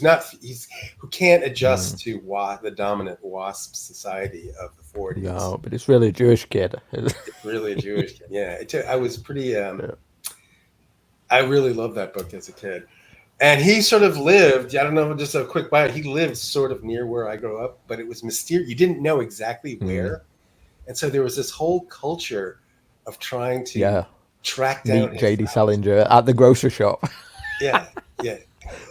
[SPEAKER 15] can't adjust to the dominant WASP society of the 40s.
[SPEAKER 2] No, but it's really a Jewish kid.
[SPEAKER 15] It's really a Jewish kid. Yeah, I was pretty. I really loved that book as a kid, and he sort of lived. I don't know, just a quick bio. He lived sort of near where I grew up, but it was mysterious. You didn't know exactly where, and so there was this whole culture of trying to track down
[SPEAKER 2] J.D. Salinger at the grocery shop.
[SPEAKER 15] Yeah.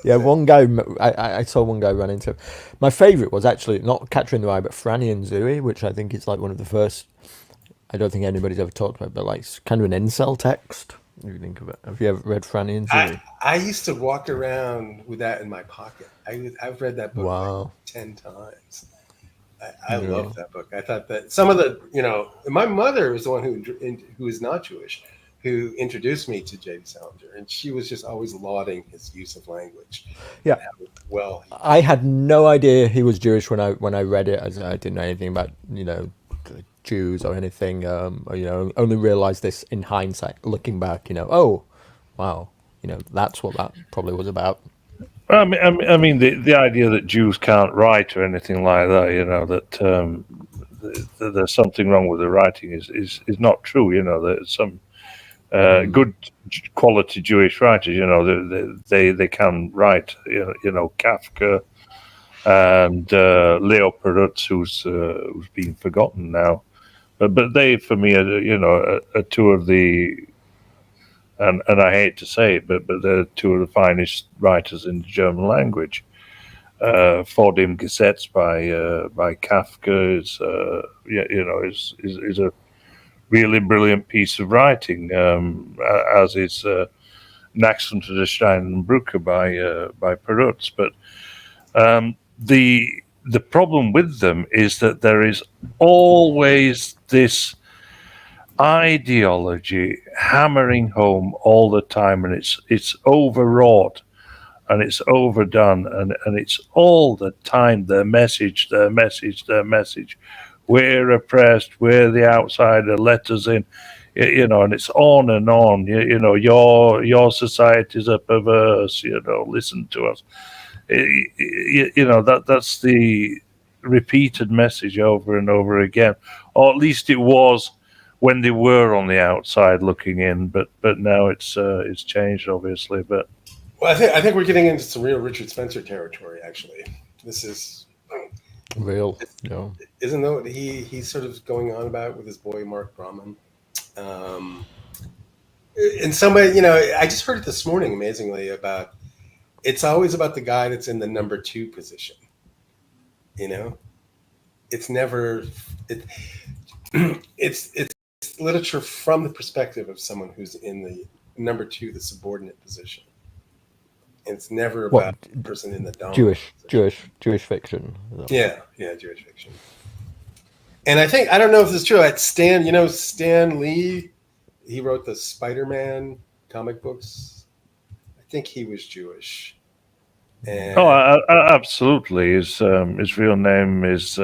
[SPEAKER 2] Yeah, one guy, I saw one guy run into him. My favourite was actually not Catcher in the Rye, but Franny and Zooey, which I think is like one of the first, I don't think anybody's ever talked about, but like it's kind of an incel text, if you think of it. Have you ever read Franny and Zooey?
[SPEAKER 15] I used to walk around with that in my pocket. I've read that book like 10 times. I love that book. I thought that some of the, you know, my mother was the one who is not Jewish, who introduced me to J.D. Salinger, and she was just always lauding his use of language.
[SPEAKER 2] Yeah.
[SPEAKER 15] Well,
[SPEAKER 2] I had no idea he was Jewish when I read it. As I didn't know anything about, you know, Jews or anything. Or, you know, only realized this in hindsight, looking back. You know, oh, wow, you know, that's what that probably was about.
[SPEAKER 16] I mean, the idea that Jews can't write or anything like that, you know, that there's something wrong with the writing is not true. You know, there's some good quality Jewish writers. You know, they can write. You know, Kafka and Leo Perutz, who's been forgotten now, but they, for me, are two of the. And I hate to say it, but they're two of the finest writers in the German language. For dem Gesetz by Kafka is a really brilliant piece of writing, as is Nachts unter der Steinbrücke by Perutz. But the problem with them is that there is always this ideology hammering home all the time, and it's overwrought and it's overdone, and it's all the time their message. We're oppressed, we're the outsider, let us in, and it's on and on. Your societies are perverse, listen to us. That's the repeated message over and over again, or at least it was when they were on the outside looking in, but now it's changed, obviously. But
[SPEAKER 15] well, I think we're getting into some real Richard Spencer territory. Actually, this is
[SPEAKER 2] real. No,
[SPEAKER 15] isn't that what he's sort of going on about with his boy Mark Brahman? In some way, I just heard it this morning, amazingly, about it's always about the guy that's in the number 2 position. It's never it's literature from the perspective of someone who's in the number 2, the subordinate position. And it's never about the person in the dominant
[SPEAKER 2] Jewish fiction.
[SPEAKER 15] Yeah, Jewish fiction. And I don't know if this is true. Stan Lee, he wrote the Spider-Man comic books. I think he was Jewish. And
[SPEAKER 16] absolutely. His real name is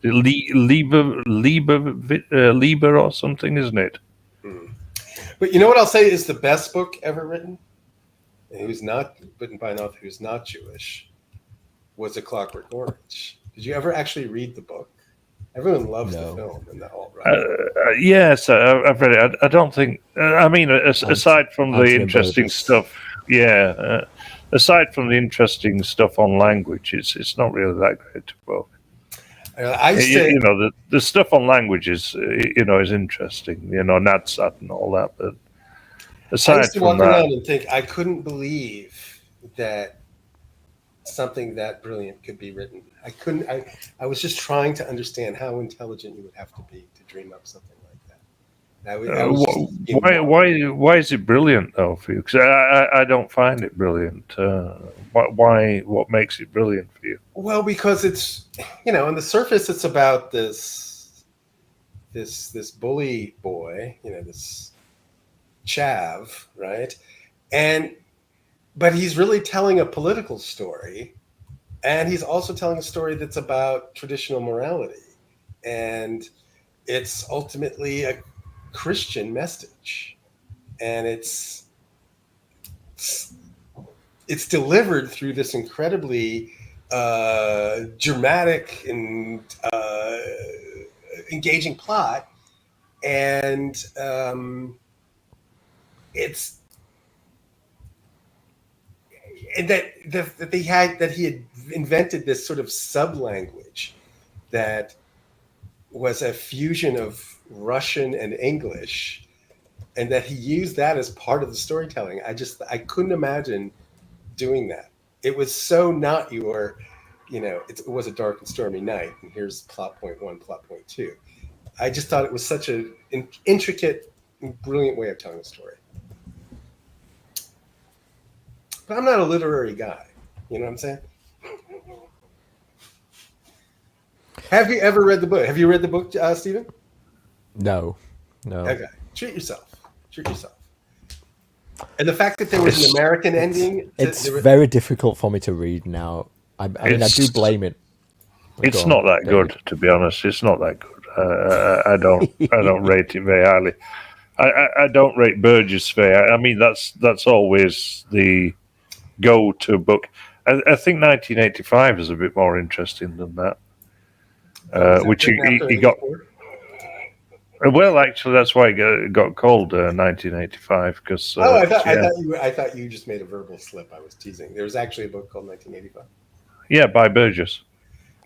[SPEAKER 16] Lieber or something, isn't it?
[SPEAKER 15] But you know what I'll say is the best book ever written, and who's not written by an author who's not Jewish, was A Clockwork Orange. Did you ever actually read the book? Everyone loves the film and the alt-right.
[SPEAKER 16] Yes, I've read it. I don't think. Aside from the interesting stuff, aside from the interesting stuff on language, it's not really that great a book. The stuff on language is interesting. NADSAT and all that, but aside
[SPEAKER 15] I used to
[SPEAKER 16] from
[SPEAKER 15] walk
[SPEAKER 16] that,
[SPEAKER 15] around and think I couldn't believe that something that brilliant could be written. I couldn't. I was just trying to understand how intelligent you would have to be to dream up something like that.
[SPEAKER 16] Why is it brilliant though for you? Because I don't find it brilliant. What makes it brilliant for you?
[SPEAKER 15] Well, because it's on the surface it's about this bully boy, this chav, right? But he's really telling a political story, and he's also telling a story that's about traditional morality, and it's ultimately a Christian message, and it's delivered through this incredibly dramatic and engaging plot, and it's that he had invented this sort of sub-language that was a fusion of Russian and English, and that he used that as part of the storytelling. I couldn't imagine doing that. It was so not your, it was a dark and stormy night, and here's plot point 1, plot point 2. I just thought it was such an intricate, brilliant way of telling a story. But I'm not a literary guy. You know what I'm saying? Have you ever read the book? Have you read the book, Stephen?
[SPEAKER 2] No.
[SPEAKER 15] Okay. Treat yourself. And the fact that there was an American ending.
[SPEAKER 2] It's very difficult for me to read now. I do blame it.
[SPEAKER 16] It's not that good, to be honest. It's not that good. I don't rate it very highly. I don't rate Burgess very. That's always the go-to book. I think 1985 is a bit more interesting than that. Which he got. Well, actually, that's why it got called 1985. Because
[SPEAKER 15] I thought you just made a verbal slip. I was teasing. There was actually a book called 1985.
[SPEAKER 16] Yeah, by Burgess.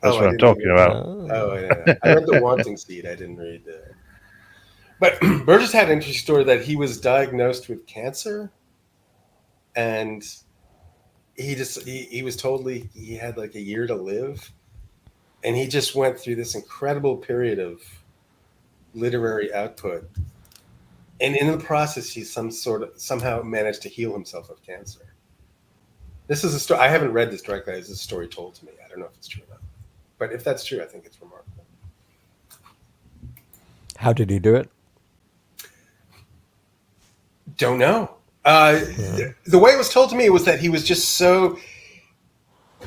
[SPEAKER 16] That's what I'm talking about.
[SPEAKER 15] I read The Wanting Seed. I didn't read the. But Burgess had an interesting story that he was diagnosed with cancer, and he was told he had like a year to live, and he just went through this incredible period of literary output, and in the process he somehow managed to heal himself of cancer. This is a story. I haven't read this directly. This is a story told to me. I don't know if it's true or not. But if that's true, I think it's remarkable.
[SPEAKER 2] How did he do it?
[SPEAKER 15] Don't know. The way it was told to me was that he was just so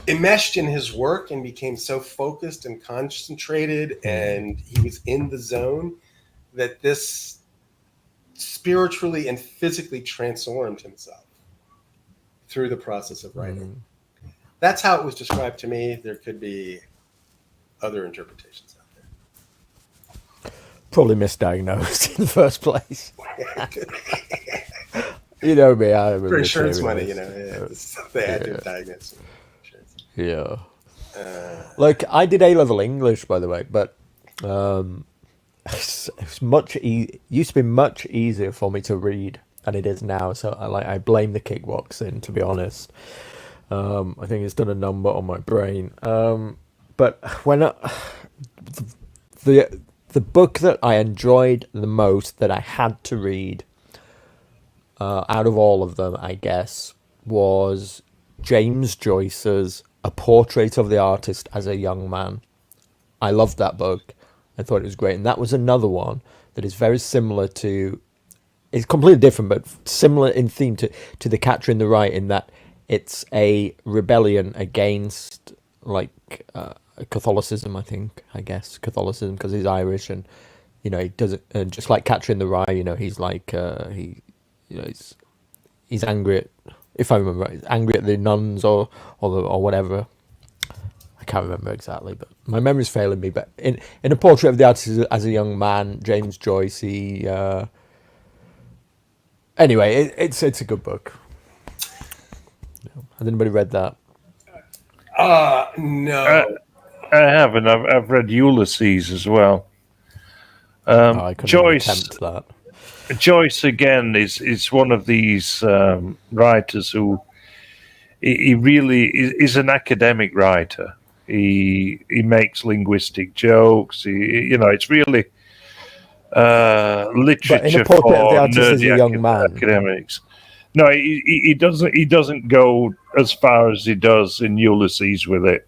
[SPEAKER 15] enmeshed in his work and became so focused and concentrated, and he was in the zone, that this spiritually and physically transformed himself through the process of writing. That's how it was described to me. There could be other interpretations out there.
[SPEAKER 2] Probably misdiagnosed in the first place. You know me, I'm
[SPEAKER 15] for insurance money, they had to diagnose him.
[SPEAKER 2] Yeah. Like, I did A-level English, by the way, but it's much used to be much easier for me to read than it is now. So I blame the kickboxing, to be honest. I think it's done a number on my brain. But when the book that I enjoyed the most, that I had to read out of all of them, I guess, was James Joyce's A Portrait of the Artist as a Young Man. I loved that book. I thought it was great. And that was another one that is very similar to... It's completely different, but similar in theme to The Catcher in the Rye, in that it's a rebellion against, like, Catholicism, I guess. Catholicism, because he's Irish, and, you know, he does it... And just like Catcher in the Rye, you know, he's like... he's angry at... If I remember right, angry at the nuns or whatever. I can't remember exactly, but my memory's failing me. But in A Portrait of the Artist as a Young Man, James Joyce, anyway, it's a good book. Has anybody read that?
[SPEAKER 15] No.
[SPEAKER 16] I haven't. I've read Ulysses as well.
[SPEAKER 2] I couldn't
[SPEAKER 16] Joyce,
[SPEAKER 2] attempt that.
[SPEAKER 16] Joyce again is one of these writers who he really is an academic writer. He makes linguistic jokes. It's really literature for nerdy academics. No, he doesn't go as far as he does in Ulysses with it,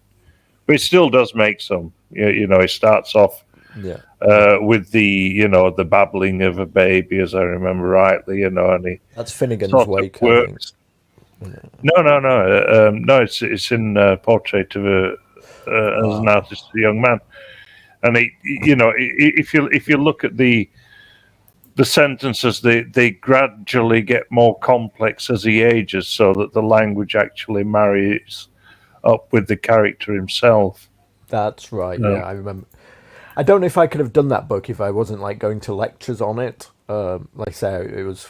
[SPEAKER 16] but he still does make some. He starts off with the babbling of a baby, as I remember rightly. And he
[SPEAKER 2] that's Finnegan's Wake.
[SPEAKER 16] Works. No. It's in Portrait of as an Artist, a Young Man, and if you look at the sentences, they gradually get more complex as he ages, so that the language actually marries up with the character himself.
[SPEAKER 2] That's right. Yeah, I remember. I don't know if I could have done that book if I wasn't like going to lectures on it. Like I say, it was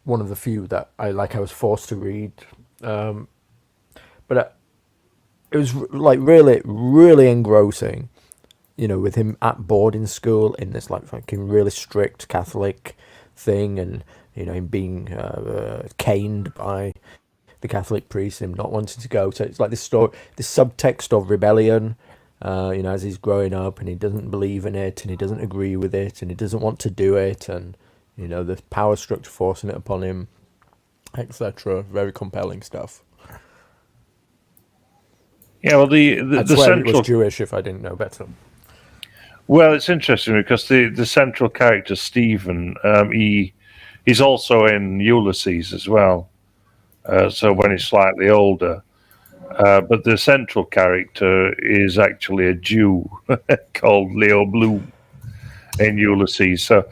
[SPEAKER 2] one of the few that I was forced to read. But it was like really, really engrossing. With him at boarding school in this like fucking really strict Catholic thing, and him being caned by the Catholic priest, him not wanting to go. So it's like this story, this subtext of rebellion. As he's growing up, and he doesn't believe in it, and he doesn't agree with it, and he doesn't want to do it, and the power structure forcing it upon him, etc. Very compelling stuff.
[SPEAKER 16] Yeah, well, the central...
[SPEAKER 2] it was Jewish if I didn't know better.
[SPEAKER 16] Well, it's interesting because the central character Stephen, he's also in Ulysses as well. So when he's slightly older. But the central character is actually a Jew called Leo Bloom in Ulysses. So,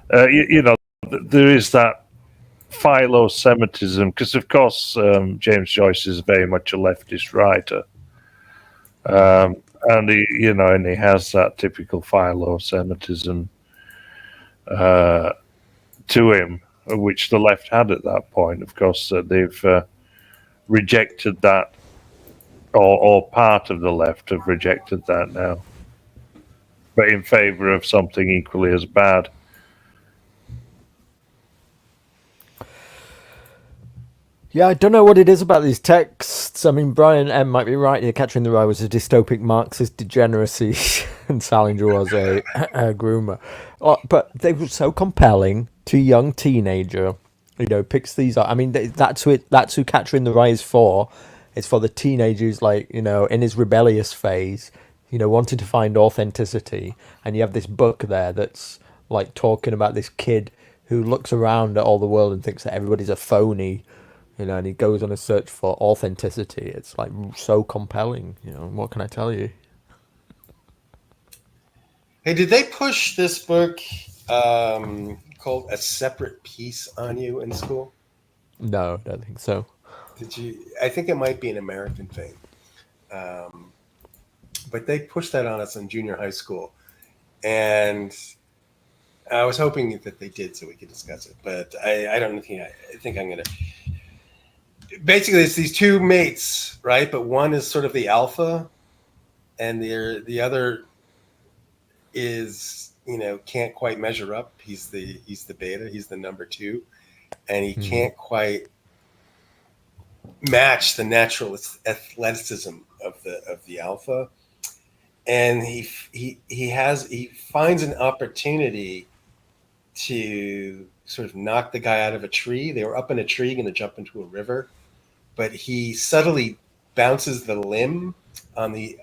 [SPEAKER 16] there is that philo-Semitism, because, of course, James Joyce is very much a leftist writer. And he has that typical philo-Semitism to him, which the left had at that point. Of course, they've rejected that. Or part of the left have rejected that now, but in favor of something equally as bad.
[SPEAKER 2] Yeah, I don't know what it is about these texts. I mean, Brian M. might be right. The Catcher in the Rye was a dystopic Marxist degeneracy, and Salinger was a groomer. But they were so compelling to a young teenager. Picks these up. I mean, that's who Catcher in the Rye is for. It's for the teenagers, in his rebellious phase, wanting to find authenticity, and you have this book there that's like talking about this kid who looks around at all the world and thinks that everybody's a phony, and he goes on a search for authenticity. It's like so compelling, what can I tell you?
[SPEAKER 15] Hey, did they push this book called A Separate Piece on you in school?
[SPEAKER 2] No, I don't think so.
[SPEAKER 15] Did you? I think it might be an American thing. But they pushed that on us in junior high school. And I was hoping that they did so we could discuss it. But I don't think I think I'm going to. Basically, it's these two mates, right? But one is sort of the alpha, and the other is, can't quite measure up. He's the beta. He's the number two, and he can't quite match the natural athleticism of the alpha. And he finds an opportunity to sort of knock the guy out of a tree. They were up in a tree, going to jump into a river, but he subtly bounces the limb on the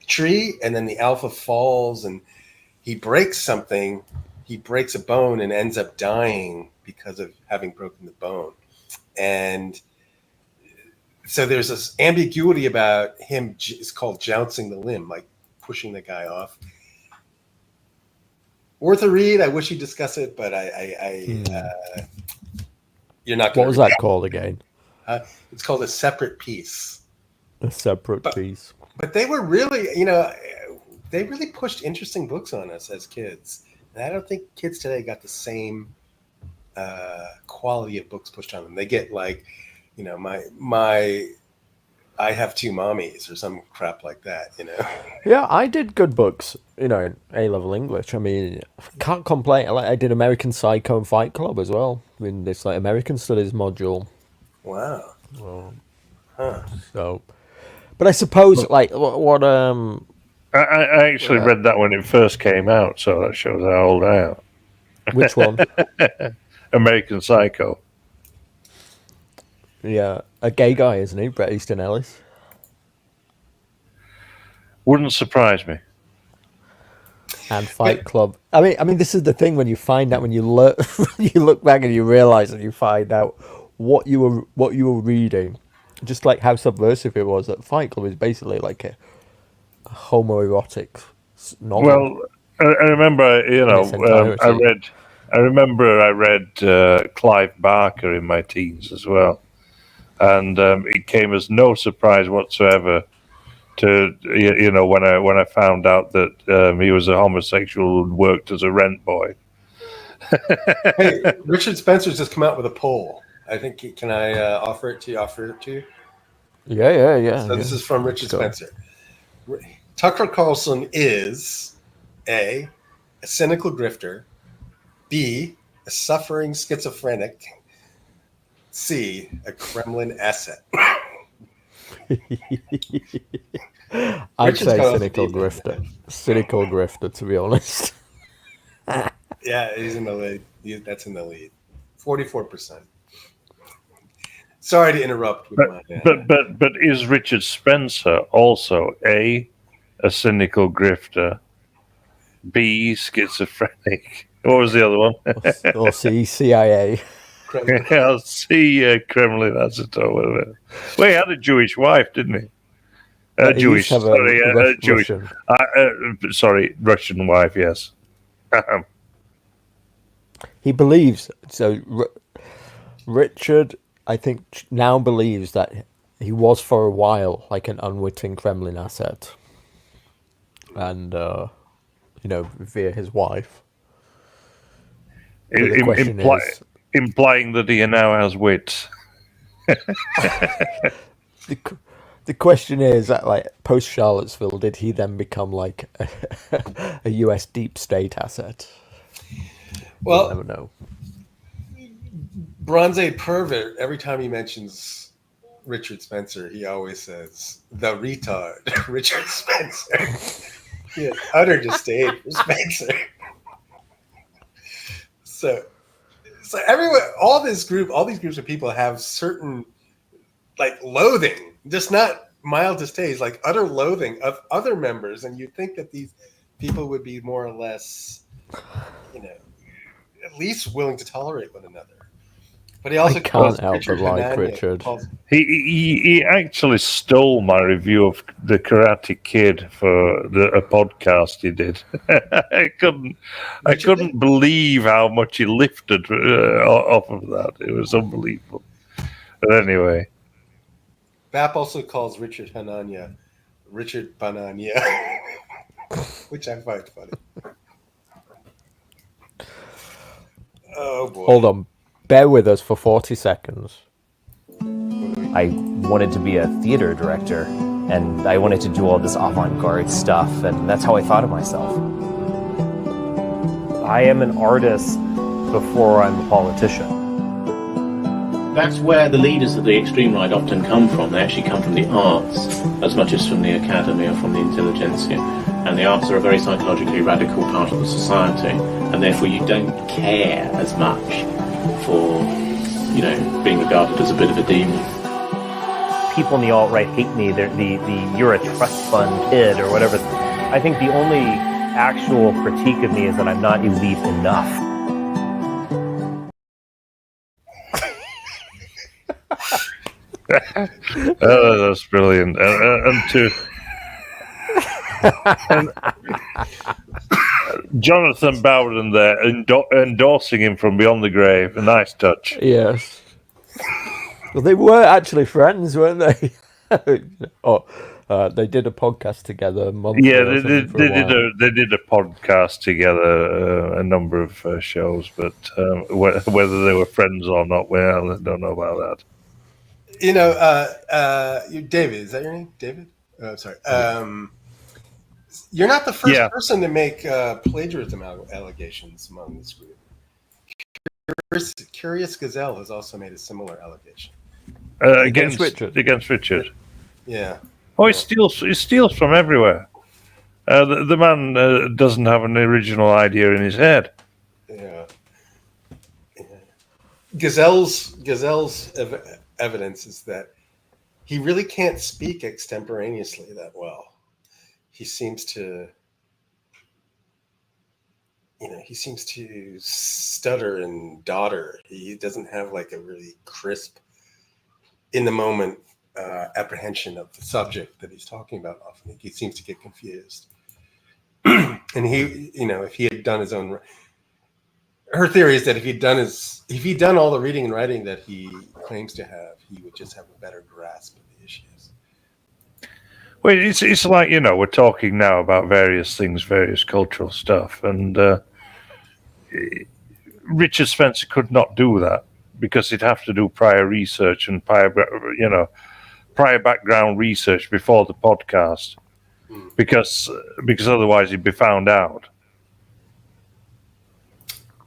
[SPEAKER 15] tree, and then the alpha falls and he breaks something. He breaks a bone and ends up dying because of having broken the bone. And so there's this ambiguity about him. It's called jouncing the limb, like pushing the guy off. Worth a read. I wish you'd discuss it, but you're not.
[SPEAKER 2] What was that called again?
[SPEAKER 15] It's called A Separate Piece.
[SPEAKER 2] A Separate Piece.
[SPEAKER 15] But they were really, they really pushed interesting books on us as kids. And I don't think kids today got the same quality of books pushed on them. They get like, my I Have Two Mommies or some crap like that,
[SPEAKER 2] Yeah, I did good books, in A-level English. I mean, can't complain. I did American Psycho and Fight Club as well in this like American Studies module.
[SPEAKER 15] Wow.
[SPEAKER 2] Well,
[SPEAKER 15] Huh.
[SPEAKER 2] So, but I suppose like what
[SPEAKER 16] I actually read that when it first came out, so that shows how old I am.
[SPEAKER 2] Which one?
[SPEAKER 16] American Psycho.
[SPEAKER 2] Yeah, a gay guy, isn't he? Bret Easton Ellis.
[SPEAKER 16] Wouldn't surprise me.
[SPEAKER 2] And Fight Club. I mean, this is the thing when you find out, when you look, you look back and you realize and you find out what you were reading, just like how subversive it was. That Fight Club is basically like a homoerotic novel.
[SPEAKER 16] Well, I remember, I read Clive Barker in my teens as well, and it came as no surprise whatsoever to when I found out that he was a homosexual who worked as a rent boy.
[SPEAKER 15] Hey, Richard Spencer's just come out with a poll. I think can I offer it to you?
[SPEAKER 2] Yeah.
[SPEAKER 15] So this is from Richard Spencer. Tucker Carlson is A, cynical grifter, B, a suffering schizophrenic, C, a Kremlin asset.
[SPEAKER 2] I'd say cynical grifter. Cynical grifter, to be honest.
[SPEAKER 15] Yeah, he's in the lead. That's in the lead. 44%. Sorry to interrupt.
[SPEAKER 16] But is Richard Spencer also A, a cynical grifter, B, schizophrenic? What was the other one?
[SPEAKER 2] Or C, CIA.
[SPEAKER 16] I'll see Kremlin asset or whatever. Well, he had a Jewish wife, didn't he? Jewish,
[SPEAKER 2] Russian.
[SPEAKER 16] Russian wife, yes.
[SPEAKER 2] He believes, so Richard, I think, now believes that he was for a while like an unwitting Kremlin asset. And, via his wife.
[SPEAKER 16] Implying that he now has wits.
[SPEAKER 2] The question is that, like, post Charlottesville, did he then become like a US deep state asset?
[SPEAKER 15] Well,
[SPEAKER 2] we'll never know.
[SPEAKER 15] Bronze Pervert, every time he mentions Richard Spencer, he always says the retard Richard Spencer. Yeah, utter disdain for Spencer. So everyone, all these groups of people have certain like loathing, just not mild distaste, like utter loathing of other members, and you'd think that these people would be more or less, at least willing to tolerate one another. But he also
[SPEAKER 2] I can't help but like
[SPEAKER 15] Hanania
[SPEAKER 2] Richard.
[SPEAKER 16] He actually stole my review of the Karate Kid for a podcast he did. I couldn't believe how much he lifted off of that. It was unbelievable. But anyway,
[SPEAKER 15] Bap also calls Richard Hanania Richard Banania, which I find funny. Oh boy!
[SPEAKER 2] Hold on, bear with us for 40 seconds.
[SPEAKER 17] I wanted to be a theater director, and I wanted to do all this avant-garde stuff, and that's how I thought of myself. I am an artist before I'm a politician.
[SPEAKER 18] That's where the leaders of the extreme right often come from. They actually come from the arts as much as from the academy or from the intelligentsia. And the arts are a very psychologically radical part of the society, and therefore you don't care as much for, being regarded as a bit of a demon.
[SPEAKER 17] People in the alt-right hate me. They're you're a trust fund kid or whatever. I think the only actual critique of me is that I'm not elite enough.
[SPEAKER 16] Oh, that's brilliant. And Jonathan Bowden there endorsing him from beyond the grave. A nice touch.
[SPEAKER 2] Yes. Well, they were actually friends, weren't they? They did a podcast together.
[SPEAKER 16] Yeah, they did a podcast together, a number of shows, but whether they were friends or not, well, I don't know about
[SPEAKER 15] that. David, is that your name? David? Oh, sorry. You're not the first person to make plagiarism allegations among this group. Curious Gazelle has also made a similar allegation.
[SPEAKER 16] Against Richard.
[SPEAKER 15] Yeah.
[SPEAKER 16] Oh, he steals from everywhere. The man doesn't have an original idea in his head.
[SPEAKER 15] Yeah. Gazelle's evidence is that he really can't speak extemporaneously that well. He seems to stutter and dodder. He doesn't have like a really crisp, in the moment apprehension of the subject that he's talking about. Often he seems to get confused. And if he had done his own, her theory is that if he'd done all the reading and writing that he claims to have, he would just have a better grasp of the issues.
[SPEAKER 16] Well, it's like, we're talking now about various things, various cultural stuff, and Richard Spencer could not do that because he'd have to do prior research and prior background research before the podcast, because otherwise he'd be found out.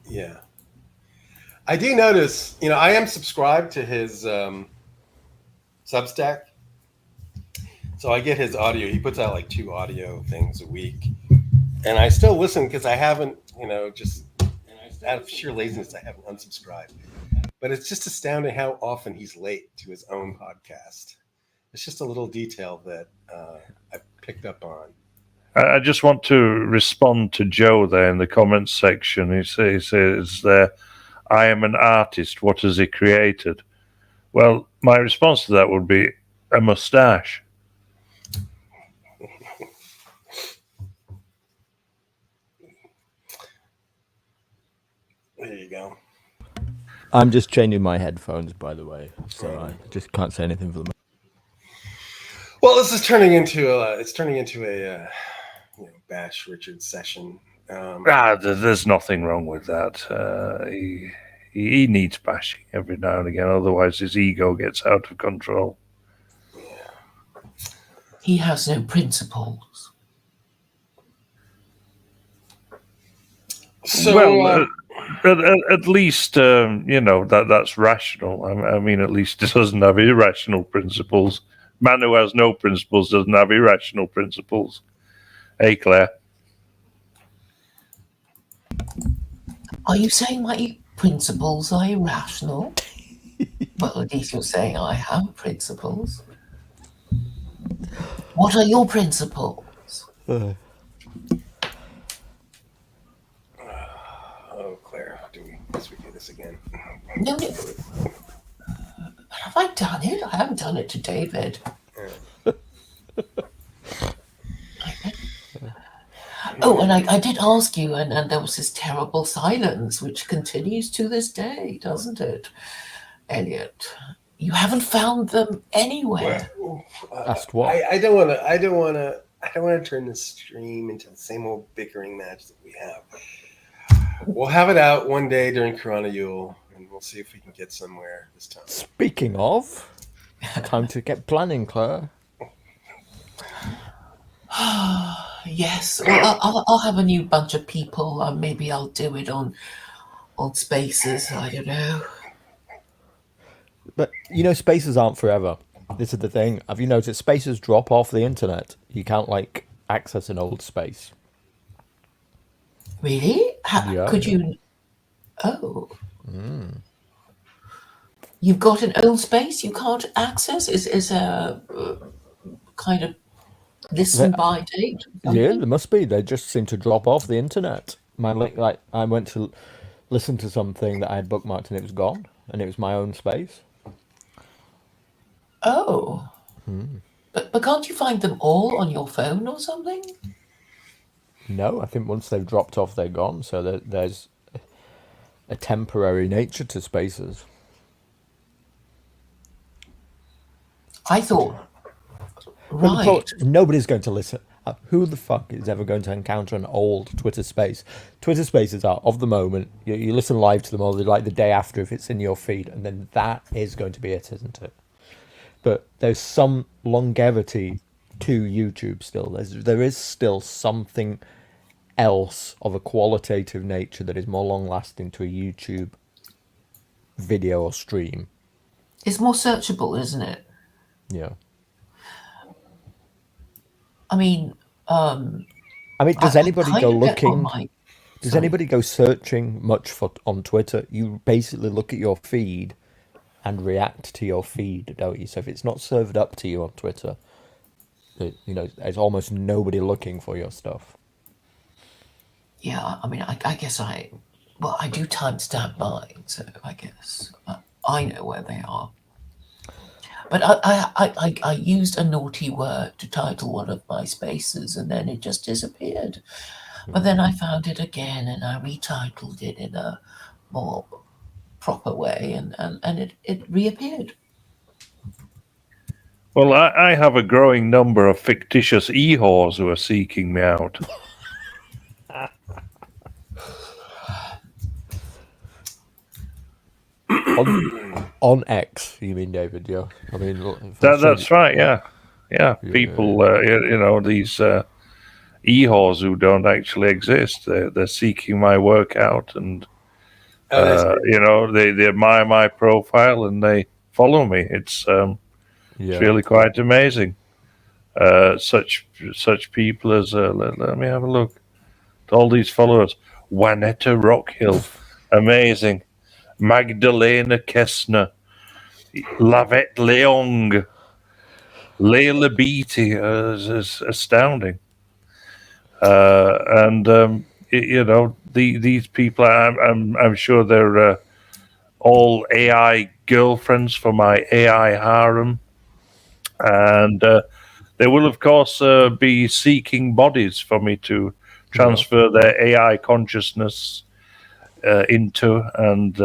[SPEAKER 15] Yeah, I do notice. I am subscribed to his Substack. So I get his audio. He puts out like 2 audio things a week. And I still listen because I haven't, just out of sheer laziness, I haven't unsubscribed. But it's just astounding how often he's late to his own podcast. It's just a little detail that I picked up on.
[SPEAKER 16] I just want to respond to Joe there in the comments section. He says there, I am an artist. What has he created? Well, my response to that would be a mustache.
[SPEAKER 15] There you go.
[SPEAKER 2] I'm just changing my headphones, by the way, so I just can't say anything for the moment.
[SPEAKER 15] Well, this is turning into a bash Richard session.
[SPEAKER 16] There's nothing wrong with that. He needs bashing every now and again, otherwise his ego gets out of control.
[SPEAKER 3] He has no principles.
[SPEAKER 15] So,
[SPEAKER 16] at least that's rational. I mean, at least it doesn't have irrational principles. Man who has no principles doesn't have irrational principles. Hey, Claire.
[SPEAKER 3] Are you saying my principles are irrational? Well, at least you're saying I have principles. What are your principles?
[SPEAKER 15] Oh, Claire, guess we do this again?
[SPEAKER 3] No. Have I done it? I haven't done it to David. Oh, and I did ask you, and there was this terrible silence, which continues to this day, doesn't it, Elliott? You haven't found them anywhere.
[SPEAKER 2] Asked what?
[SPEAKER 15] I don't want to turn this stream into the same old bickering match that we have. We'll have it out one day during Corona Yule, and we'll see if we can get somewhere this time.
[SPEAKER 2] Speaking of, time to get planning, Claire.
[SPEAKER 3] Yes, well, I'll have a new bunch of people. Maybe I'll do it on Spaces. I don't know.
[SPEAKER 2] But you know, Spaces aren't forever. This is the thing. Have you noticed Spaces drop off the internet? You can't like access an old space.
[SPEAKER 3] Really?
[SPEAKER 2] Yeah.
[SPEAKER 3] Could you? Oh. You've got an old space you can't access? Is a kind of listen by date?
[SPEAKER 2] Yeah, there must be. They just seem to drop off the internet. My like, I went to listen to something that I had bookmarked and it was gone, and it was my own space.
[SPEAKER 3] Oh. But can't you find them all on your phone or something?
[SPEAKER 2] No, I think once they've dropped off, they're gone. So there's a temporary nature to Spaces.
[SPEAKER 3] I thought.
[SPEAKER 2] Right. Nobody's going to listen. Who the fuck is ever going to encounter an old Twitter space? Twitter spaces are of the moment. You listen live to them all like the day after if it's in your feed, and then that is going to be it, isn't it? But there's some longevity to YouTube still. There is still something else of a qualitative nature that is more long-lasting to a YouTube video or stream.
[SPEAKER 3] It's more searchable, isn't it?
[SPEAKER 2] Yeah.
[SPEAKER 3] I mean,
[SPEAKER 2] does anybody go looking? Does
[SPEAKER 3] Sorry.
[SPEAKER 2] anybody go searching much on Twitter? You basically look at your feed and react to your feed, don't you? So if it's not served up to you on Twitter, there's almost nobody looking for your stuff.
[SPEAKER 3] Yeah, I mean, I guess I do timestamp mine, so I guess I know where they are. But I used a naughty word to title one of my spaces, and then it just disappeared. But then I found it again, and I retitled it in a more proper way, and it reappeared.
[SPEAKER 16] Well, I have a growing number of fictitious e-whores who are seeking me out.
[SPEAKER 2] On X, you mean, David? Yeah, I mean
[SPEAKER 16] that's right. Yeah. People, these e-whores who don't actually exist. They're seeking my work out, and they admire my profile and they follow me. It's really quite amazing. Such people as let me have a look. All these followers: Juanetta Rockhill, amazing. Magdalena Kessner, Lavette Leong, Leila Beatty, is astounding. These people, I'm sure they're all AI girlfriends for my AI harem, and they will, of course, be seeking bodies for me to transfer their AI consciousness into, and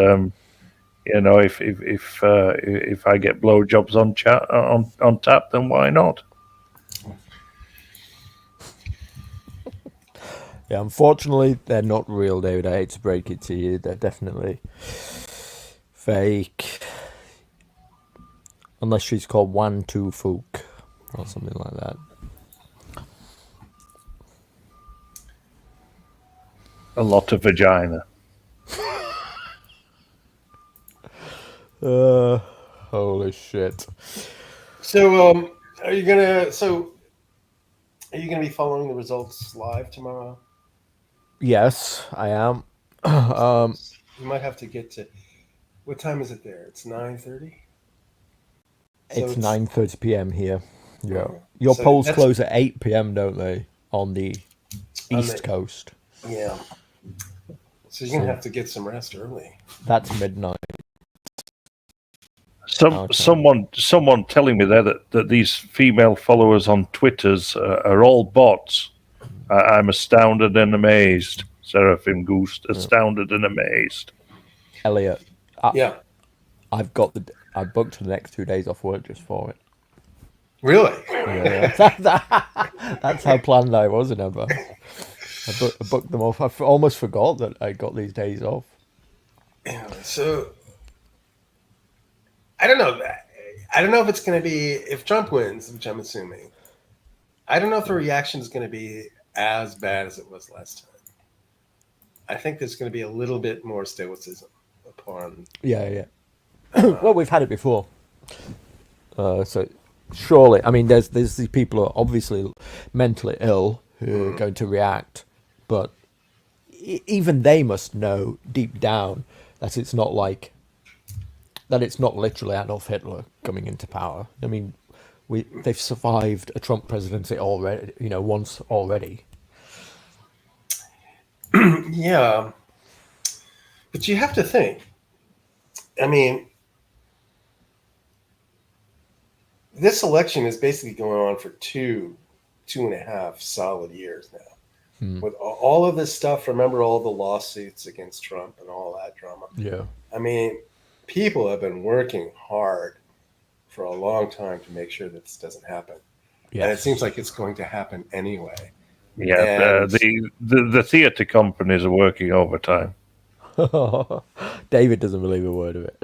[SPEAKER 16] if I get blowjobs on tap, then why not?
[SPEAKER 2] Yeah, unfortunately, they're not real, David. I hate to break it to you. They're definitely fake. Unless she's called Wan Tu Fook or something like that.
[SPEAKER 16] A lot of vagina.
[SPEAKER 2] Holy shit.
[SPEAKER 15] So, are you gonna be following the results live tomorrow?
[SPEAKER 2] Yes, I am.
[SPEAKER 15] You might have to get to. What time is it there? It's 9:30.
[SPEAKER 2] It's 9:30 p.m. here. Yeah. Your
[SPEAKER 15] So
[SPEAKER 2] polls
[SPEAKER 15] that's-
[SPEAKER 2] close at 8 p.m., don't they? On the
[SPEAKER 15] On
[SPEAKER 2] East
[SPEAKER 15] the-
[SPEAKER 2] Coast.
[SPEAKER 15] Yeah. So you're gonna have to get some rest early.
[SPEAKER 2] That's midnight.
[SPEAKER 16] Someone telling me there that these female followers on Twitters are all bots. I'm astounded and amazed. Seraphim Goose, astounded and amazed.
[SPEAKER 2] Elliott.
[SPEAKER 15] Yeah.
[SPEAKER 2] I booked the next 2 days off work just for it.
[SPEAKER 15] Really?
[SPEAKER 2] Yeah. That's how planned I was, remember. I booked them off. I almost forgot that I got these days off.
[SPEAKER 15] Yeah, so I don't know. I don't know if it's going to be, if Trump wins, which I'm assuming, I don't know if the reaction is going to be as bad as it was last time. I think there's going to be a little bit more stoicism upon.
[SPEAKER 2] Yeah. Well, we've had it before. So surely, I mean, there's these people who are obviously mentally ill who are going to react, but even they must know deep down that it's not literally Adolf Hitler coming into power. I mean, they've survived a Trump presidency already, once already.
[SPEAKER 15] Yeah, but you have to think. I mean, this election is basically going on for two and a half solid years now. With all of this stuff, remember all the lawsuits against Trump and all that drama.
[SPEAKER 2] Yeah.
[SPEAKER 15] I mean, people have been working hard for a long time to make sure that this doesn't happen.
[SPEAKER 2] Yes.
[SPEAKER 15] And it seems like it's going to happen anyway.
[SPEAKER 16] Yeah, the theatre companies are working overtime.
[SPEAKER 2] David doesn't believe a word of it.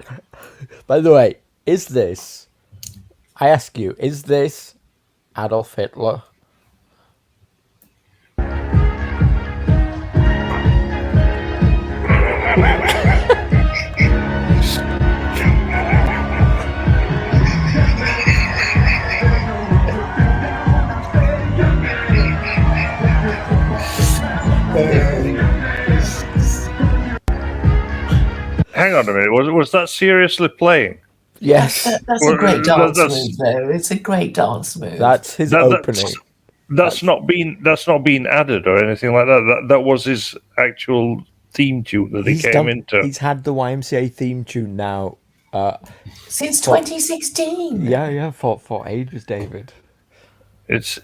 [SPEAKER 2] By the way, I ask you, is this Adolf Hitler?
[SPEAKER 16] Hang on a minute, was that seriously playing?
[SPEAKER 2] Yes.
[SPEAKER 3] That's a great dance move, though. It's a great dance move.
[SPEAKER 2] That's his opening.
[SPEAKER 16] That's not been added or anything like that. That was his actual theme tune that he came into.
[SPEAKER 2] He's had the YMCA theme tune now.
[SPEAKER 3] Since 2016.
[SPEAKER 2] Yeah, for ages, David.
[SPEAKER 16] Is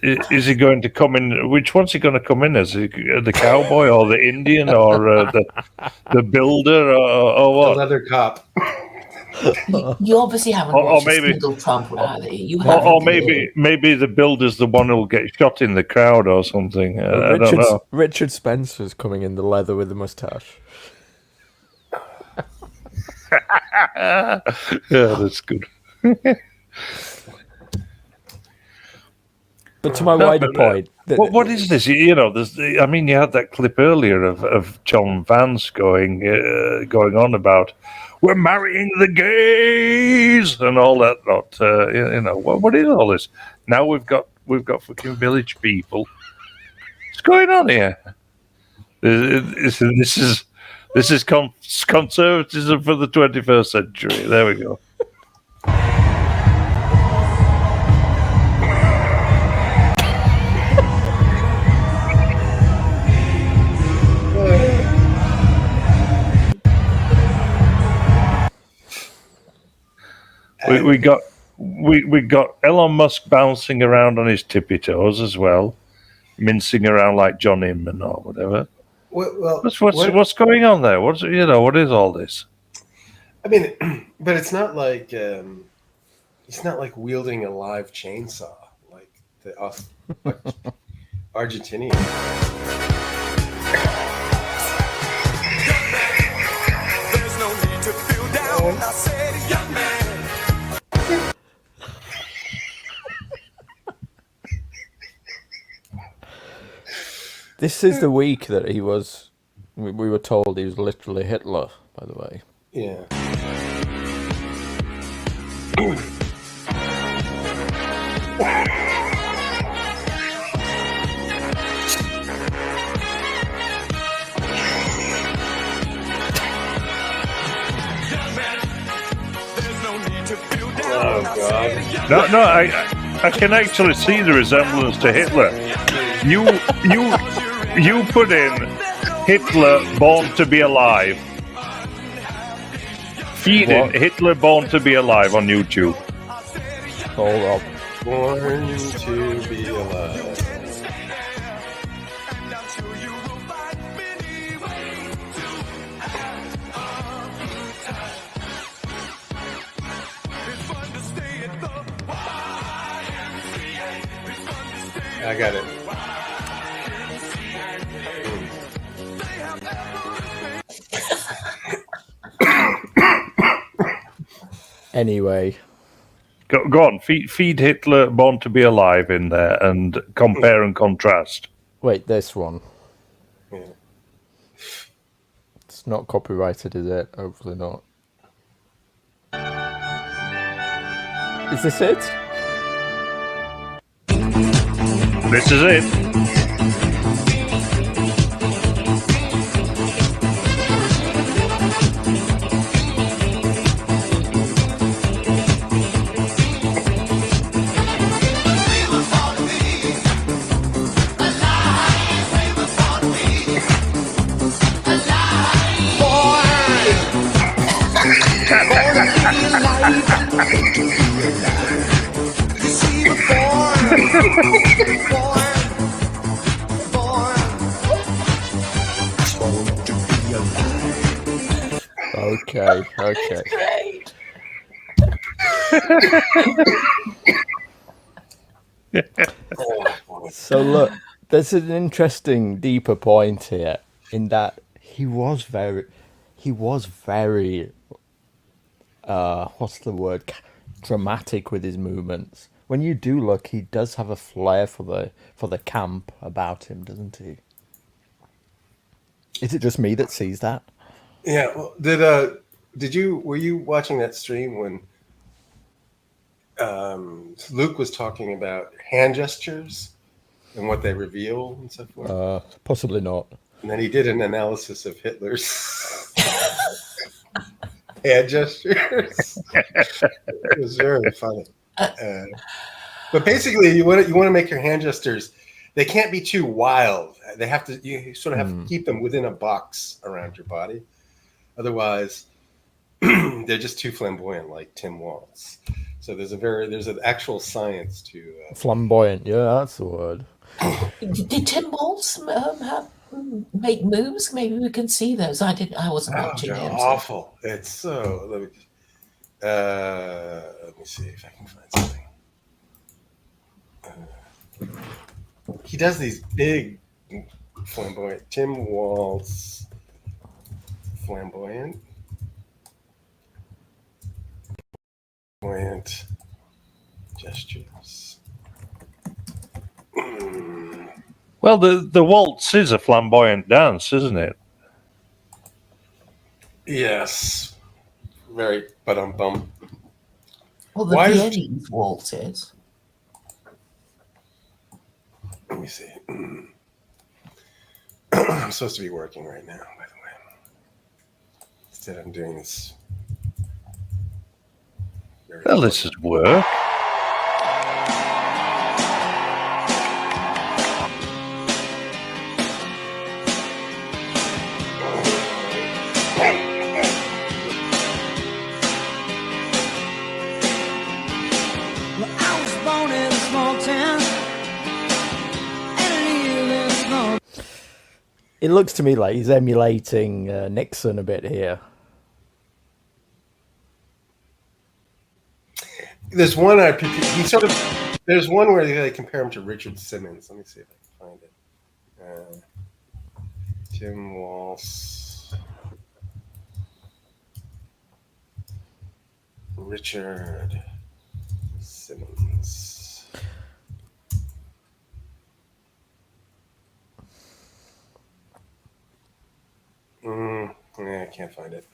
[SPEAKER 16] he going to come in? Which one's he going to come in as? The cowboy or the Indian or the builder or what?
[SPEAKER 15] The leather cop.
[SPEAKER 3] You obviously haven't watched a single Trump rally.
[SPEAKER 16] Maybe the builder's the one who'll get shot in the crowd or something. I don't know.
[SPEAKER 2] Richard Spencer's coming in the leather with the mustache.
[SPEAKER 16] Yeah, that's good.
[SPEAKER 2] But to my wider point,
[SPEAKER 16] what is this? You had that clip earlier of John Vance going on about we're marrying the gays and all that lot. What is all this? Now we've got fucking village people. What's going on here? This is conservatism for the 21st century. There we go. We got Elon Musk bouncing around on his tippy toes as well, mincing around like John Inman or whatever.
[SPEAKER 15] Well,
[SPEAKER 16] what's going on there? What is all this?
[SPEAKER 15] I mean, but it's not like wielding a live chainsaw like the Argentinian.
[SPEAKER 1] There's no need to feel down. I said, young man.
[SPEAKER 2] This is the week that he was. We were told he was literally Hitler. By the way.
[SPEAKER 15] Yeah.
[SPEAKER 1] Oh, God.
[SPEAKER 16] No, I can actually see the resemblance to Hitler. You put in Hitler Born to Be Alive. Feed in Hitler Born to Be Alive on YouTube.
[SPEAKER 2] Hold up.
[SPEAKER 15] Born to Be Alive. I got it.
[SPEAKER 2] Anyway.
[SPEAKER 16] Go on, feed Hitler Born to Be Alive in there and compare and contrast.
[SPEAKER 2] Wait, this one.
[SPEAKER 15] Yeah.
[SPEAKER 2] It's not copyrighted, is it? Hopefully not. Is this it?
[SPEAKER 16] This is it.
[SPEAKER 2] Okay.
[SPEAKER 3] Great.
[SPEAKER 2] So look, there's an interesting deeper point here in that he was very what's the word, dramatic with his movements. When you do look, he does have a flair for the camp about him, doesn't he? Is it just me that sees that?
[SPEAKER 15] Yeah. Well, were you watching that stream when Luke was talking about hand gestures and what they reveal and so forth?
[SPEAKER 2] Possibly not.
[SPEAKER 15] And then he did an analysis of Hitler's hand gestures. It was very funny. But basically, you want to make your hand gestures. They can't be too wild. They have to. You sort of have to keep them within a box around your body. Otherwise, they're just too flamboyant, like Tim Walz. So there's an actual science to
[SPEAKER 2] flamboyant. Yeah, that's the word.
[SPEAKER 3] Did Tim Walz make moves? Maybe we can see those. I wasn't watching
[SPEAKER 15] they're
[SPEAKER 3] him.
[SPEAKER 15] Awful. It's so. Let me see if I can find something. He does these big flamboyant. Tim Walz. Flamboyant gestures.
[SPEAKER 16] Well, the waltz is a flamboyant dance, isn't it?
[SPEAKER 15] Yes. Very bum.
[SPEAKER 3] Well, the Viennese waltz is.
[SPEAKER 15] Let me see. I'm supposed to be working right now, by the way. Instead, I'm doing this.
[SPEAKER 16] Well, this is work.
[SPEAKER 2] It looks to me like he's emulating Nixon a bit here.
[SPEAKER 15] There's one there's one where they compare him to Richard Simmons. Let me see if I can find it. Tim Walz. Richard Simmons. Yeah, I can't find it.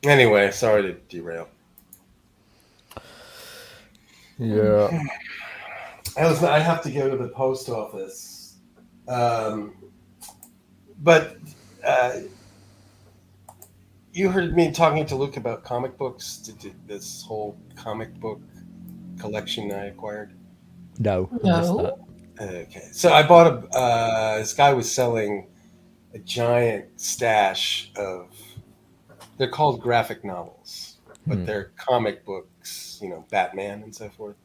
[SPEAKER 15] Anyway, sorry to derail.
[SPEAKER 2] Yeah.
[SPEAKER 15] I have to go to the post office. But you heard me talking to Luke about comic books, this whole comic book collection I acquired?
[SPEAKER 2] No.
[SPEAKER 3] No.
[SPEAKER 15] Okay, so I bought this guy was selling a giant stash of, they're called graphic novels, but they're comic books, Batman and so forth.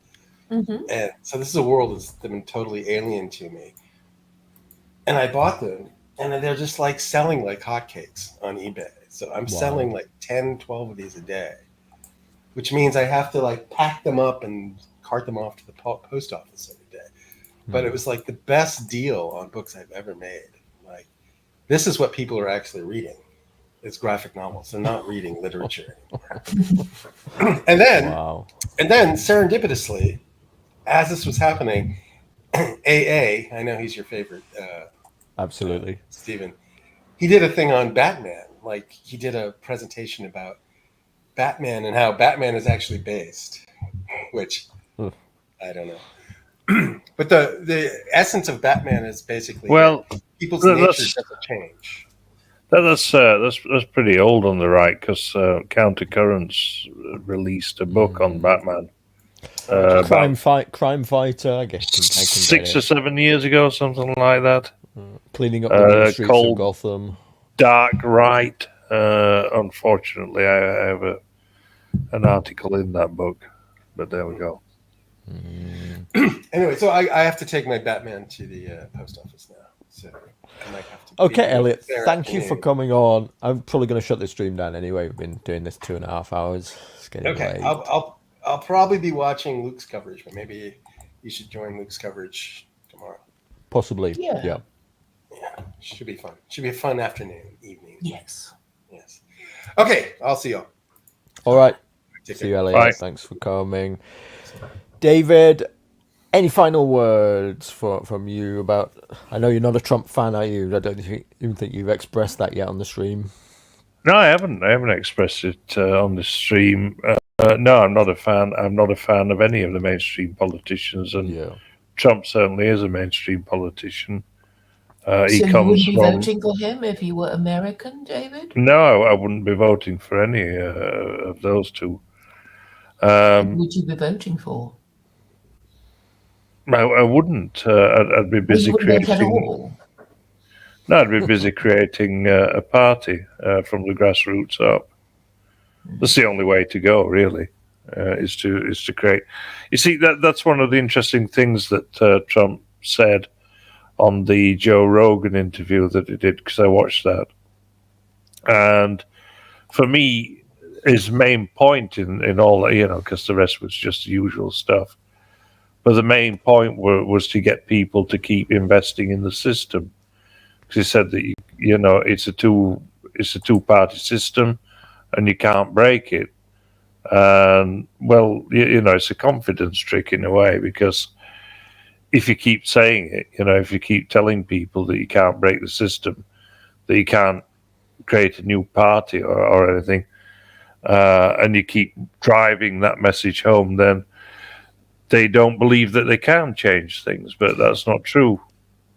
[SPEAKER 3] Mm-hmm.
[SPEAKER 15] And so this is a world that's been totally alien to me. And I bought them, and they're just like selling like hotcakes on eBay. So I'm selling like 10, 12 of these a day, which means I have to like pack them up and cart them off to the post office every day. But it was like the best deal on books I've ever made. Like, this is what people are actually reading. It's graphic novels. They're not reading literature anymore. and then serendipitously, as this was happening, AA, I know he's your favorite.
[SPEAKER 2] Absolutely.
[SPEAKER 15] Stephen. He did a thing on Batman. Like, he did a presentation about Batman and how Batman is actually based, which I don't know. But the essence of Batman is basically people's nature doesn't change.
[SPEAKER 16] That's pretty old on the right, because Countercurrents released a book on Batman.
[SPEAKER 2] Crime Fighter, I guess. I can
[SPEAKER 16] 6 or 7 years ago, something like that.
[SPEAKER 2] Cleaning up the streets
[SPEAKER 16] called
[SPEAKER 2] of Gotham.
[SPEAKER 16] Dark Right. Unfortunately, I have an article in that book, but there we go.
[SPEAKER 15] Anyway, so I have to take my Batman to the post office now. So I might have to.
[SPEAKER 2] Okay, Elliot, thank you for coming on. I'm probably going to shut this stream down anyway. We've been doing this 2.5 hours. It's getting late.
[SPEAKER 15] I'll probably be watching Luke's coverage, but maybe you should join Luke's coverage tomorrow.
[SPEAKER 2] Possibly, yeah.
[SPEAKER 15] Should be fun. Should be a fun afternoon, evening.
[SPEAKER 3] Yes.
[SPEAKER 15] Okay, I'll see y'all.
[SPEAKER 2] All right.
[SPEAKER 15] Take
[SPEAKER 2] See
[SPEAKER 15] care.
[SPEAKER 2] you, Elliot.
[SPEAKER 15] Bye.
[SPEAKER 2] Thanks for coming. David, any final words from you about... I know you're not a Trump fan, are you? I don't even think you've expressed that yet on the stream.
[SPEAKER 16] No, I haven't expressed it on the stream. No, I'm not a fan. I'm not a fan of any of the mainstream politicians, and Trump certainly is a mainstream politician.
[SPEAKER 3] So
[SPEAKER 16] He
[SPEAKER 3] you
[SPEAKER 16] comes
[SPEAKER 3] wouldn't be
[SPEAKER 16] from.
[SPEAKER 3] voting for him if you were American, David?
[SPEAKER 16] No, I wouldn't be voting for any of those two.
[SPEAKER 3] Who would you be voting for?
[SPEAKER 16] I wouldn't. I'd be busy
[SPEAKER 3] You wouldn't vote at
[SPEAKER 16] creating.
[SPEAKER 3] all?
[SPEAKER 16] No, I'd be busy creating a party from the grassroots up. That's the only way to go, really, is to create. You see, that's one of the interesting things that Trump said on the Joe Rogan interview that he did, because I watched that. And for me, his main point in all that, because the rest was just the usual stuff. But the main point was to get people to keep investing in the system. Because he said that it's a two-party system, and you can't break it. And it's a confidence trick in a way, because if you keep saying it, if you keep telling people that you can't break the system, that you can't create a new party or anything, and you keep driving that message home, then they don't believe that they can change things. But that's not true.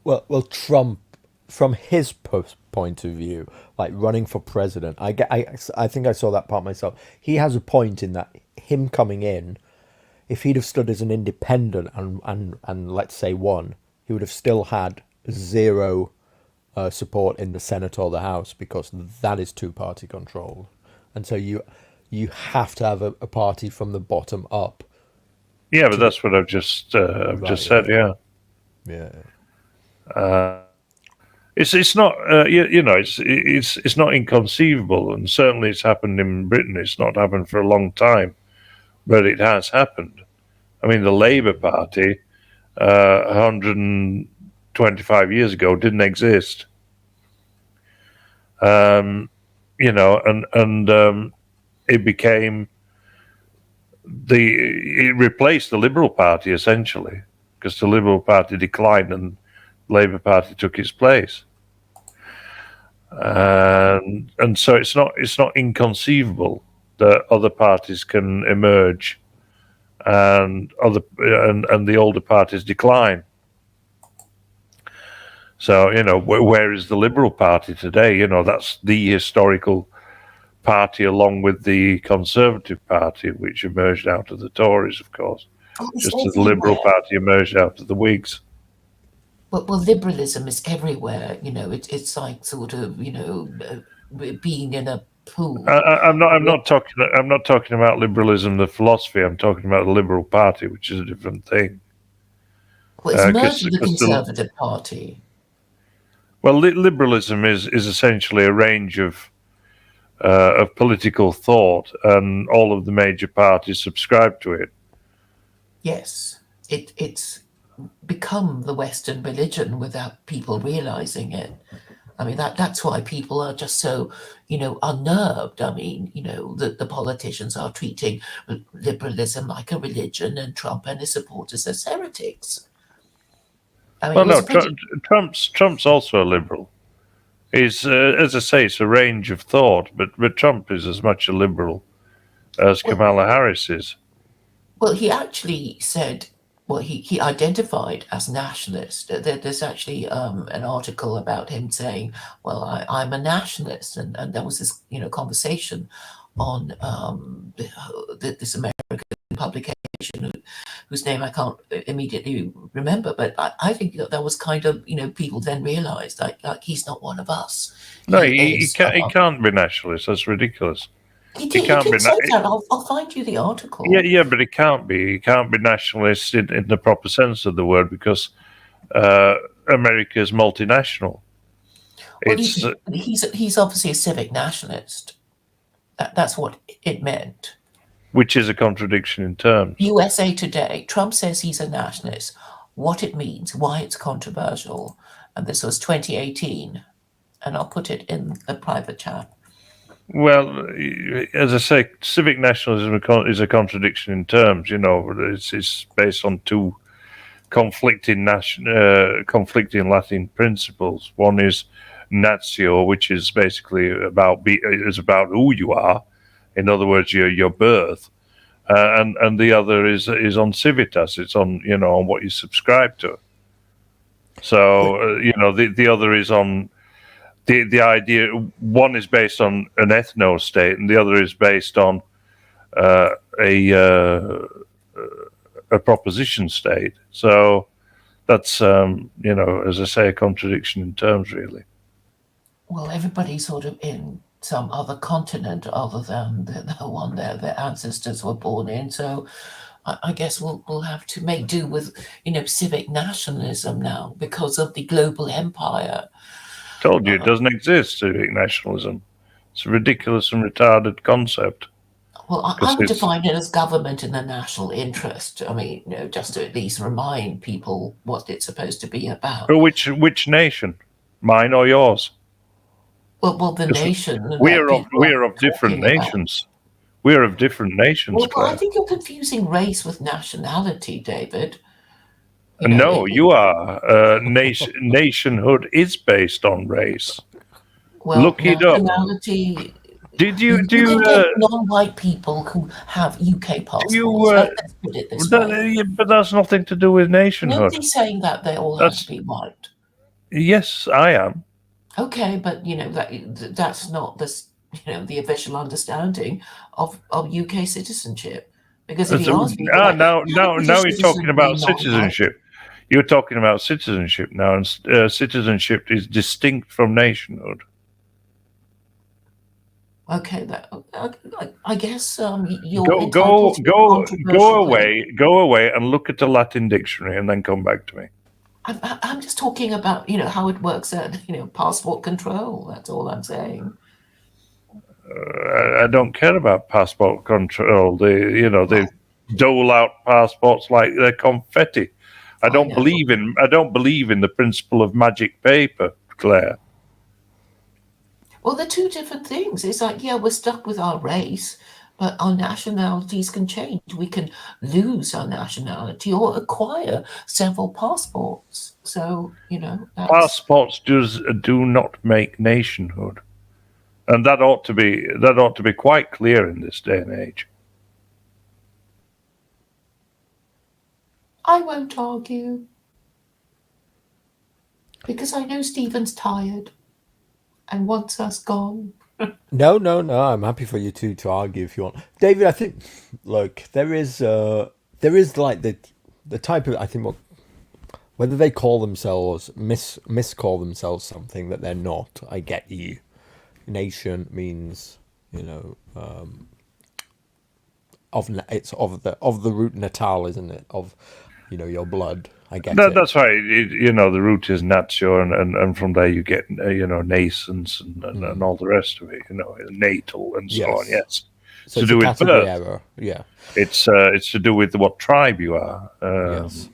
[SPEAKER 2] Well, Trump, from his point of view, like running for president, I think I saw that part myself. He has a point in that him coming in, if he'd have stood as an independent and let's say won, he would have still had zero support in the Senate or the House, because that is two-party control. And so you have to have a party from the bottom up.
[SPEAKER 16] Yeah, but that's what I've just said. Yeah. It's not it's not inconceivable, and certainly it's happened in Britain. It's not happened for a long time, but it has happened. I mean, the Labour Party 125 years ago didn't exist. And it became it replaced the Liberal Party essentially, because the Liberal Party declined and Labour Party took its place. And so it's not inconceivable that other parties can emerge and the older parties decline. So where is the Liberal Party today? That's the historical party along with the Conservative Party, which emerged out of the Tories, of course, just as the Liberal Party emerged out of the Whigs.
[SPEAKER 3] Well, liberalism is everywhere. It's like sort of being in a pool.
[SPEAKER 16] I'm not talking about liberalism, the philosophy. I'm talking about the Liberal Party, which is a different thing.
[SPEAKER 3] Well, it's merged with the Conservative Party.
[SPEAKER 16] Well, liberalism is essentially a range of political thought, and all of the major parties subscribe to it.
[SPEAKER 3] Yes, it's become the Western religion without people realizing it. I mean, that's why people are just so, unnerved. I mean, the politicians are treating liberalism like a religion and Trump and his supporters as heretics. I mean,
[SPEAKER 16] well, no, Trump's also a liberal. He's, as I say, it's a range of thought, but Trump is as much a liberal as Kamala Harris is.
[SPEAKER 3] Well, he actually said, he identified as nationalist. There's actually an article about him saying, well, I'm a nationalist. And there was this, conversation on this American publication whose name I can't immediately remember. But I think that was kind of, people then realized like he's not one of us.
[SPEAKER 16] No, he can't be nationalist. That's ridiculous.
[SPEAKER 3] He can't be that. I'll find you the article. Yeah,
[SPEAKER 16] but it can't be. He can't be nationalist in the proper sense of the word because America is multinational.
[SPEAKER 3] Well, he's obviously a civic nationalist. That's what it meant.
[SPEAKER 16] Which is a contradiction in terms.
[SPEAKER 3] USA Today. Trump says he's a nationalist. What it means, why it's controversial, and this was 2018. And I'll put it in the private chat.
[SPEAKER 16] Well, as I say, civic nationalism is a contradiction in terms. It's based on two conflicting Latin principles. One is natio, which is basically about who you are. In other words, your birth, and the other is on civitas. It's on on what you subscribe to. So the other is on. The idea, one is based on an ethno state, and the other is based on a proposition state. So that's as I say, a contradiction in terms, really.
[SPEAKER 3] Well, everybody's sort of in some other continent other than the one their ancestors were born in. So I guess we'll have to make do with civic nationalism now because of the global empire.
[SPEAKER 16] Told you it doesn't exist, civic nationalism. It's a ridiculous and retarded concept.
[SPEAKER 3] Well, I would define it as government in the national interest. I mean, just to at least remind people what it's supposed to be about.
[SPEAKER 16] But which nation? Mine or yours?
[SPEAKER 3] Well, the nation.
[SPEAKER 16] We're of different nations. We're of different nations.
[SPEAKER 3] Well, I think you're confusing race with nationality, David.
[SPEAKER 16] No, you are. Nationhood is based on race.
[SPEAKER 3] Well,
[SPEAKER 16] look it up.
[SPEAKER 3] Nationality.
[SPEAKER 16] Did you
[SPEAKER 3] non-white people who have UK passports? Let's put it this way.
[SPEAKER 16] But that's nothing to do with nationhood.
[SPEAKER 3] Nobody's saying that they all have to be white.
[SPEAKER 16] Yes, I am.
[SPEAKER 3] Okay, but that's not the official understanding of UK citizenship. Because if you ask me,
[SPEAKER 16] now you're talking about citizenship. You're talking about citizenship now, and citizenship is distinct from nationhood.
[SPEAKER 3] Okay, I guess you're
[SPEAKER 16] go away and look at the Latin dictionary, and then come back to me.
[SPEAKER 3] I'm just talking about how it works at passport control. That's all I'm saying.
[SPEAKER 16] I don't care about passport control. They dole out passports like they're confetti. I don't believe in the principle of magic paper, Claire.
[SPEAKER 3] Well, they're two different things. It's like, we're stuck with our race, but our nationalities can change. We can lose our nationality or acquire several passports. So,
[SPEAKER 16] passports do not make nationhood. And that ought to be quite clear in this day and age.
[SPEAKER 3] I won't argue. Because I know Stephen's tired and wants us gone.
[SPEAKER 2] No, no, no. I'm happy for you to argue if you want, David. I think, look, there is like the type of, I think, whether they call themselves miscall themselves something that they're not. I get you. Nation means, it's of the root natal, isn't it? Of, your blood. I get it.
[SPEAKER 16] That's right. The root is natio, and from there you get, nascence and all the rest of it, natal and so on. Yes. It's
[SPEAKER 2] So
[SPEAKER 16] to
[SPEAKER 2] it's
[SPEAKER 16] do
[SPEAKER 2] a
[SPEAKER 16] with
[SPEAKER 2] category
[SPEAKER 16] birth.
[SPEAKER 2] error. Yeah.
[SPEAKER 16] It's to do with what tribe you are.
[SPEAKER 2] Yes.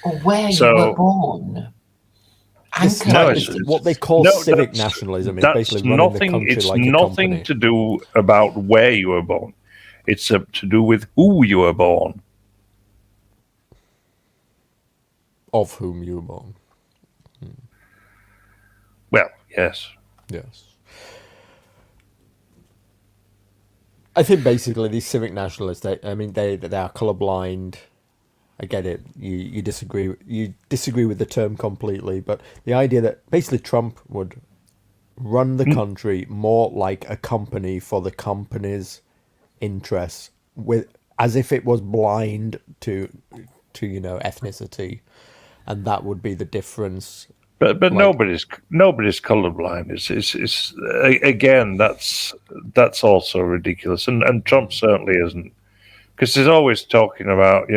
[SPEAKER 3] Or where you
[SPEAKER 16] So-
[SPEAKER 3] were born.
[SPEAKER 2] This
[SPEAKER 3] Anchored
[SPEAKER 2] type
[SPEAKER 3] in-
[SPEAKER 2] is what they call civic nationalism. Is
[SPEAKER 16] That's
[SPEAKER 2] basically running the
[SPEAKER 16] nothing.
[SPEAKER 2] country
[SPEAKER 16] It's
[SPEAKER 2] like a
[SPEAKER 16] nothing
[SPEAKER 2] company.
[SPEAKER 16] to do about where you were born. It's to do with who you were born.
[SPEAKER 2] Of whom you were born.
[SPEAKER 16] Well, yes.
[SPEAKER 2] Yes. I think basically these civic nationalists, they are colorblind. I get it. You disagree. You disagree with the term completely, but the idea that basically Trump would run the country more like a company for the company's interests, as if it was blind to ethnicity, and that would be the difference.
[SPEAKER 16] But nobody's colorblind. It's again, that's also ridiculous, and Trump certainly isn't, because he's always talking about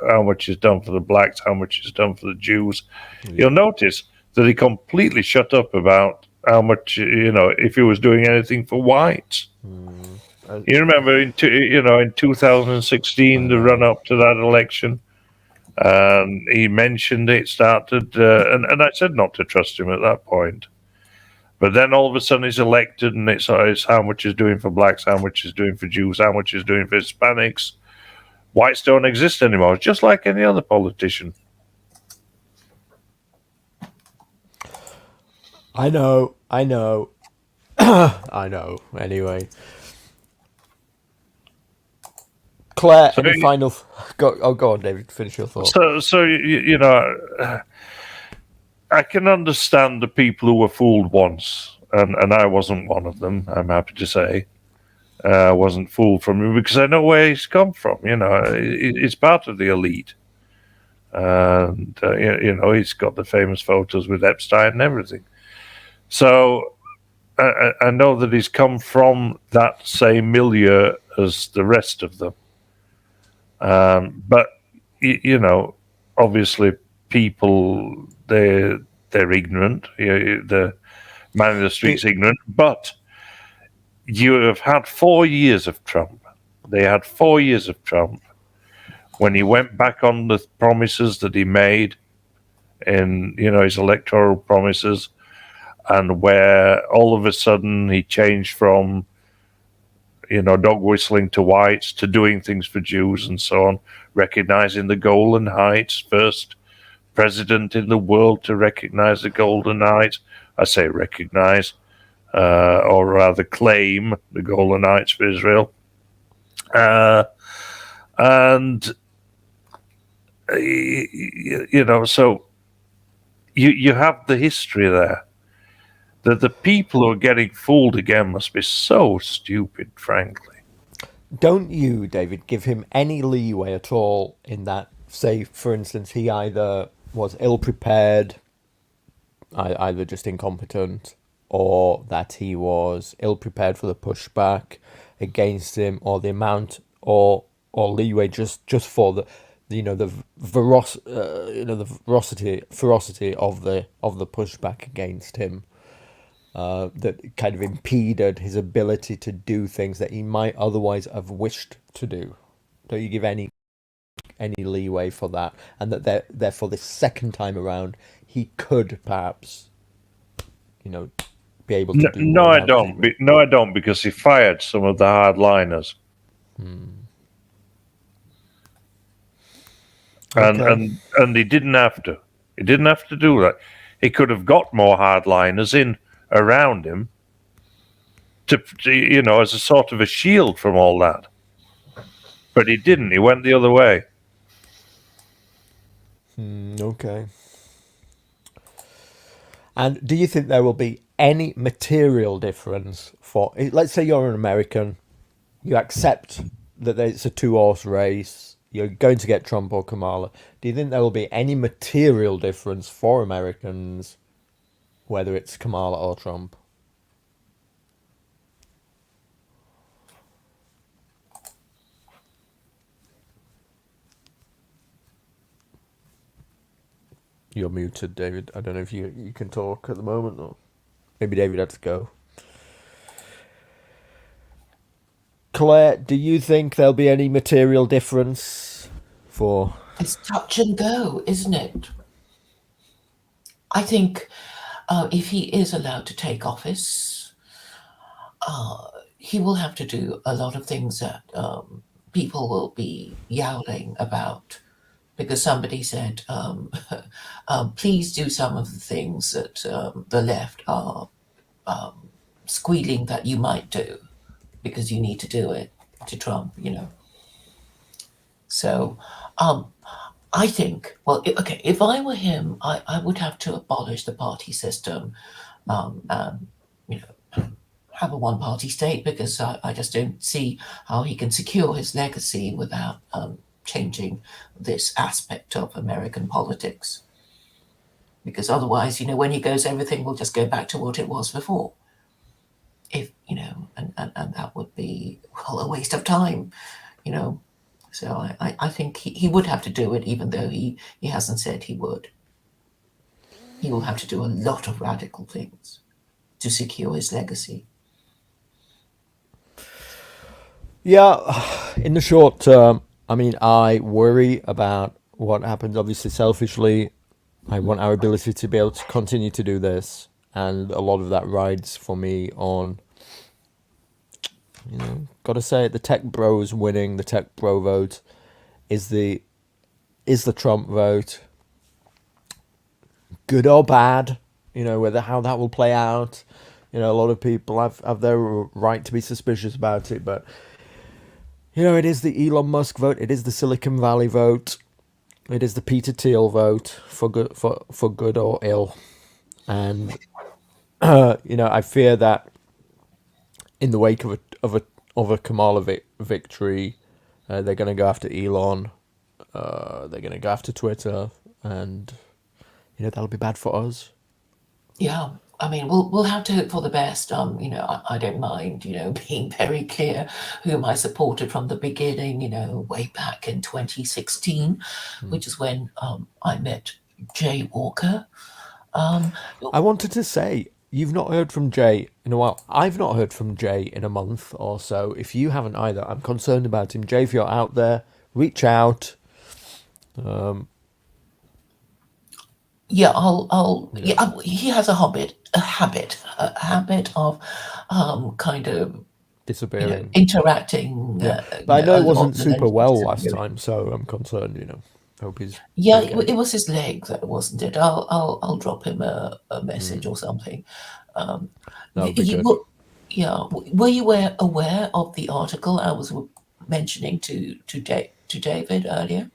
[SPEAKER 16] how much is done for the blacks, how much is done for the Jews. You'll notice that he completely shut up about how much if he was doing anything for whites. You remember in 2016, the run up to that election. He mentioned it started, and I said not to trust him at that point. But then all of a sudden he's elected, and it's how much he's doing for blacks, how much he's doing for Jews, how much he's doing for Hispanics. Whites don't exist anymore. It's just like any other politician.
[SPEAKER 2] I know. I know. Anyway. Claire,
[SPEAKER 16] So
[SPEAKER 2] any
[SPEAKER 16] you-
[SPEAKER 2] final... Go on, David. Finish your thought.
[SPEAKER 16] So I can understand the people who were fooled once, and I wasn't one of them. I'm happy to say I wasn't fooled from him, because I know where he's come from. He's part of the elite, and he's got the famous photos with Epstein and everything. So I know that he's come from that same milieu as the rest of them. But obviously, people they're ignorant. The man in the street's ignorant. But you have had 4 years of Trump. They had 4 years of Trump when he went back on the promises that he made in his electoral promises, and where all of a sudden he changed from dog whistling to whites to doing things for Jews and so on, recognizing the Golan Heights, first president in the world to recognize the Golden Heights. I say recognize, or rather claim the Golan Heights for Israel. And, so you have the history there. That the people who are getting fooled again must be so stupid, frankly.
[SPEAKER 2] Don't you, David, give him any leeway at all in that, say, for instance, he either was ill-prepared, either just incompetent, or that he was ill-prepared for the pushback against him, or the amount, or leeway just for the ferocity of the pushback against him. That kind of impeded his ability to do things that he might otherwise have wished to do. Don't you give any leeway for that? And that therefore this second time around he could perhaps, be able to do
[SPEAKER 16] No,
[SPEAKER 2] more
[SPEAKER 16] I
[SPEAKER 2] now.
[SPEAKER 16] don't. No, I don't, because he fired some of the hardliners.
[SPEAKER 2] Okay.
[SPEAKER 16] And he didn't have to. He didn't have to do that. He could have got more hardliners in around him to as a sort of a shield from all that. But he didn't. He went the other way.
[SPEAKER 2] Okay. And do you think there will be any material difference for? Let's say you're an American, you accept that it's a two-horse race. You're going to get Trump or Kamala. Do you think there will be any material difference for Americans, whether it's Kamala or Trump? You're muted, David. I don't know if you can talk at the moment, or maybe David had to go. Claire, do you think there'll be any material difference for?
[SPEAKER 3] It's touch and go, isn't it? I think if he is allowed to take office, he will have to do a lot of things that people will be yowling about, because somebody said, please do some of the things that the left are squealing that you might do, because you need to do it to Trump, So I think, well, okay, if I were him, I would have to abolish the party system and, have a one-party state, because I just don't see how he can secure his legacy without changing this aspect of American politics. Because otherwise, when he goes, everything will just go back to what it was before. If, and that would be, well, a waste of time, So I think he would have to do it, even though he hasn't said he would. He will have to do a lot of radical things to secure his legacy.
[SPEAKER 2] Yeah, in the short term, I worry about what happens. Obviously, selfishly, I want our ability to be able to continue to do this, and a lot of that rides for me on, gotta say it, the tech bros winning. The tech bro vote is the Trump vote. Good or bad, whether how that will play out. A lot of people have their right to be suspicious about it, but it is the Elon Musk vote. It is the Silicon Valley vote. It is the Peter Thiel vote for good or ill, and I fear that in the wake of a Kamala victory, they're going to go after Elon. They're going to go after Twitter, and that'll be bad for us.
[SPEAKER 3] Yeah, we'll have to hope for the best. I don't mind, being very clear whom I supported from the beginning. Way back in 2016, which is when I met Jay Walker.
[SPEAKER 2] I wanted to say, you've not heard from Jay in a while. I've not heard from Jay in a month or so. If you haven't either, I'm concerned about him. Jay, if you're out there, reach out.
[SPEAKER 3] Yeah, he has a habit of kind of
[SPEAKER 2] disappearing,
[SPEAKER 3] interacting.
[SPEAKER 2] But I know it wasn't super well last time, so I'm concerned. Hope he's
[SPEAKER 3] it was his leg, that wasn't it? I'll drop him a message or something.
[SPEAKER 2] That would be good.
[SPEAKER 3] Were you aware of the article I was mentioning to David earlier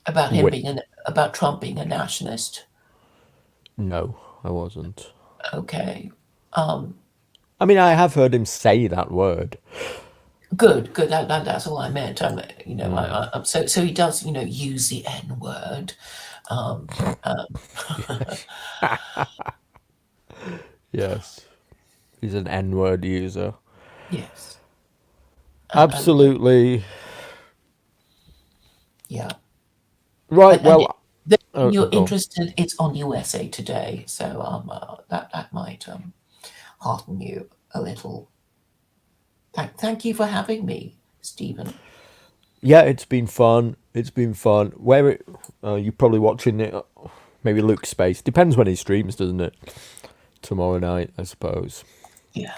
[SPEAKER 3] about him about Trump being a nationalist?
[SPEAKER 2] No, I wasn't.
[SPEAKER 3] Okay.
[SPEAKER 2] I have heard him say that word.
[SPEAKER 3] Good. That's all I meant. So he does, use the N word.
[SPEAKER 2] Yes, he's an N word user.
[SPEAKER 3] Yes.
[SPEAKER 2] Absolutely.
[SPEAKER 3] Yeah.
[SPEAKER 2] Right.
[SPEAKER 3] You're interested. It's on USA Today, so that might hearten you a little. Thank you for having me, Stephen.
[SPEAKER 2] Yeah, it's been fun. You're probably watching it, maybe Luke's Space. Depends when he streams, doesn't it? Tomorrow night, I suppose.
[SPEAKER 3] Yeah.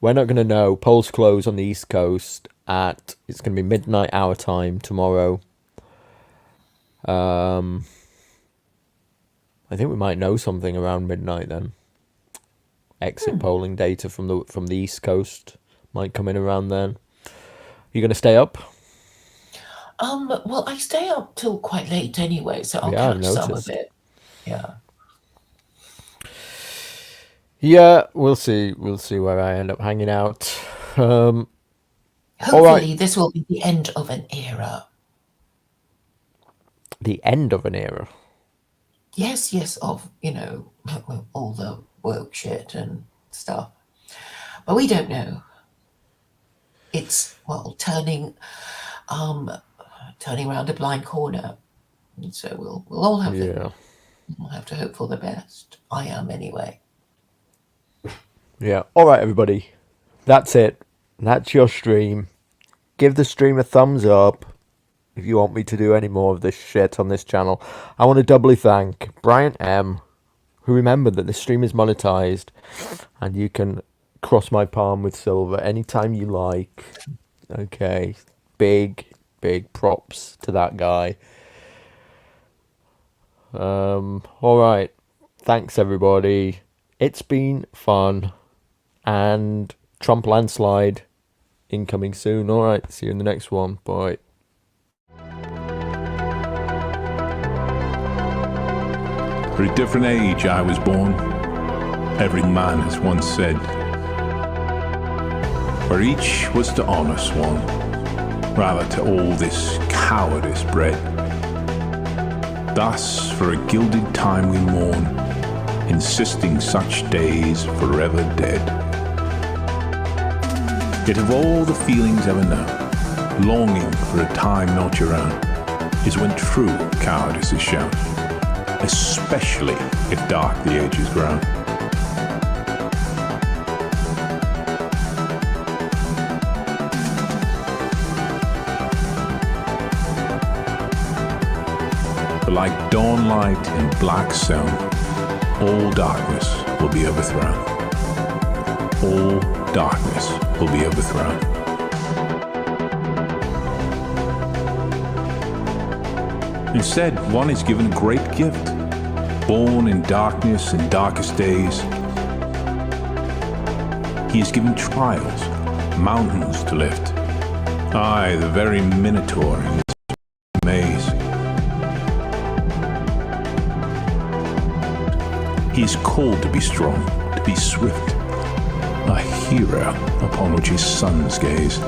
[SPEAKER 2] We're not going to know. Polls close on the East Coast it's going to be midnight our time tomorrow. I think we might know something around midnight then. Exit polling data from the East Coast might come in around then. You going to stay up?
[SPEAKER 3] Well, I stay up till quite late anyway, so I'll catch some of it. Yeah.
[SPEAKER 2] Yeah, we'll see. We'll see where I end up hanging out. All
[SPEAKER 3] Hopefully,
[SPEAKER 2] right.
[SPEAKER 3] this will be the end of an era.
[SPEAKER 2] The end of an era.
[SPEAKER 3] Yes, yes, of, you know, all the woke shit and stuff. But we don't know. It's, well, turning around a blind corner. And so we'll all have we'll have to hope for the best. I am anyway.
[SPEAKER 2] Yeah. All right, everybody. That's it. That's your stream. Give the stream a thumbs up if you want me to do any more of this shit on this channel. I want to doubly thank Brian M, who remembered that the stream is monetized and you can cross my palm with silver anytime you like. Okay. Big props to that guy. All right. Thanks, everybody. It's been fun. And Trump landslide incoming soon. All right. See you in the next one. Bye.
[SPEAKER 19] For a different age I was born, every man has once said, where each was to honour swan, rather to all this cowardice bred. Thus for a gilded time we mourn, insisting such days forever dead. Yet of all the feelings ever known, longing for a time not your own is when true cowardice is shown, especially if dark the age has grown. But like dawn light in black sown, all darkness will be overthrown. All darkness will be overthrown. Instead, one is given a great gift, born in darkness and darkest days. He is given trials, mountains to lift. Aye, the very Minotaur in this maze. He is called to be strong, to be swift, a hero upon which his sons gaze.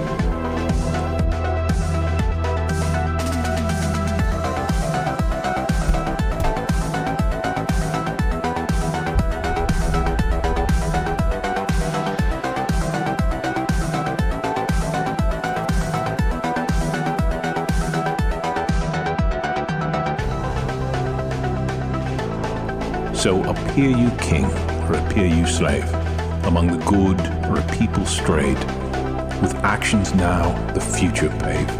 [SPEAKER 19] So appear you king, or appear you slave, among the good, or a people strayed, with actions now the future pave.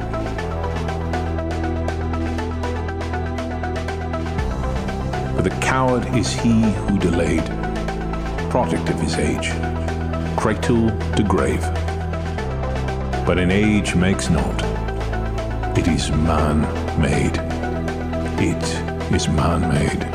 [SPEAKER 19] For the coward is he who delayed, product of his age, cradle to grave. But an age makes not, it is man-made. It is man-made.